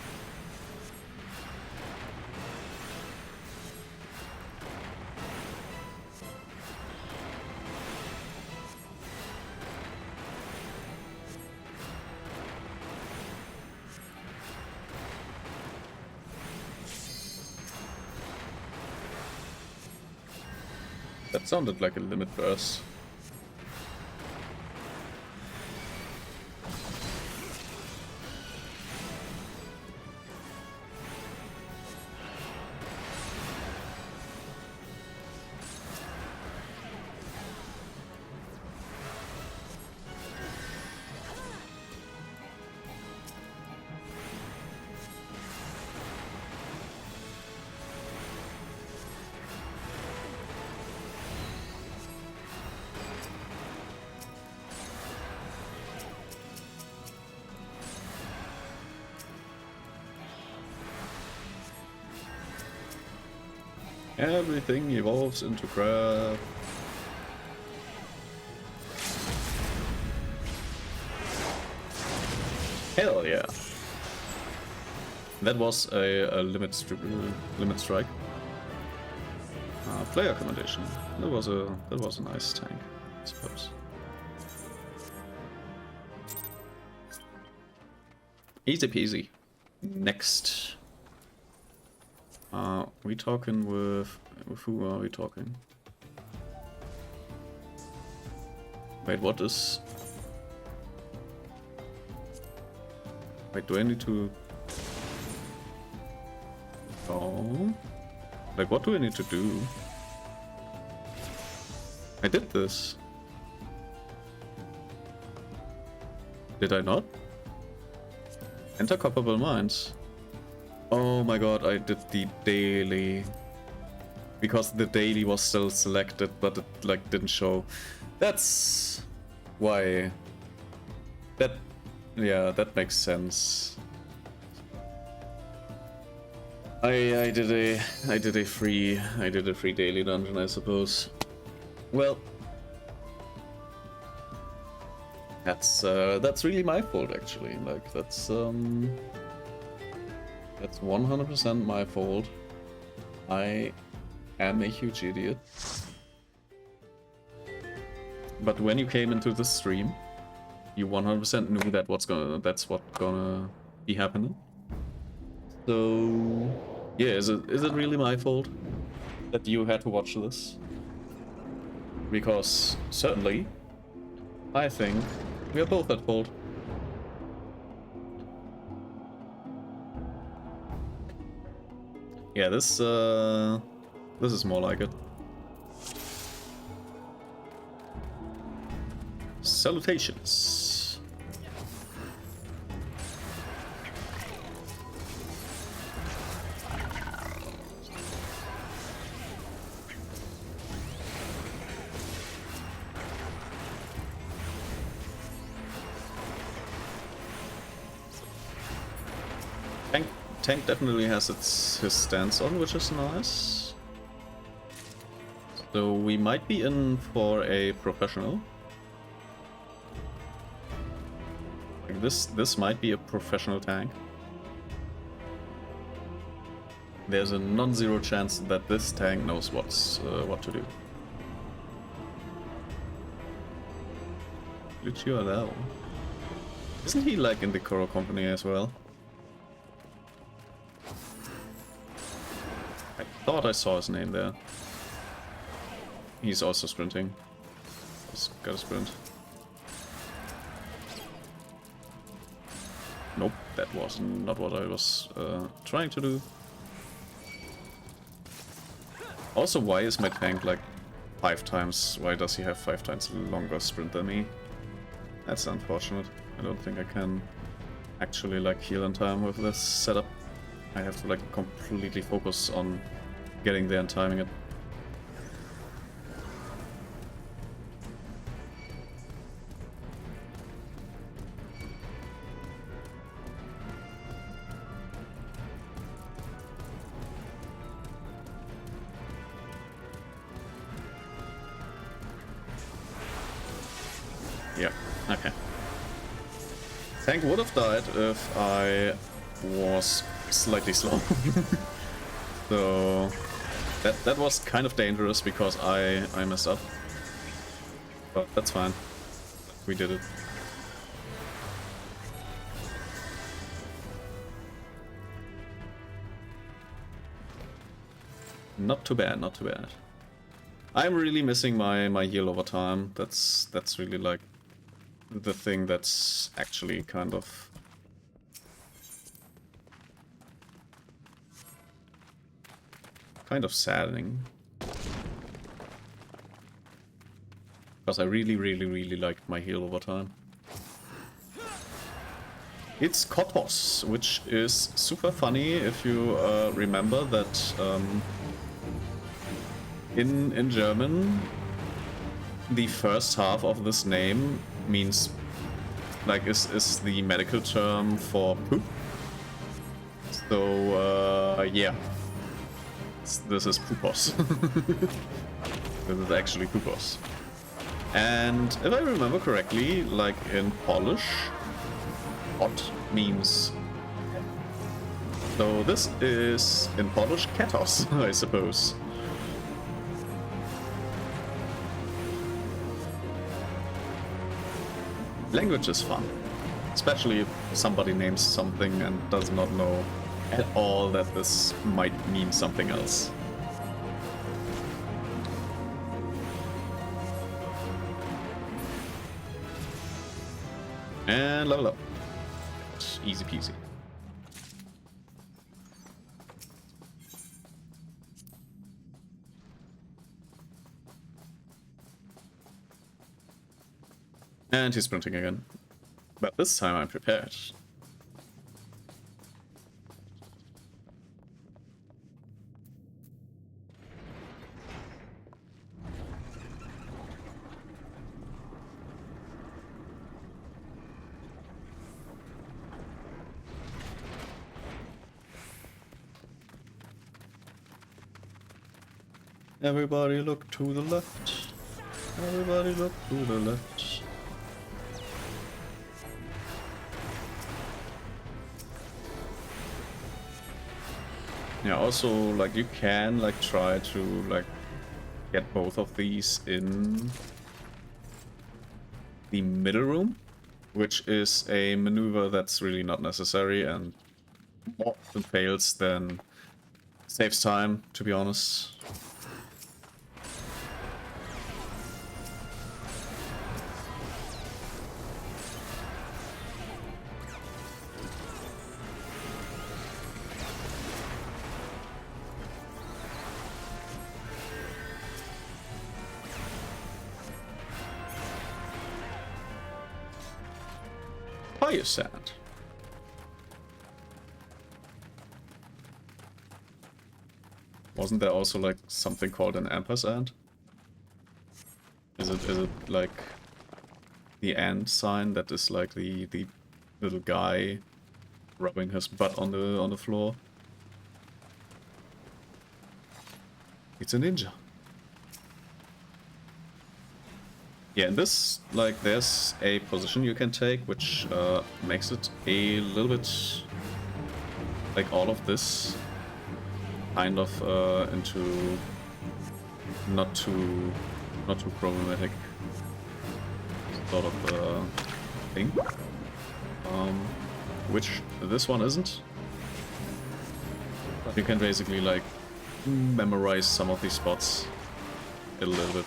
That sounded like a limit burst. Everything evolves into crap. Hell yeah! That was a limit strike. Player accommodation. That was a nice tank, I suppose. Easy peasy. Next. We talking with who are we talking? Wait, what is... Wait, do I need to... Oh... Like, what do I need to do? I did this. Did I not? Enter Copperable Mines. Oh my god, I did the daily. Because the daily was still selected, but it like didn't show. That's why. Yeah, that makes sense. I did a free daily dungeon, I suppose. Well, that's really my fault actually. Like that's 100% my fault. I am a huge idiot. But when you came into the stream, you 100% knew that that's what's gonna be happening. So yeah, is it really my fault that you had to watch this? Because certainly, I think we are both at fault. Yeah, this is more like it. Salutations. Tank definitely has his stance on, which is nice. So we might be in for a professional. Like this might be a professional tank. There's a non-zero chance that this tank knows what to do. Lucio Alao. Isn't he like in the Koro Company as well? I thought I saw his name there. He's also sprinting. Just gotta sprint. Nope, that was not what I was trying to do. Also, why is my tank like 5 times? Why does he have 5 times longer sprint than me? That's unfortunate. I don't think I can actually like heal in time with this setup. I have to like completely focus on getting there and timing it. Yeah, okay. Tank would have died if I was slightly slow. So that was kind of dangerous because I messed up. But that's fine. We did it. Not too bad, not too bad. I'm really missing my heal over time. That's really like the thing that's actually kind of saddening. Because I really liked my heal over time. It's Kotos, which is super funny if you remember that in German the first half of this name means like is the medical term for poop. So yeah, this is Pupos. This is actually Pupos. And if I remember correctly, like in Polish, pot means. So this is in Polish Ketos, I suppose. Language is fun, especially if somebody names something and does not know at all that this might mean something else. And level up. Easy peasy. And he's sprinting again. But this time I'm prepared. Everybody look to the left. Everybody look to the left. Yeah, also, like, you can, like, try to, like, get both of these in the middle room, which is a maneuver that's really not necessary and more often fails than saves time, to be honest. Fire sand. Wasn't there also like something called an ampersand? Is it like the and sign that is like the little guy rubbing his butt on the floor. It's a ninja. Yeah, in this, like, there's a position you can take, which makes it a little bit like all of this kind of into not too problematic sort of thing. Which this one isn't. You can basically like memorize some of these spots a little bit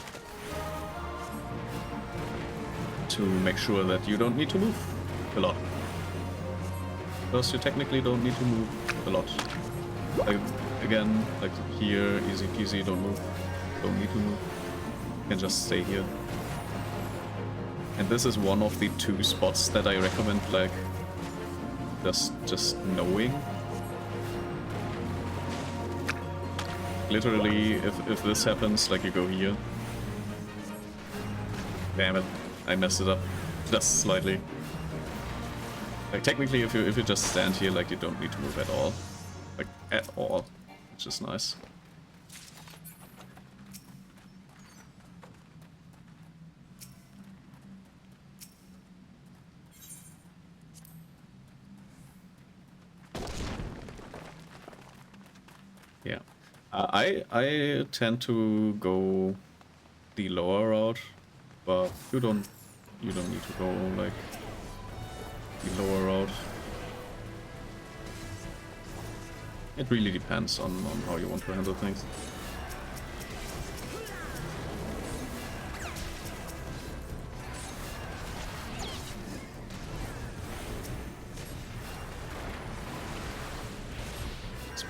to make sure that you don't need to move a lot. Because you technically don't need to move a lot. Like, again, like here, easy peasy, don't move. Don't need to move. You can just stay here. And this is one of the 2 spots that I recommend, like, just knowing. Literally, if this happens, like you go here. Damn it, I messed it up just slightly. Like technically, if you just stand here, like you don't need to move at all, like at all, which is nice. Yeah, I tend to go the lower route, but you don't need to go like the lower route. It really depends on how you want to handle things. Let's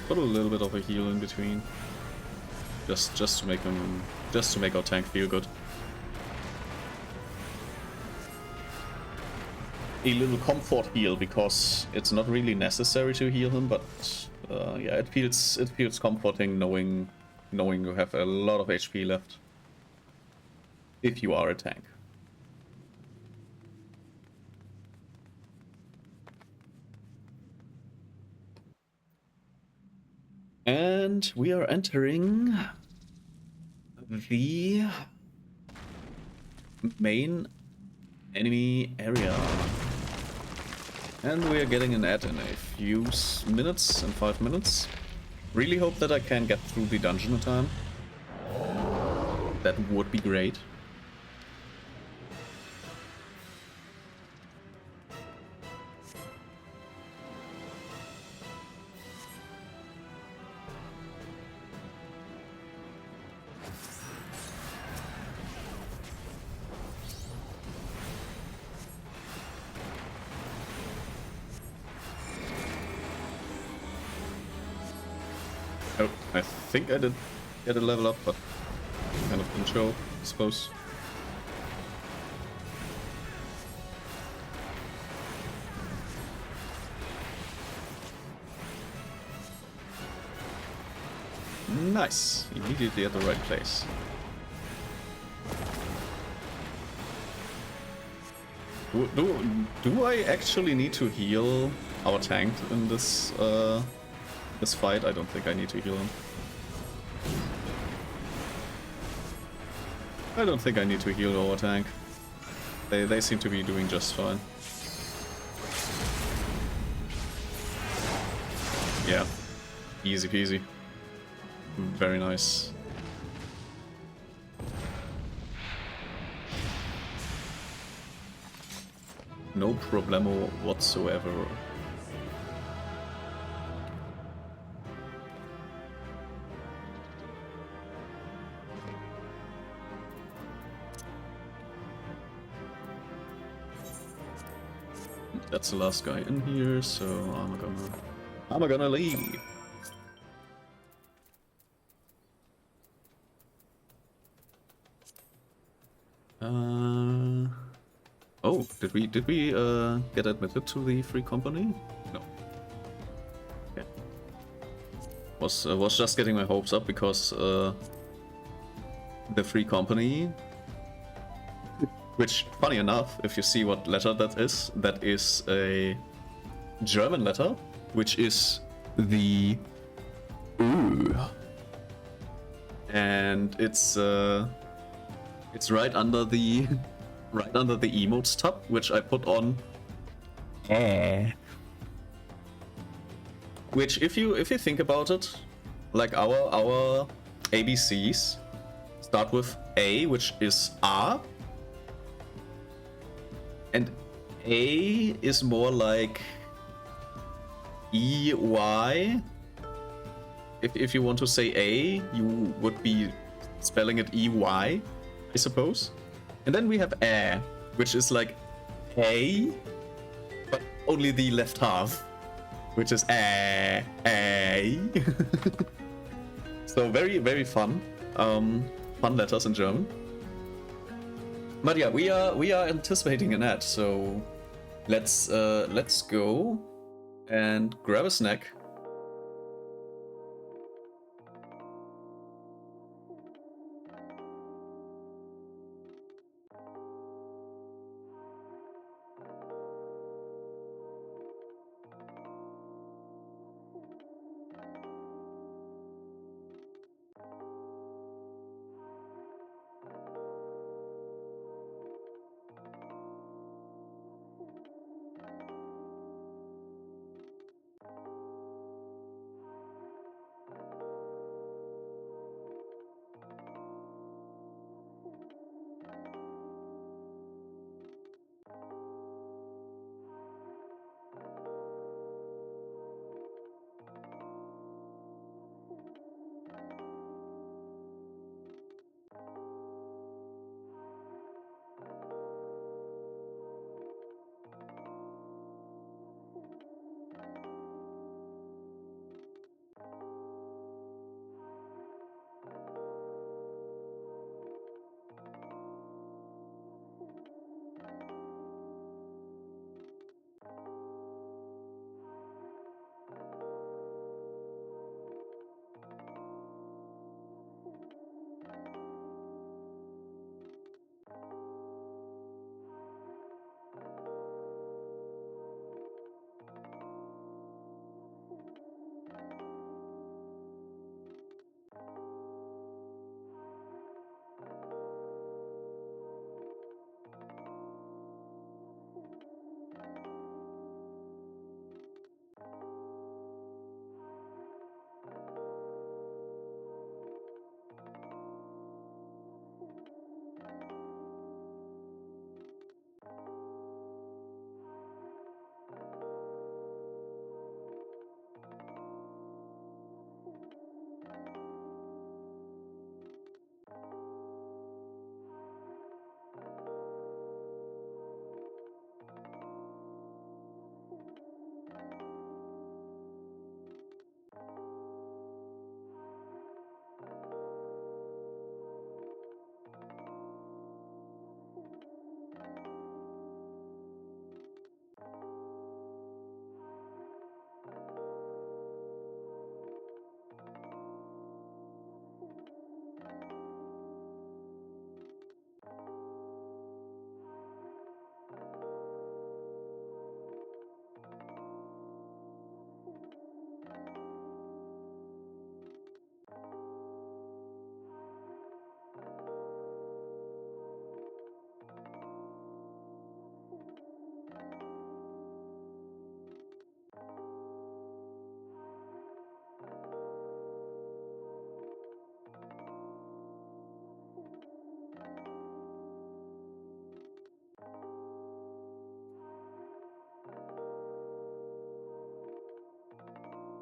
put a little bit of a heal in between, just to make our tank feel good. A little comfort heal, because it's not really necessary to heal him, but yeah, it feels comforting knowing you have a lot of HP left if you are a tank. And we are entering the main enemy area. And we are getting an ad in a few minutes, in 5 minutes. Really hope that I can get through the dungeon in time. That would be great. Oh, I think I did get a level up, but kind of didn't show, I suppose. Nice! Immediately at the right place. Do I actually need to heal our tank in this this fight? I don't think I need to heal him. I don't think I need to heal our tank. They seem to be doing just fine. Yeah, easy peasy. Very nice. No problemo whatsoever. That's the last guy in here, so I'm gonna leave. Oh, did we get admitted to the free company? No. Okay. Was just getting my hopes up because the free company, which funny enough, if you see what letter that is German letter, which is the Ö. And it's right under the emotes tab, which I put on. Which, if you think about it, like our ABCs start with A, which is A, and A is more like EY. If you want to say A, you would be spelling it EY, I suppose. And then we have A, which is like A, but only the left half, which is A. So very, very fun. Fun letters in German. But yeah, we are anticipating an ad, so let's go and grab a snack.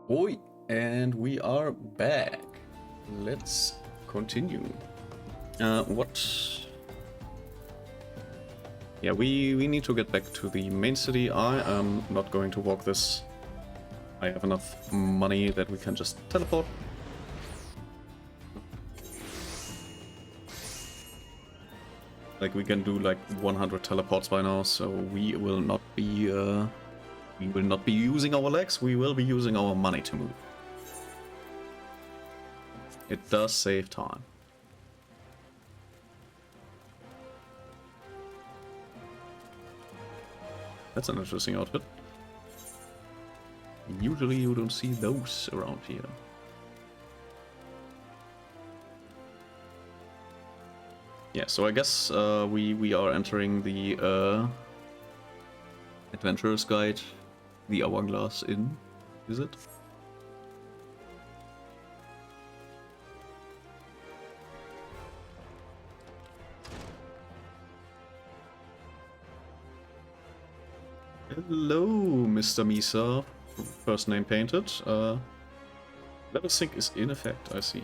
Oi, and we are back. Let's continue. What? Yeah, we need to get back to the main city. I am not going to walk this. I have enough money that we can just teleport. Like, we can do like 100 teleports by now, so we will not be using our legs, we will be using our money to move. It does save time. That's an interesting outfit. Usually you don't see those around here. Yeah, so I guess we are entering the Adventurer's Guide, the Hourglass Inn, is it? Hello, Mr. Misa. First name painted. Level sync is in effect, I see.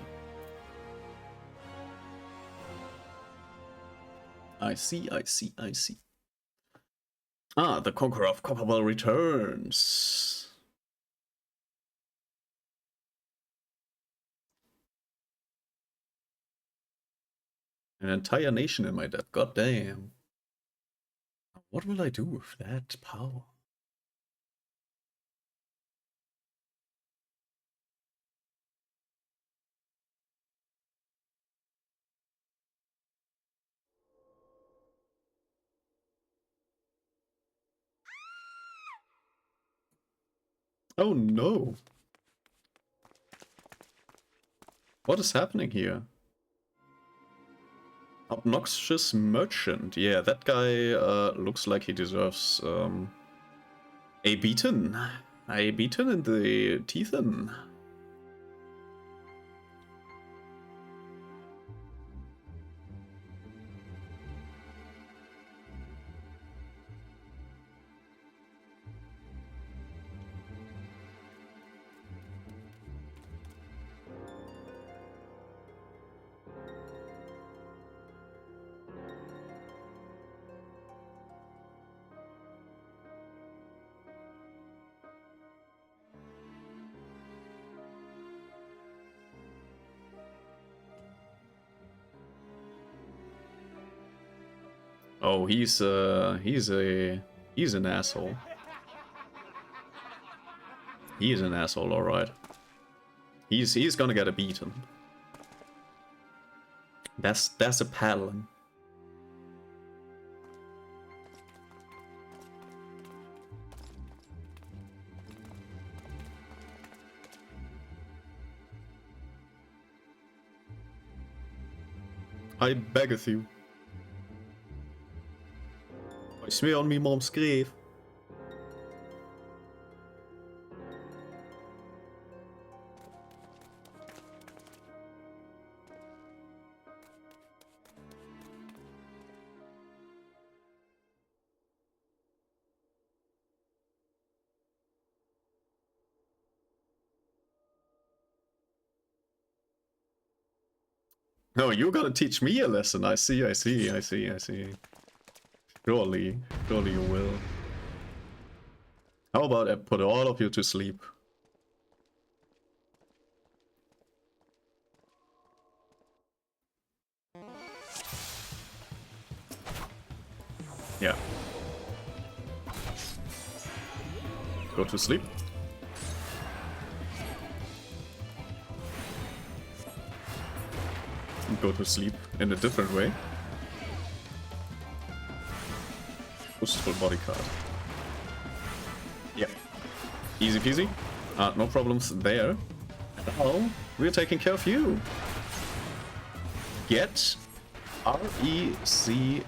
I see. Ah, the Conqueror of Copperbell returns. An entire nation in my debt, god damn. What will I do with that power? Oh no! What is happening here? Obnoxious merchant. Yeah, that guy looks like he deserves a beaten. A beaten in the teethen. Oh, he's an asshole. He is an asshole, alright. He's gonna get a beaten. That's a paddling. I beggeth you. I swear on me mom's grave. No, you're gonna teach me a lesson. I see. Surely you will. How about I put all of you to sleep? Yeah. Go to sleep. Go to sleep in a different way. Boostful body card. Yeah. Easy peasy. No problems there. Now we're taking care of you. Get RECKT'd.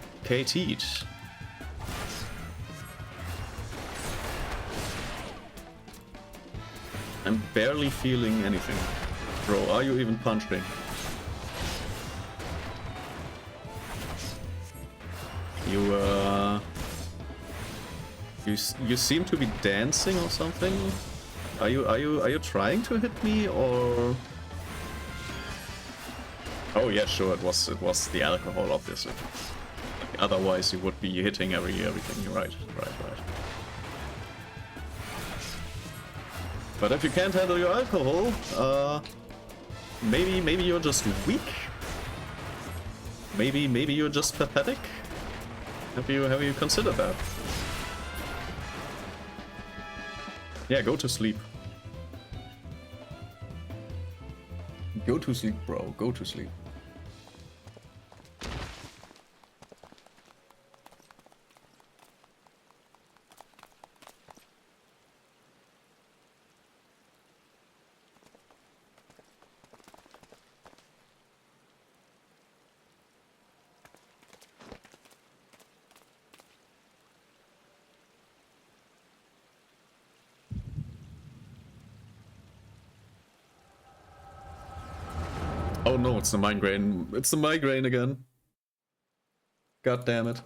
I'm barely feeling anything. Bro, are you even punching? You seem to be dancing or something. Are you trying to hit me or? Oh yeah, sure. It was the alcohol, obviously. Otherwise, you would be hitting everything. You're right. But if you can't handle your alcohol, maybe you're just weak. Maybe you're just pathetic. Have you considered that? Yeah, go to sleep. Go to sleep, bro. Go to sleep. Oh no, it's the migraine. It's the migraine again. God damn it.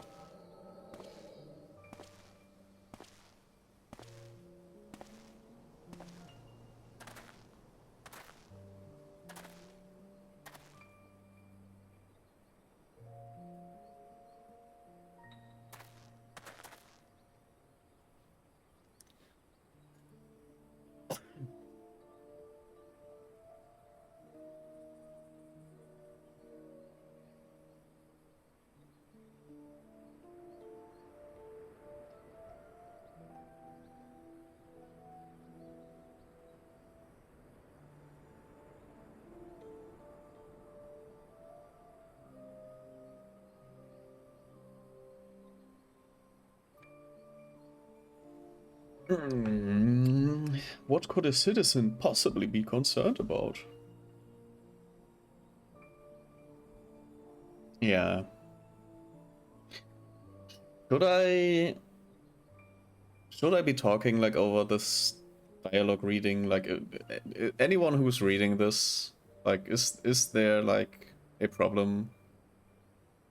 What could a citizen possibly be concerned about? Yeah. Should I... Should I be talking, like, over this dialogue reading? Like, anyone who's reading this, like, is there, like, a problem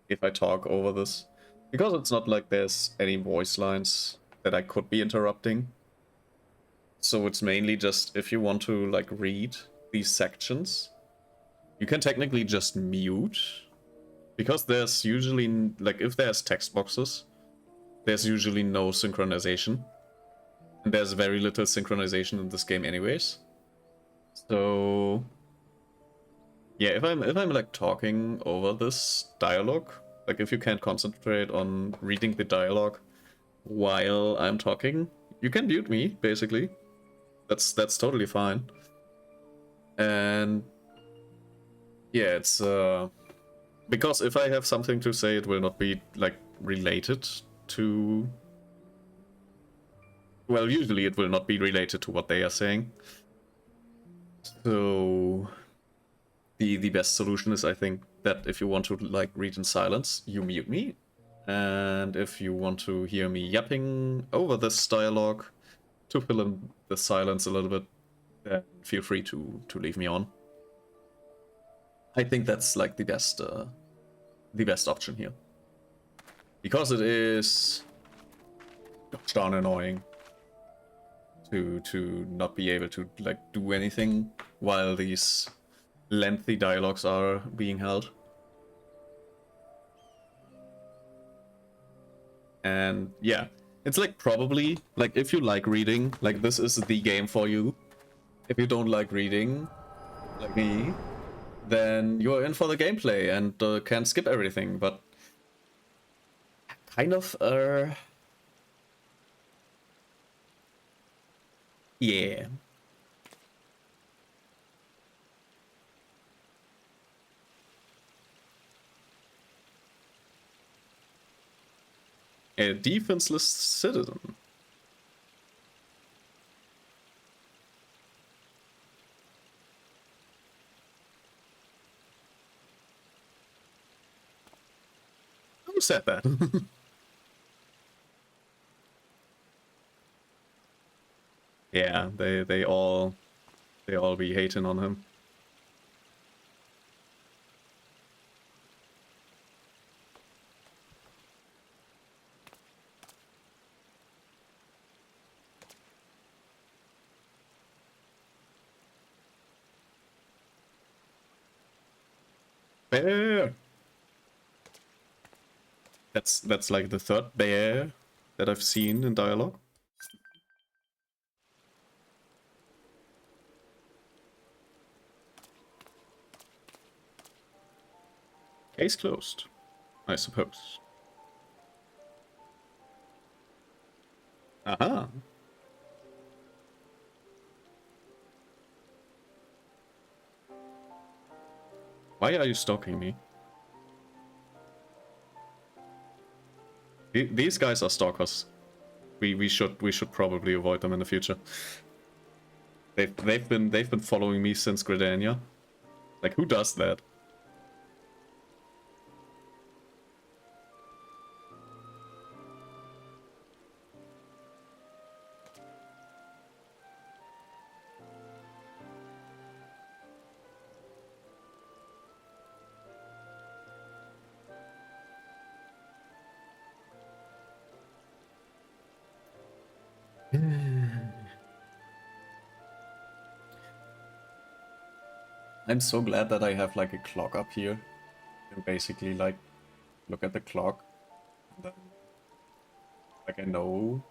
if I talk over this? Because it's not like there's any voice lines that I could be interrupting. So it's mainly just if you want to, like, read these sections, you can technically just mute. Because there's usually, like, if there's text boxes, there's usually no synchronization. And there's very little synchronization in this game anyways. So yeah, if I'm like talking over this dialogue, like if you can't concentrate on reading the dialogue while I'm talking, you can mute me, basically. That's totally fine. And yeah, it's because if I have something to say, it will not be like related to, well, usually it will not be related to what they are saying. So the best solution is, I think, that if you want to like read in silence, you mute me. And if you want to hear me yapping over this dialogue to fill in the silence a little bit, then feel free to leave me on. I think that's like the best option here. Because it is gosh darn annoying to not be able to like do anything while these lengthy dialogues are being held. And yeah, it's like probably like if you like reading, like this is the game for you. If you don't like reading, like me, then you're in for the gameplay and can skip everything. But kind of, yeah. A defenseless citizen. Who said that? Yeah, they all be hating on him. Bear. That's like the third bear that I've seen in dialogue. Case closed, I suppose. Aha. Why are you stalking me? These guys are stalkers. We should probably avoid them in the future. They've been following me since Gridania. Like, who does that? I'm so glad that I have like a clock up here. And basically like look at the clock. And then, like I know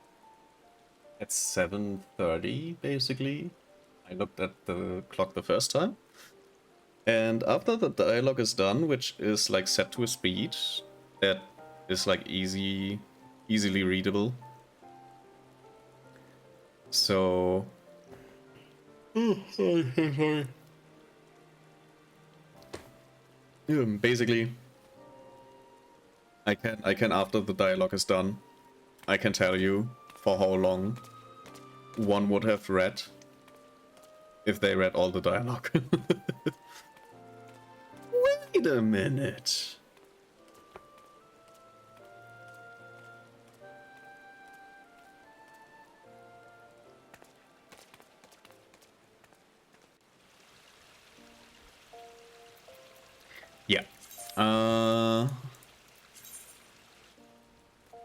at 7:30 basically. I looked at the clock the first time. And after the dialogue is done, which is like set to a speed that is like easily readable. So sorry. Yeah, basically I can after the dialogue is done, I can tell you for how long one would have read if they read all the dialogue. Wait a minute. Yeah.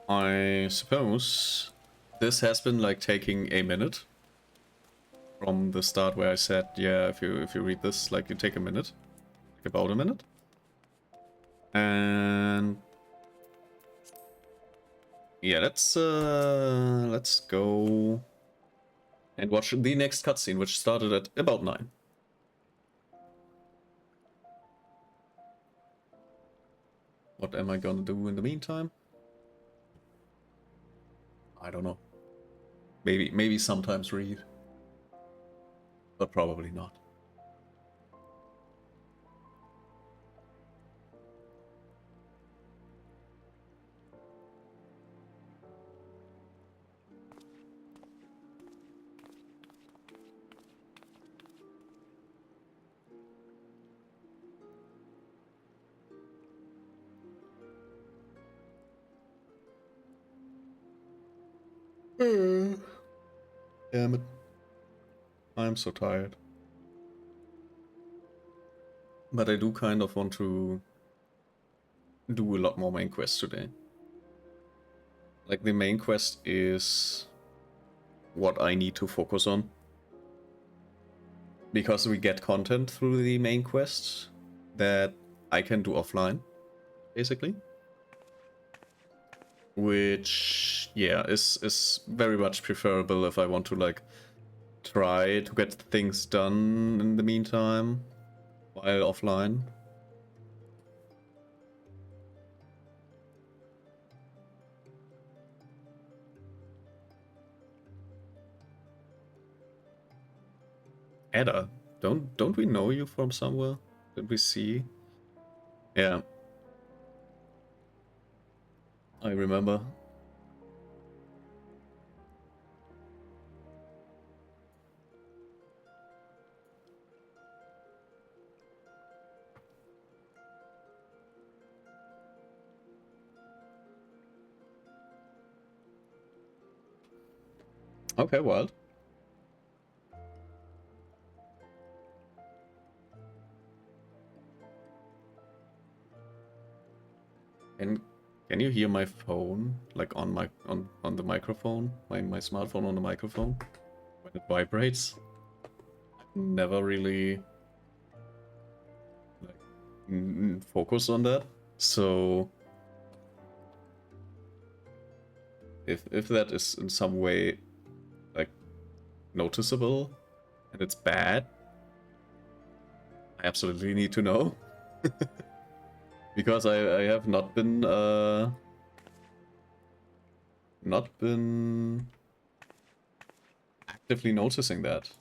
I suppose this has been like taking a minute from the start where I said, yeah, if you read this, like you take a minute, about a minute. And yeah, let's go and watch the next cutscene, which started at about 9. What am I gonna do in the meantime? I don't know. Maybe sometimes read, but probably not. Damn it. I'm so tired. But I do kind of want to do a lot more main quests today. Like the main quest is what I need to focus on. Because we get content through the main quest that I can do offline, basically. Which, yeah, is very much preferable if I want to, like, try to get things done in the meantime while offline. Ada, don't we know you from somewhere? Did we see? Yeah, I remember. Okay, wild. And can you hear my phone, like on my on the microphone, my smartphone on the microphone when it vibrates? Never really like focus on that. So if that is in some way like noticeable and it's bad, I absolutely need to know. Because I have not been actively noticing that.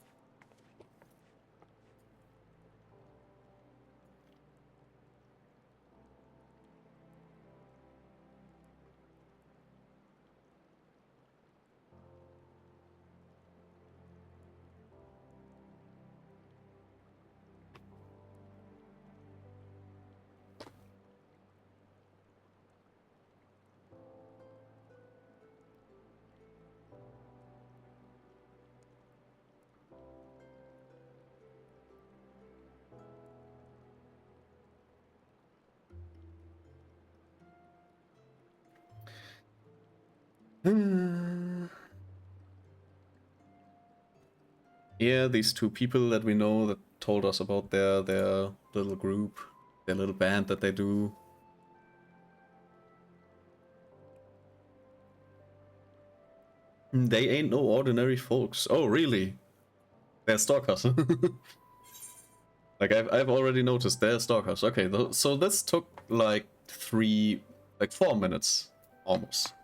Yeah, these two people that we know that told us about their little group, their little band that they do. They ain't no ordinary folks. Oh, really? They're stalkers. Like I've already noticed they're stalkers. Okay, so this took like 4 minutes almost.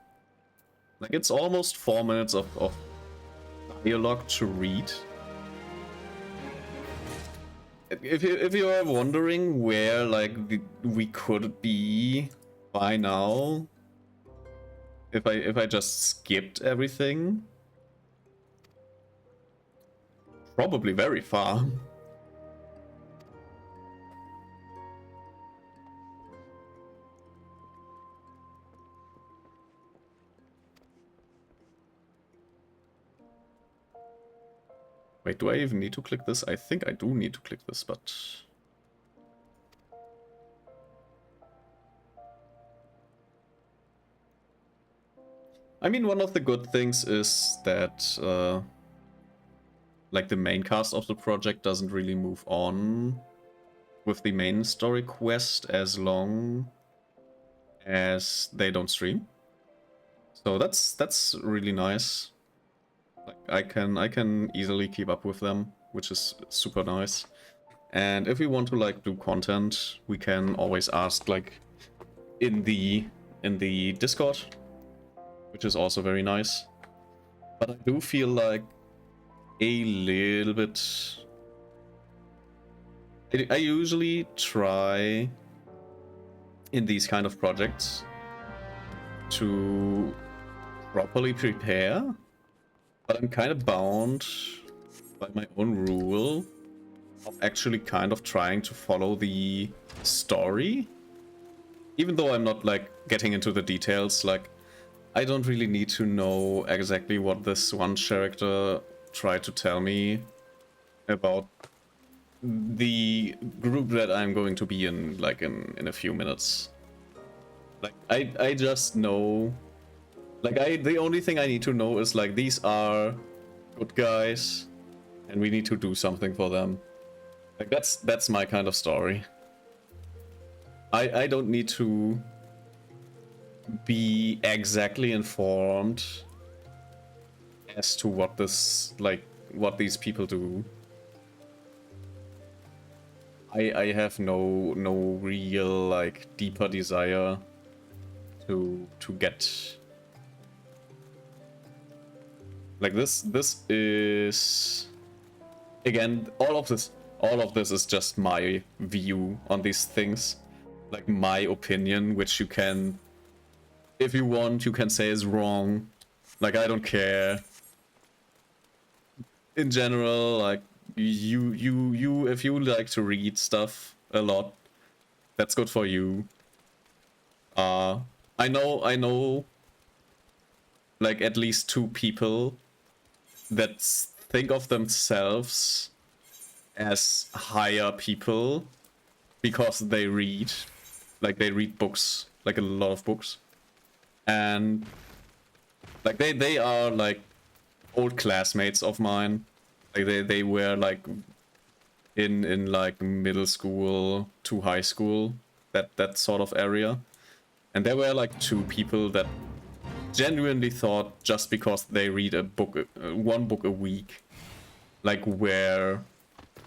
Like it's almost 4 minutes of dialogue to read. If you're wondering where like we could be by now, if I just skipped everything, probably very far. Wait, do I even need to click this? I think I do need to click this, but... I mean, one of the good things is that, like, the main cast of the project doesn't really move on with the main story quest as long as they don't stream. So that's really nice. Like, I can easily keep up with them, which is super nice. And if we want to like do content, we can always ask like in the Discord, which is also very nice. But I do feel like a little bit. I usually try in these kind of projects to properly prepare, but I'm kind of bound by my own rule of actually kind of trying to follow the story. Even though I'm not like getting into the details, like I don't really need to know exactly what this one character tried to tell me about the group that I'm going to be in, like in a few minutes. Like I just know, like the only thing I need to know is like these are good guys and we need to do something for them. Like that's my kind of story. I don't need to be exactly informed as to what this, like, what these people do. I have no real like deeper desire to get like this is again all of this is just my view on these things, like my opinion, which you can, if you want, you can say is wrong. Like I don't care. In general, like you if you like to read stuff a lot, that's good for you. I know like at least two people that think of themselves as higher people because they read, like they read books, like a lot of books, and like they are like old classmates of mine. Like they were like in like middle school to high school, that sort of area, and there were like two people that genuinely thought just because they read a book, one book a week, like were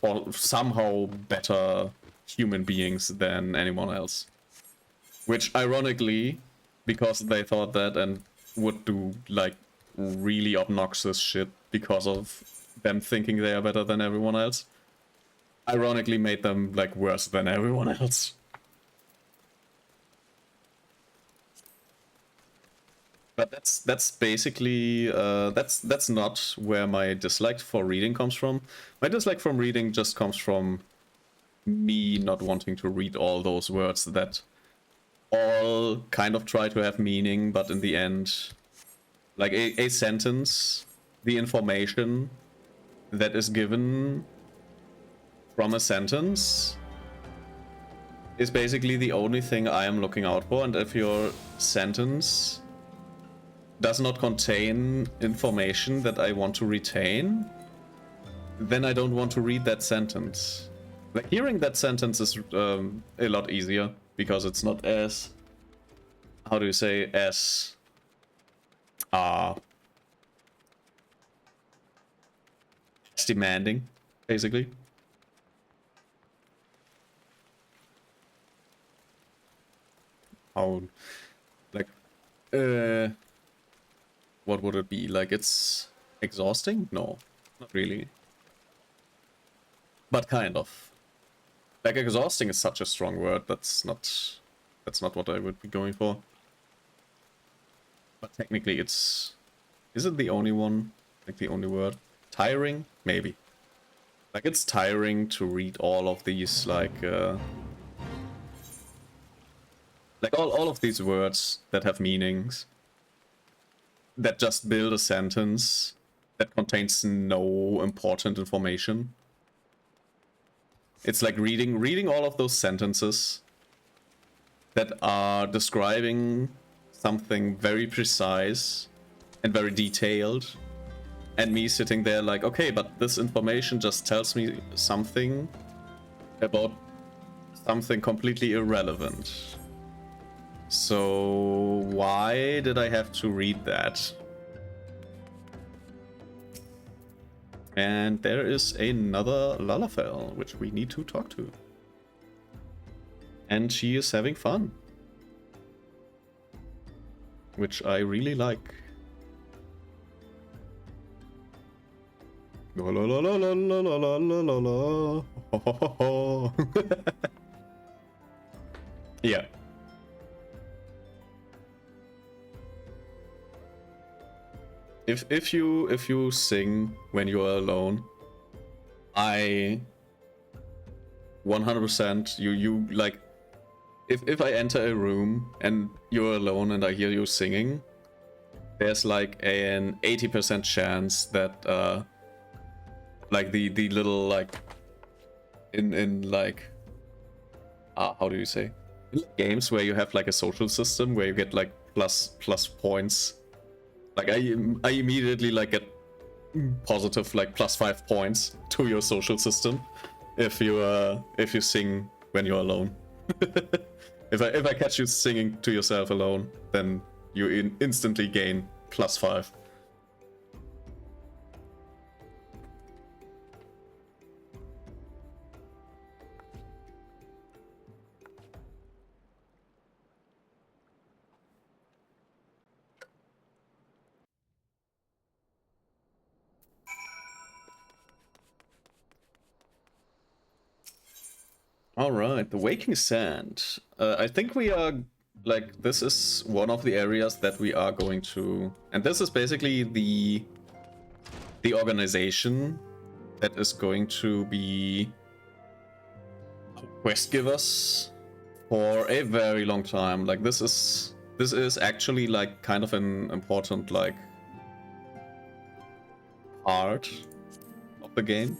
or somehow better human beings than anyone else. Which ironically, because they thought that and would do like really obnoxious shit because of them thinking they are better than everyone else, ironically made them like worse than everyone else. But that's basically that's not where my dislike for reading comes from. My dislike from reading just comes from me not wanting to read all those words that all kind of try to have meaning, but in the end, like a sentence, the information that is given from a sentence is basically the only thing I am looking out for. And if your sentence does not contain information that I want to retain, then I don't want to read that sentence. Like, hearing that sentence is a lot easier, because it's not as... How do you say? As... as demanding, basically. How... Like... What would it be? Like, it's exhausting? No, not really. But kind of. Like, exhausting is such a strong word. That's not what I would be going for. But technically it's... Is it the only one? Like, the only word? Tiring? Maybe. Like, it's tiring to read all of these, like all of these words that have meanings. That just build a sentence that contains no important information. It's like reading all of those sentences that are describing something very precise and very detailed, and me sitting there like, okay, but this information just tells me something about something completely irrelevant. So why did I have to read that? And there is another Lalafell, which we need to talk to. And she is having fun. Which I really like. La la la la la la la la la la. Ho, ho, ho, ho. Yeah. If you sing when you are alone, I 100% you like, if I enter a room and you're alone and I hear you singing, there's like an 80% chance that like the little like in like how do you say, games where you have like a social system where you get like plus points. Like I immediately like get positive like +5 points to your social system if you sing when you're alone. if I catch you singing to yourself alone, then you instantly gain +5. Alright, the Waking Sand. I think we are, like, this is one of the areas that we are going to... And this is basically the organization that is going to be quest givers for a very long time. Like, this is actually, like, kind of an important, like, part of the game.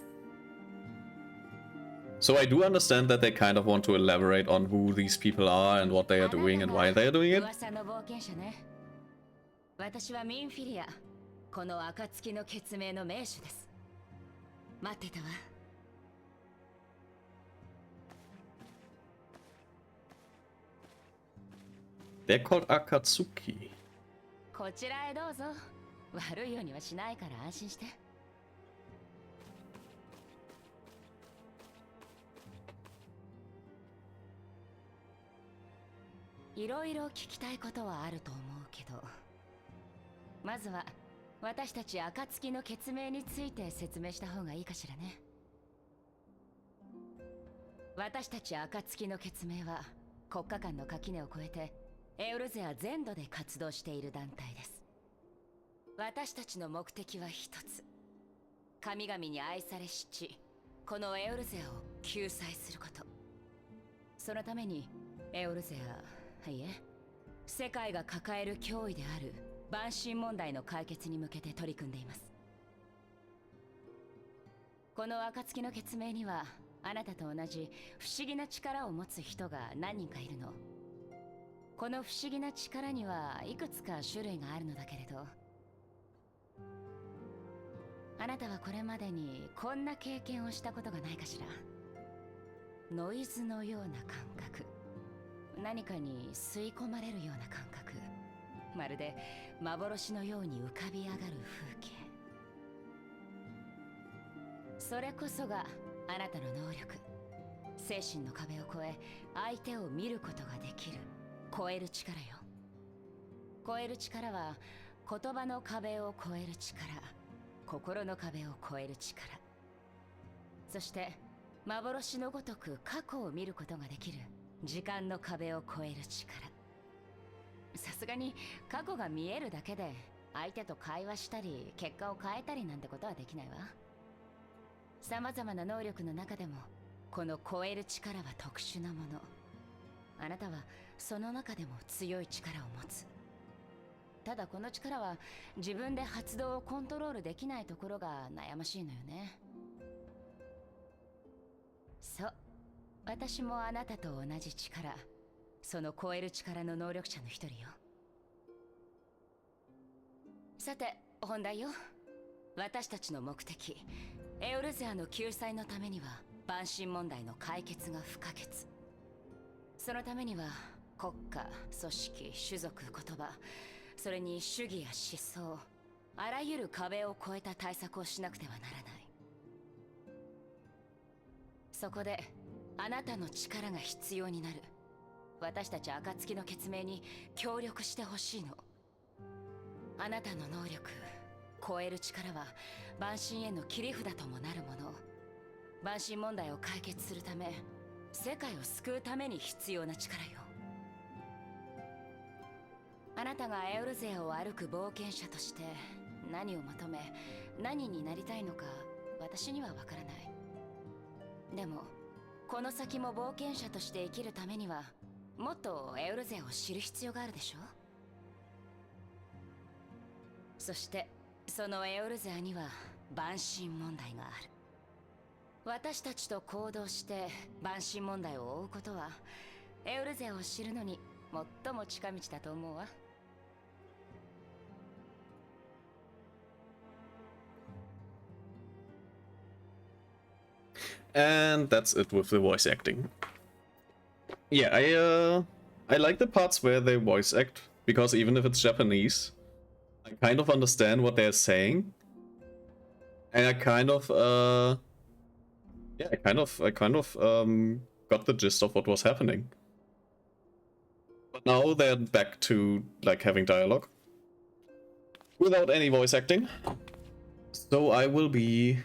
So I do understand that they kind of want to elaborate on who these people are and what they are doing and why they are doing it. 私はミンフィリア、この暁の決命の名手です。待ってたわ。They're called Akatsuki. こちらへどうぞ。悪いようにはしないから安心して。いろいろ聞きたいことはあると思うけど、まずは私たち暁の決命について説明した方がいいかしらね。私たち暁の決命は国家間の垣根を越えてエウルゼア全土で活動している団体です。私たちの目的は一つ、神々に愛されし地、このエウルゼアを救済すること。そのためにエウルゼア、いえ、世界が抱える脅威である万神問題の解決に向けて取り組んでいます。この暁の決命にはあなたと同じ不思議な力を持つ人が何人かいるの。この不思議な力にはいくつか種類があるのだけれど、あなたはこれまでにこんな経験をしたことがないかしら。ノイズのような感覚、何かに吸い込まれるような感覚、まるで幻のように浮かび上がる風景。それこそがあなたの能力。精神の壁を越え相手を見ることができる超える力よ。超える力は言葉の壁を超える力、心の壁を超える力、そして幻のごとく過去を見ることができる時間の壁を超える力。さすがに過去が見えるだけで相手と会話したり結果を変えたりなんてことはできないわ。様々な能力の中でもこの超える力は特殊なもの。あなたはその中でも強い力を持つ。ただこの力は自分で発動をコントロールできないところが悩ましいのよね。そう、私もあなたと同じ力、その超える力の能力者の一人よ。さて本題よ。私たちの目的、エオルゼアの救済のためには万神問題の解決が不可欠。そのためには国家、組織、種族、言葉、それに主義や思想、あらゆる壁を越えた対策をしなくてはならない。そこであなたの力が必要になる。私たち暁の決命に協力してほしいの。あなたの能力、超える力は万神への切り札ともなるもの。万神問題を解決するため、世界を救うために必要な力よ。あなたがエオルゼアを歩く冒険者として何を求め、何になりたいのか私にはわからない。でもこの先も冒険者として生きるためにはもっとエオルゼアを知る必要があるでしょ。そしてそのエオルゼアには万神問題がある。私たちと行動して万神問題を追うことはエオルゼアを知るのに最も近道だと思うわ。And that's it with the voice acting. Yeah, I like the parts where they voice act, because even if it's Japanese, I kind of understand what they're saying. And I kind of yeah, I kind of got the gist of what was happening. But now they're back to like having dialogue without any voice acting. So I will be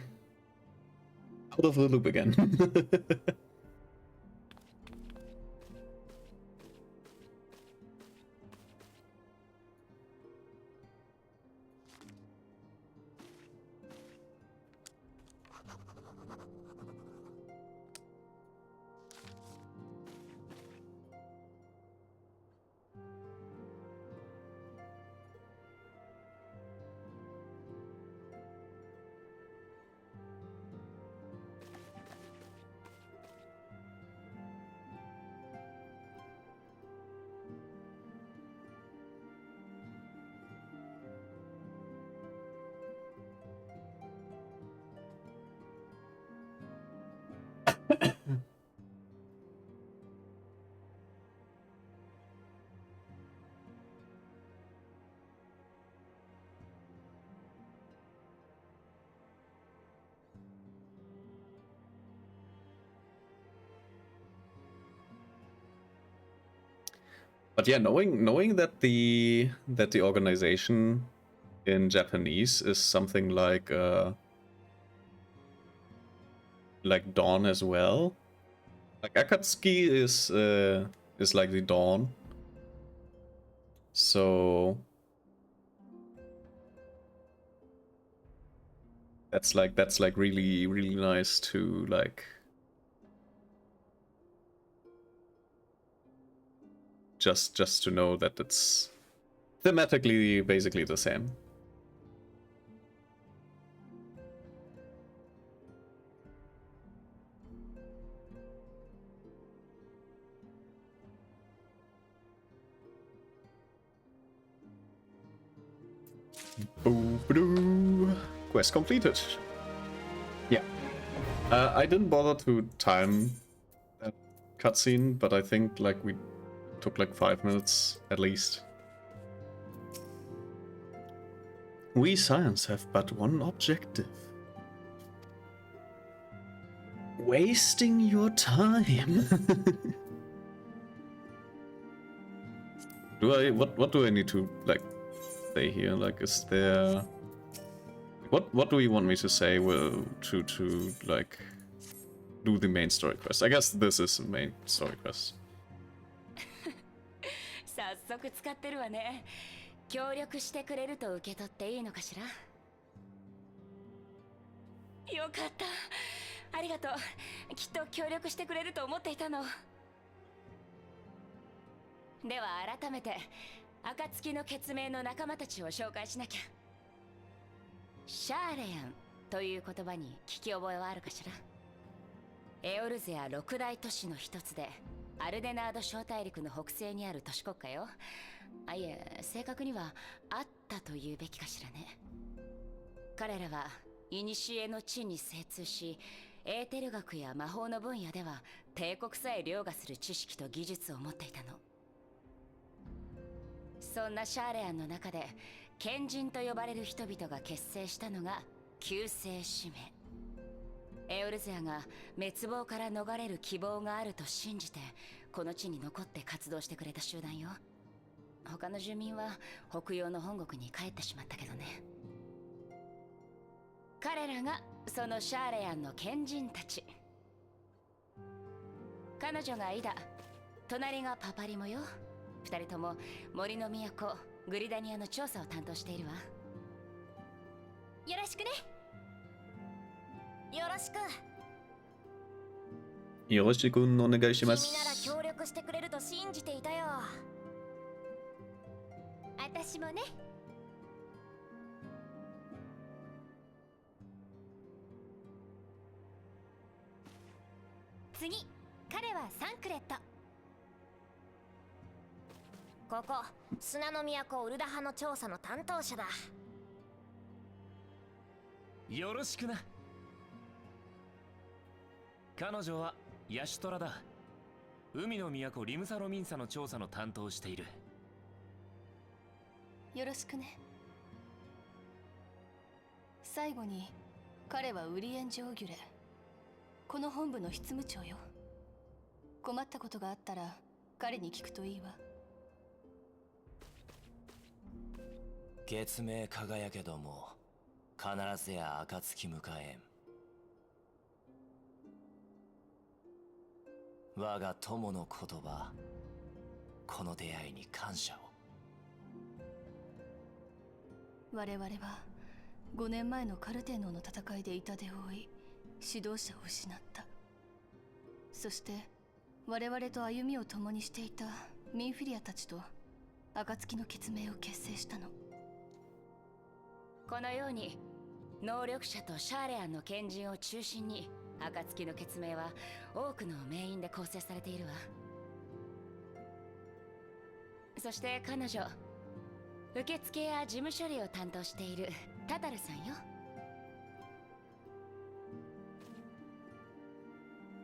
out of the loop again. But yeah, knowing that the organization in Japanese is something like Dawn as well. Like Akatsuki is like the Dawn. So that's like really nice to like just to know that it's thematically basically the same. Boo-ba-doo. quest completed. Yeah. I didn't bother to time that cutscene, but I think like we took like 5 minutes at least. We Scions have but one objective. Wasting your time. What do I need to like say here? Like, is there what do you want me to say? Well, to like do the main story quest. I guess this is the main story quest. 早速使ってるわね。協力してくれると受け取っていいのかしら。よかった。ありがとう。きっと協力してくれると思っていたの。では改めて暁の血盟の仲間たちを紹介しなきゃ。シャーレヤンという言葉に聞き覚えはあるかしら。エオルゼア六大都市の一つで、アルデナード小大陸の北西にある都市国家よ。あ、いえ、正確にはあったと言うべきかしらね。彼らは古の地に精通し、エーテル学や魔法の分野では帝国さえ凌駕する知識と技術を持っていたの。そんなシャーレアンの中で賢人と呼ばれる人々が結成したのが救世使命。エオルゼアが滅亡から逃れる希望があると信じてこの地に残って活動してくれた集団よ。他の住民は北洋の本国に帰ってしまったけどね。彼らがそのシャーレアンの賢人たち。彼女がイダ、隣がパパリモよ。二人とも森の都グリダニアの調査を担当しているわ。よろしくね。よろしく。よろしくお願いします。君なら協力してくれると信じていたよ。私もね。次、彼はサンクレット。ここ砂の都ウルダ派の調査の担当者だ。よろしくな。彼女はヤシュトラだ。海の都リムサロミンサの調査の担当をしている。よろしくね。最後に彼はウリエン・ジョーギュレ、この本部の執務長よ。困ったことがあったら彼に聞くといいわ。月明輝けども必ずや暁迎えん。我が友の言葉、この出会いに感謝を。我々は5年前のカルテノの戦いで痛手を負い、指導者を失った。そして我々と歩みを共にしていたミンフィリアたちと暁の血盟を結成したの。このように能力者とシャーレアンの賢人を中心に暁の血盟は多くの名員で構成されているわ。そして彼女、受付や事務処理を担当しているタタルさんよ。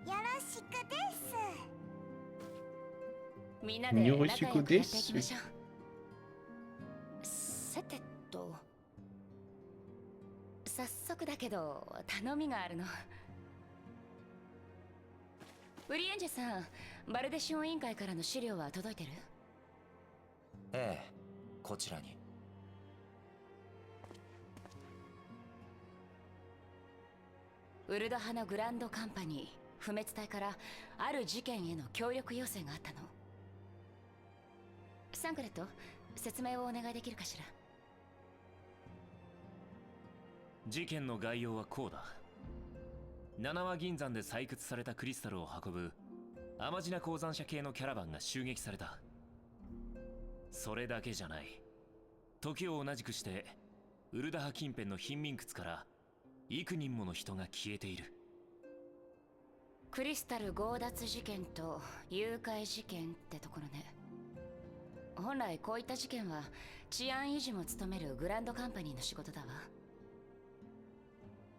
よろしくです。みんなで仲良くやっていきましょう。さてと、早速だけど頼みがあるの。ウリエンジェさん、バルデシオン委員会からの資料は届いてる？ええ、こちらに。ウルド派のグランドカンパニー不滅隊からある事件への協力要請があったの。サンクレット、説明をお願いできるかしら。事件の概要はこうだ。七輪銀山で採掘されたクリスタルを運ぶアマジナ鉱山社系のキャラバンが襲撃された。それだけじゃない。時を同じくしてウルダ派近辺の貧民窟から幾人もの人が消えている。クリスタル強奪事件と誘拐事件ってところね。本来こういった事件は治安維持も務めるグランドカンパニーの仕事だわ。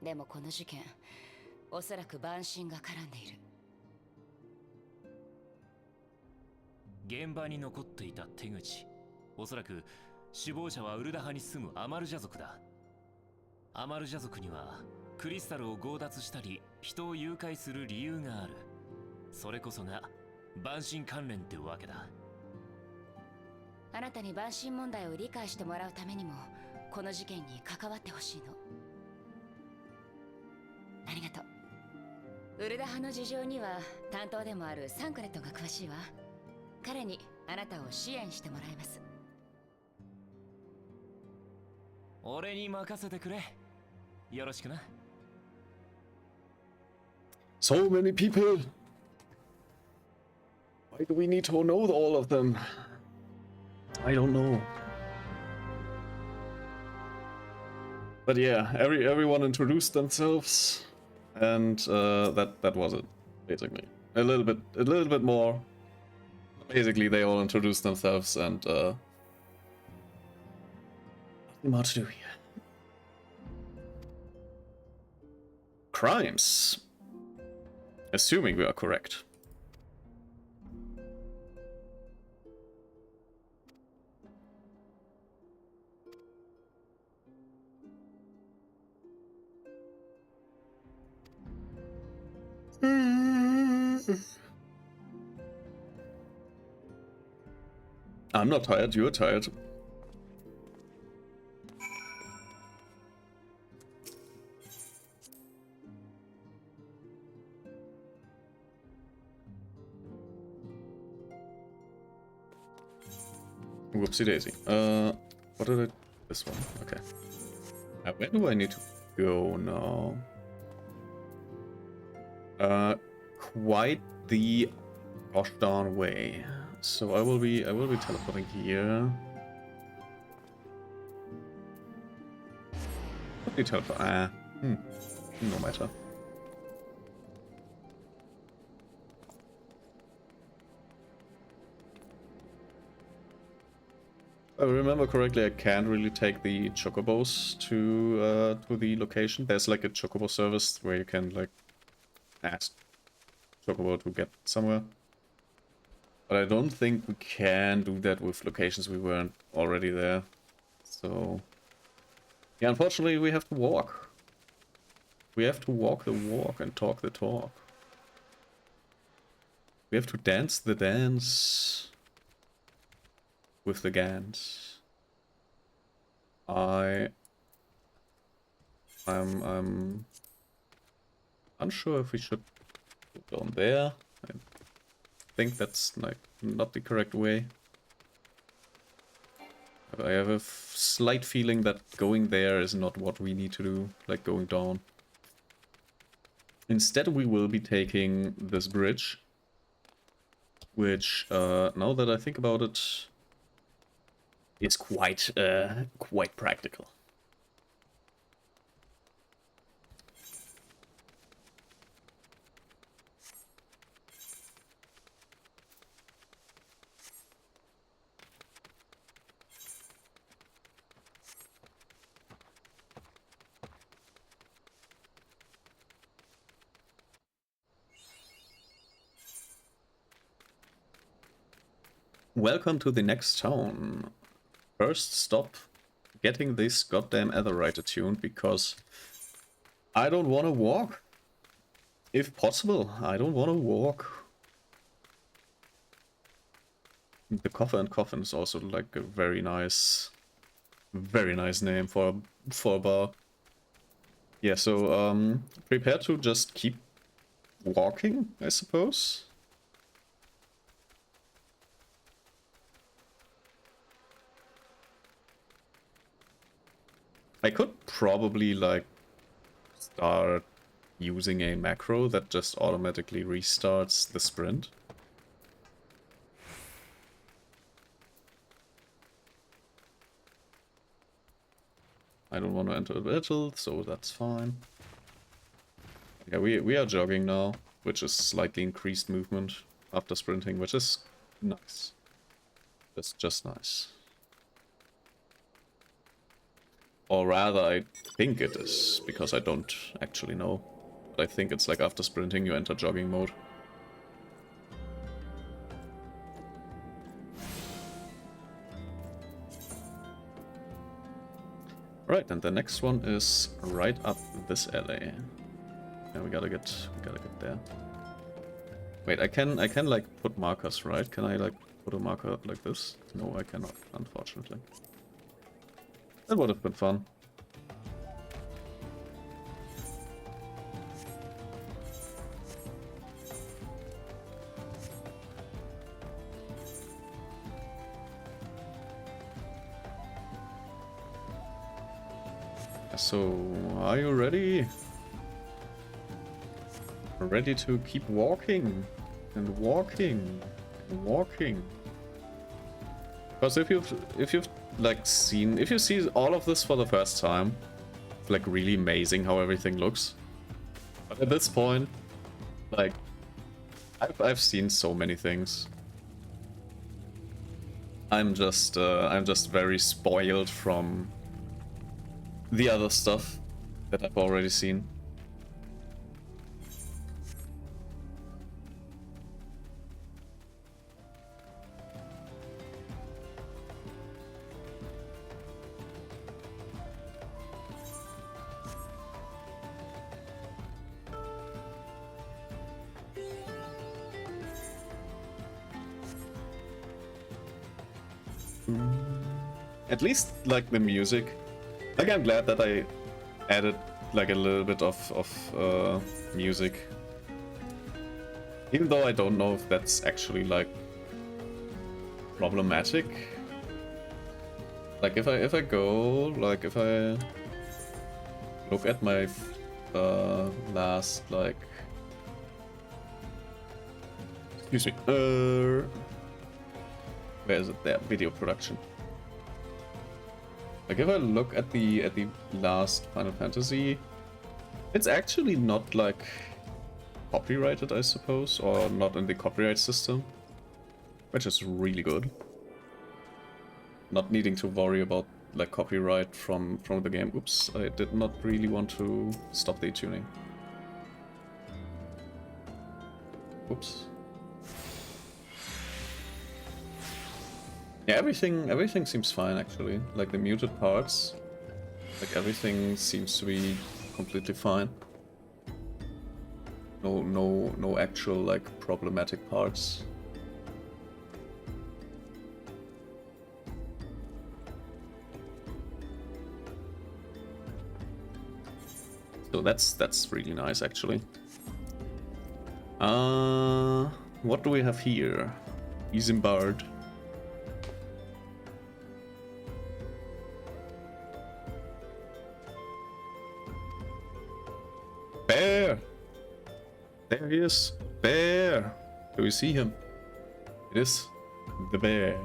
でもこの事件、おそらく蛮神が絡んでいる。現場に残っていた手口、おそらく首謀者はウルダ派に住むアマルジャ族だ。アマルジャ族にはクリスタルを強奪したり人を誘拐する理由がある。それこそが蛮神関連ってわけだ。あなたに蛮神問題を理解してもらうためにもこの事件に関わってほしいの。ありがとう。ウルダ派の事情には担当でもあるサンクレットが詳しいわ。彼にあなたを支援してもらいます。俺に任せてくれ。よろしくな。So many people. Why do we need to know all of them? I don't know. But yeah, everyone introduced themselves, and that was it, basically. A little bit more. Basically, they all introduced themselves, and nothing more to do here. Crimes. Assuming we are correct. I'm not tired, you're tired. Whoopsie daisy. What did I... This one, okay. Where do I need to go now? Quite the gosh darn way. So I will be teleporting here. What do you teleport? No matter. If I remember correctly, I can't really take the chocobos to the location. There's like a chocobo service where you can like ask chocobo to get somewhere. But I don't think we can do that with locations we weren't already there. So yeah, unfortunately we have to walk. We have to walk the walk and talk the talk. We have to dance the dance with the Gans. I'm unsure if we should go down there. I think that's like not the correct way. I have a slight feeling that going there is not what we need to do, like going down. Instead we will be taking this bridge, which, now that I think about it, is quite practical. Welcome to the next town. First stop, getting this goddamn Aetheryte attuned, because I don't want to walk. If possible, I don't want to walk. The Coffer and Coffin is also like a very nice name for a bar. Yeah, so prepare to just keep walking, I suppose. I could probably like start using a macro that just automatically restarts the sprint. I don't want to enter a battle, so that's fine. Yeah, we are jogging now, which is slightly increased movement after sprinting, which is nice. That's just nice. Or rather, I think it is, because I don't actually know. But I think it's like after sprinting you enter jogging mode. Right, and the next one is right up this alley. And we gotta get there. Wait, I can like put markers, right? Can I like put a marker like this? No, I cannot, unfortunately. That would have been fun. So, are you ready? Ready to keep walking and walking and walking? Because if you've like seen, if you see all of this for the first time, it's like really amazing how everything looks. But at this point, like I've seen so many things. I'm just very spoiled from the other stuff that I've already seen. At least like the music. Like I'm glad that I added like a little bit of music. Even though I don't know if that's actually like problematic. Like if I go, like if I look at my last like, excuse me, where is it? There, video production. Like if I look at the last Final Fantasy, it's actually not like copyrighted, I suppose, or not in the copyright system, which is really good. Not needing to worry about like copyright from the game. Oops, I did not really want to stop the tuning. Oops. Yeah, everything seems fine actually. Like the muted parts, like everything seems to be completely fine. No actual like problematic parts. So that's really nice actually. What do we have here? Isambard. Bear! There he is! Bear! Do we see him? It is the bear.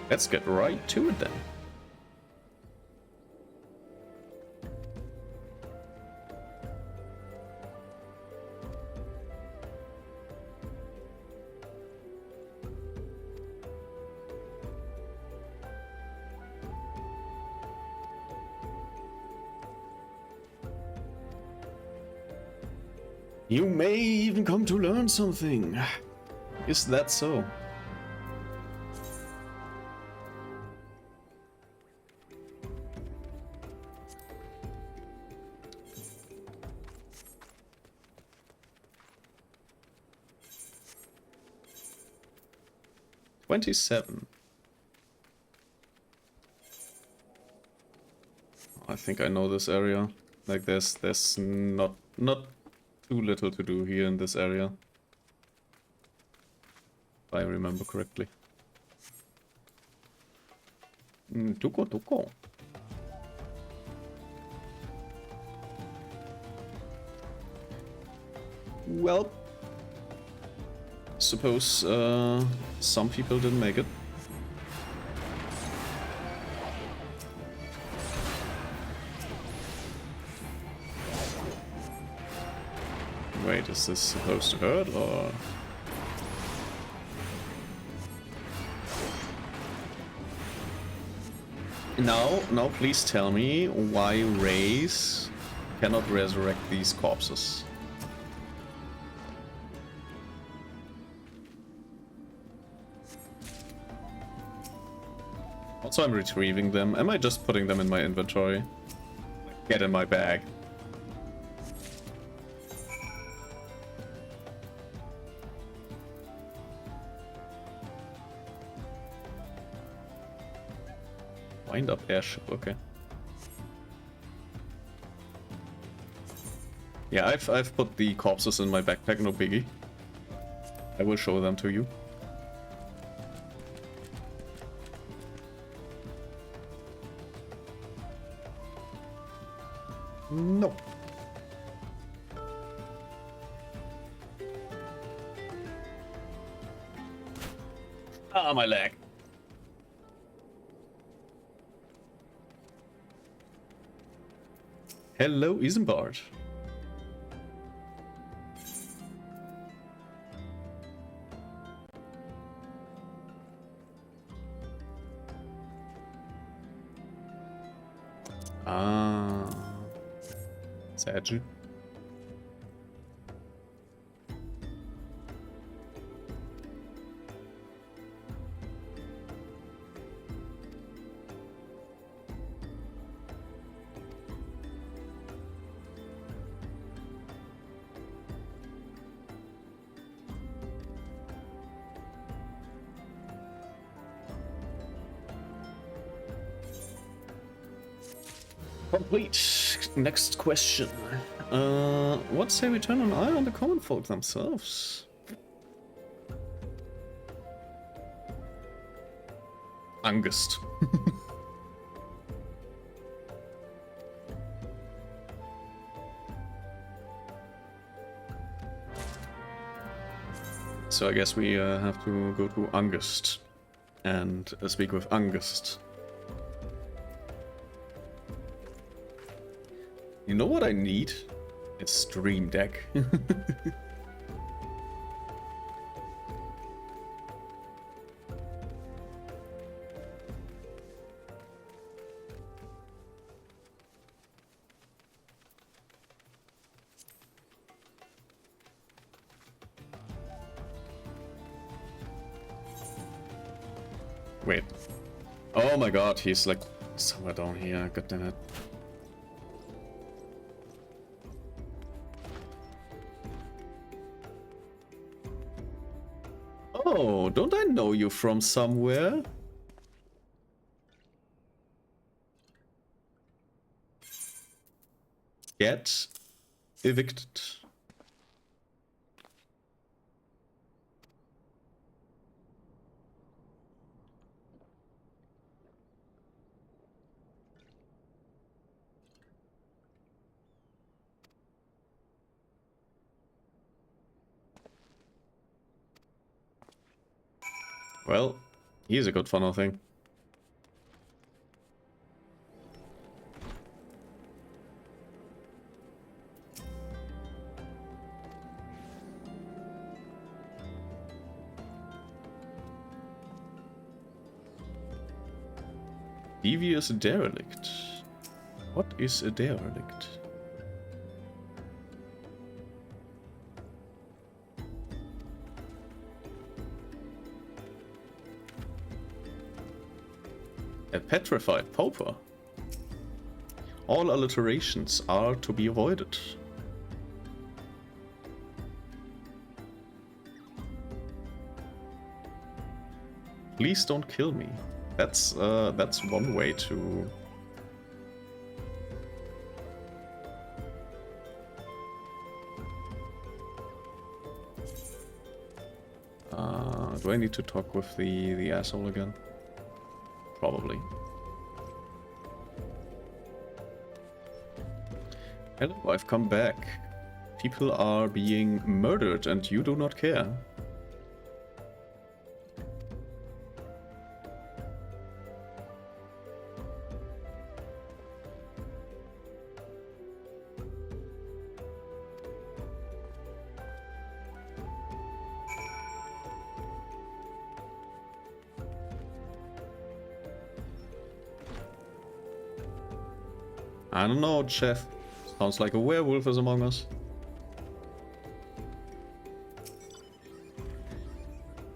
Let's get right to it then. You may even come to learn something. Is that so? $27. I think I know this area. Like there's not too little to do here in this area, if I remember correctly. Tuko. Well, suppose some people didn't make it. Wait, is this supposed to hurt or? Now please tell me why Rays cannot resurrect these corpses. Also, I'm retrieving them. Am I just putting them in my inventory? Get in my bag. Wind up airship, okay. Yeah, I've put the corpses in my backpack, no biggie. I will show them to you. No. Ah, my leg. Hello, Isambard. Ah, Sage. Complete. Next question. What say we turn an eye on the common folk themselves? Angst. So I guess we have to go to Angst and speak with Angst. You know what I need? A stream deck. Wait. Oh my god, he's like somewhere down here, god damn it. Oh, don't I know you from somewhere? Get evicted. Well, he's a good funnel thing. Devious derelict. What is a derelict? A petrified pauper. All alliterations are to be avoided. Please don't kill me. That's one way to... do I need to talk with the asshole again? Probably. Hello, I've come back. People are being murdered and you do not care. I don't know, Chef. Sounds like a werewolf is among us.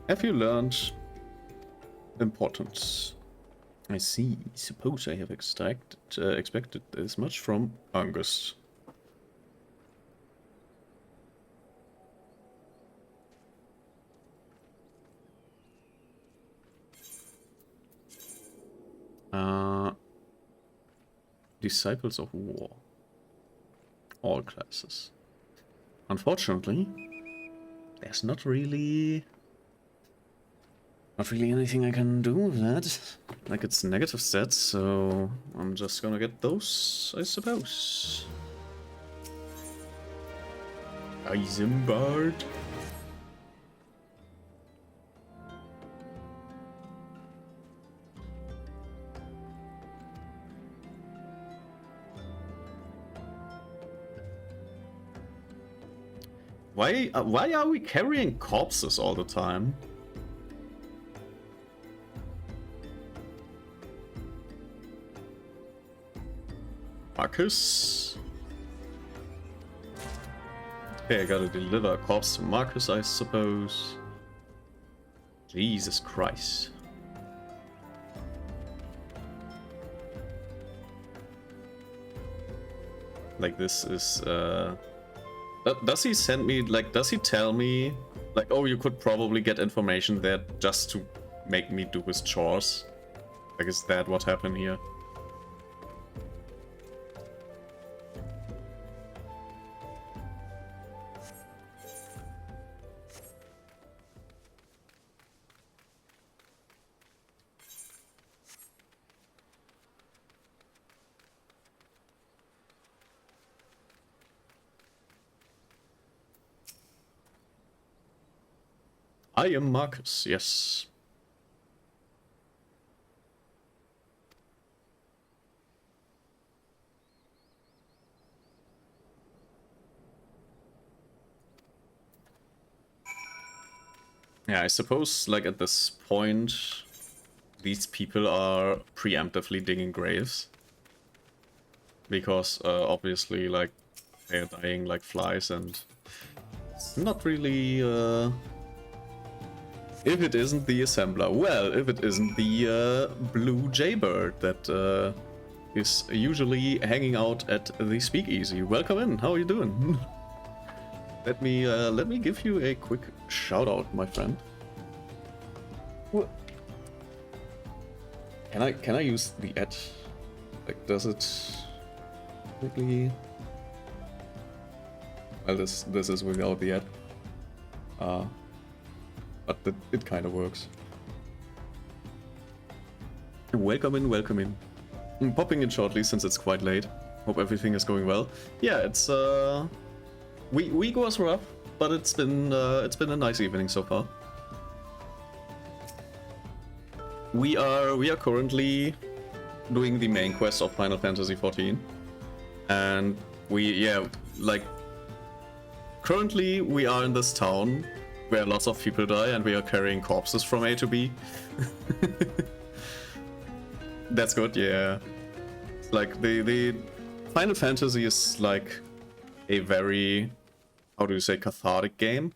Have you learned importance? I see. Suppose I have expected this much from Angus. Disciples of War. All classes. Unfortunately, there's not really anything I can do with that. Like, it's negative stats, so I'm just gonna get those, I suppose. Isambard. Why are we carrying corpses all the time? Marcus? Okay, I gotta deliver a corpse to Marcus, I suppose. Jesus Christ. Like, this is, does he send me, like, does he tell me, like, oh, you could probably get information there just to make me do his chores? Like, is that what happened here? I am Marcus, yes. Yeah, I suppose, like, at this point, these people are preemptively digging graves. Because, obviously, like, they're dying like flies, and it's not really, if it isn't the assembler. Well, if it isn't the blue jaybird that is usually hanging out at the speakeasy. Welcome in. How are you doing? Let me give you a quick shout out, my friend. What? Can I use the ad? Like, does it quickly? Well, this is without the ad. But it kind of works. Welcome in, welcome in. I'm popping in shortly since it's quite late. Hope everything is going well. Yeah, it's week was rough, but it's been a nice evening so far. We are currently doing the main quest of Final Fantasy XIV, and currently we are in this town where lots of people die, and we are carrying corpses from A to B. That's good, yeah. Like, the Final Fantasy is like a very, how do you say, cathartic game.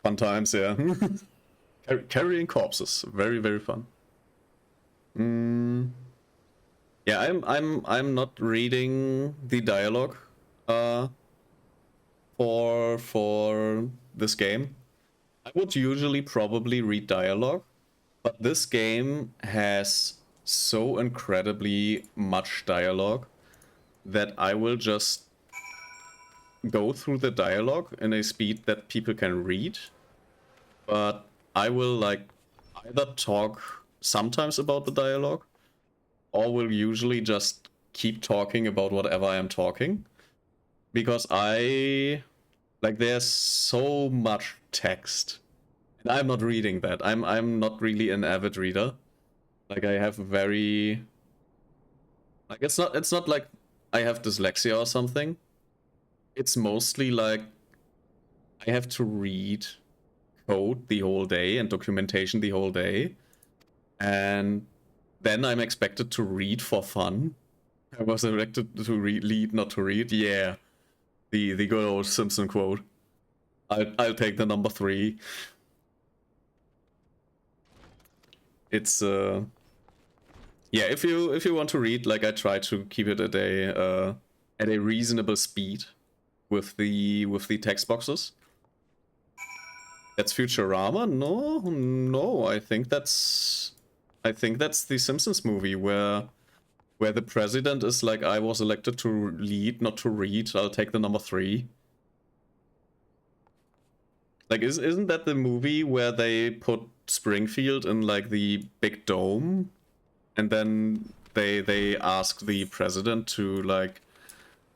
Fun times, yeah. Carrying corpses, very, very fun. Yeah, I'm not reading the dialogue for this game. I would usually probably read dialogue, but this game has so incredibly much dialogue that I will just go through the dialogue in a speed that people can read, but I will, like, either talk sometimes about the dialogue, or will usually just keep talking about whatever I am talking, because there's so much text, and I'm not reading that. I'm not really an avid reader. Like, I have very, like, it's not like I have dyslexia or something. It's mostly like I have to read code the whole day and documentation the whole day, and Then I'm expected to read for fun. I was expected to lead, not to read. Yeah, the good old Simpson quote. I'll take the number 3. It's yeah. If you want to read, like I try to keep it at a reasonable speed with the text boxes. That's Futurama? No. I think that's the Simpsons movie where the president is like, I was elected to lead, not to read. I'll take the number 3. Like, isn't that the movie where they put Springfield in like the big dome, and then they ask the president to like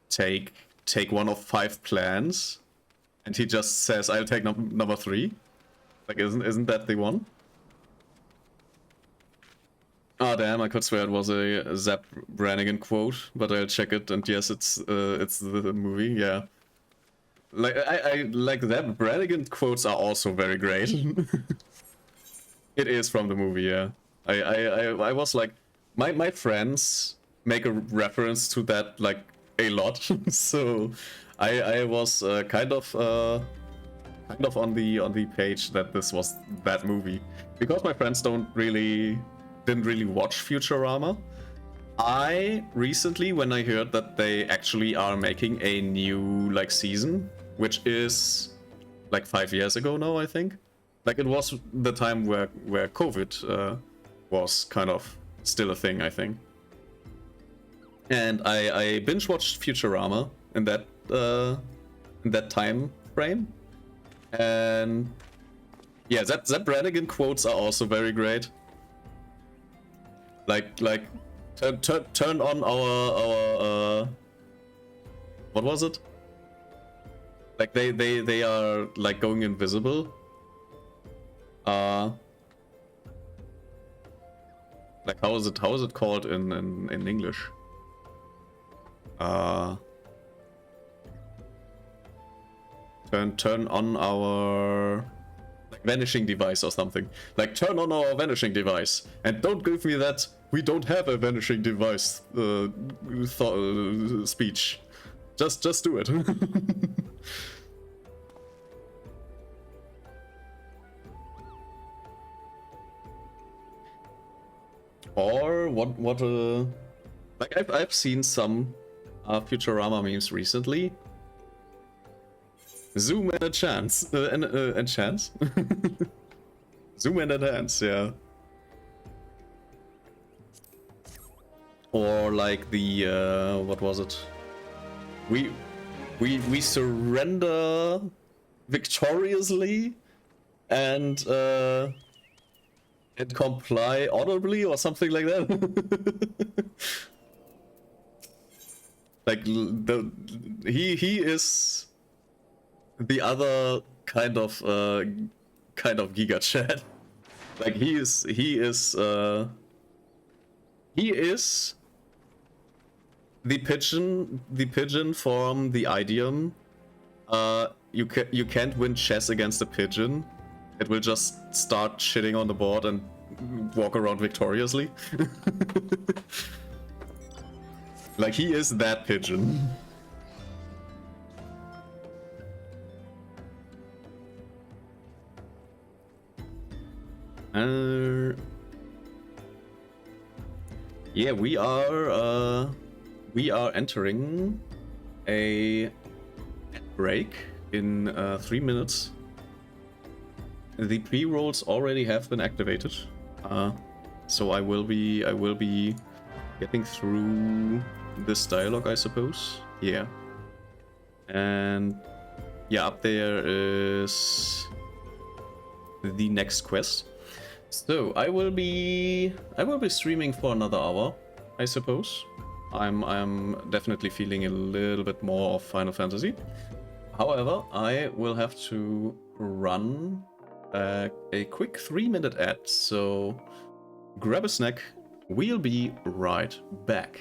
take one of 5 plans, and he just says, "I'll take number 3." Like, isn't that the one? Ah, damn! I could swear it was a Zap Brannigan quote, but I'll check it. And yes, it's the movie. Yeah. Like I like that. Brannigan quotes are also very great. It is from the movie, yeah. I was like, my friends make a reference to that like a lot, so I was kind of on the page that this was that movie, because my friends didn't really watch Futurama. I recently, when I heard that they actually are making a new like season, which is like 5 years ago now, I think. Like, it was the time where COVID was kind of still a thing, I think. And I binge watched Futurama in that time frame, and yeah, that Brannigan quotes are also very great. Like turn on our what was it? Like they are like going invisible. Like how is it called in English? Turn on our like vanishing device or something. Like, turn on our vanishing device, and don't give me that we don't have a vanishing device speech. Just do it. Or what like I've seen some Futurama memes recently. Zoom and a chance. And chance? Zoom and a dance, yeah. Or like the what was it? We surrender victoriously and comply honorably or something like that. Like he is the other kind of Giga Chad. Like he is the pigeon from the idiom. You can't win chess against a pigeon. It will just start shitting on the board and walk around victoriously. Like, he is that pigeon. Yeah, we are entering a break in 3 minutes. The pre-rolls already have been activated, so I will be getting through this dialogue, I suppose. Yeah, and yeah, up there is the next quest. So I will be streaming for another hour, I suppose. I'm definitely feeling a little bit more of Final Fantasy. However, I will have to run a quick 3-minute ad, so grab a snack. We'll be right back.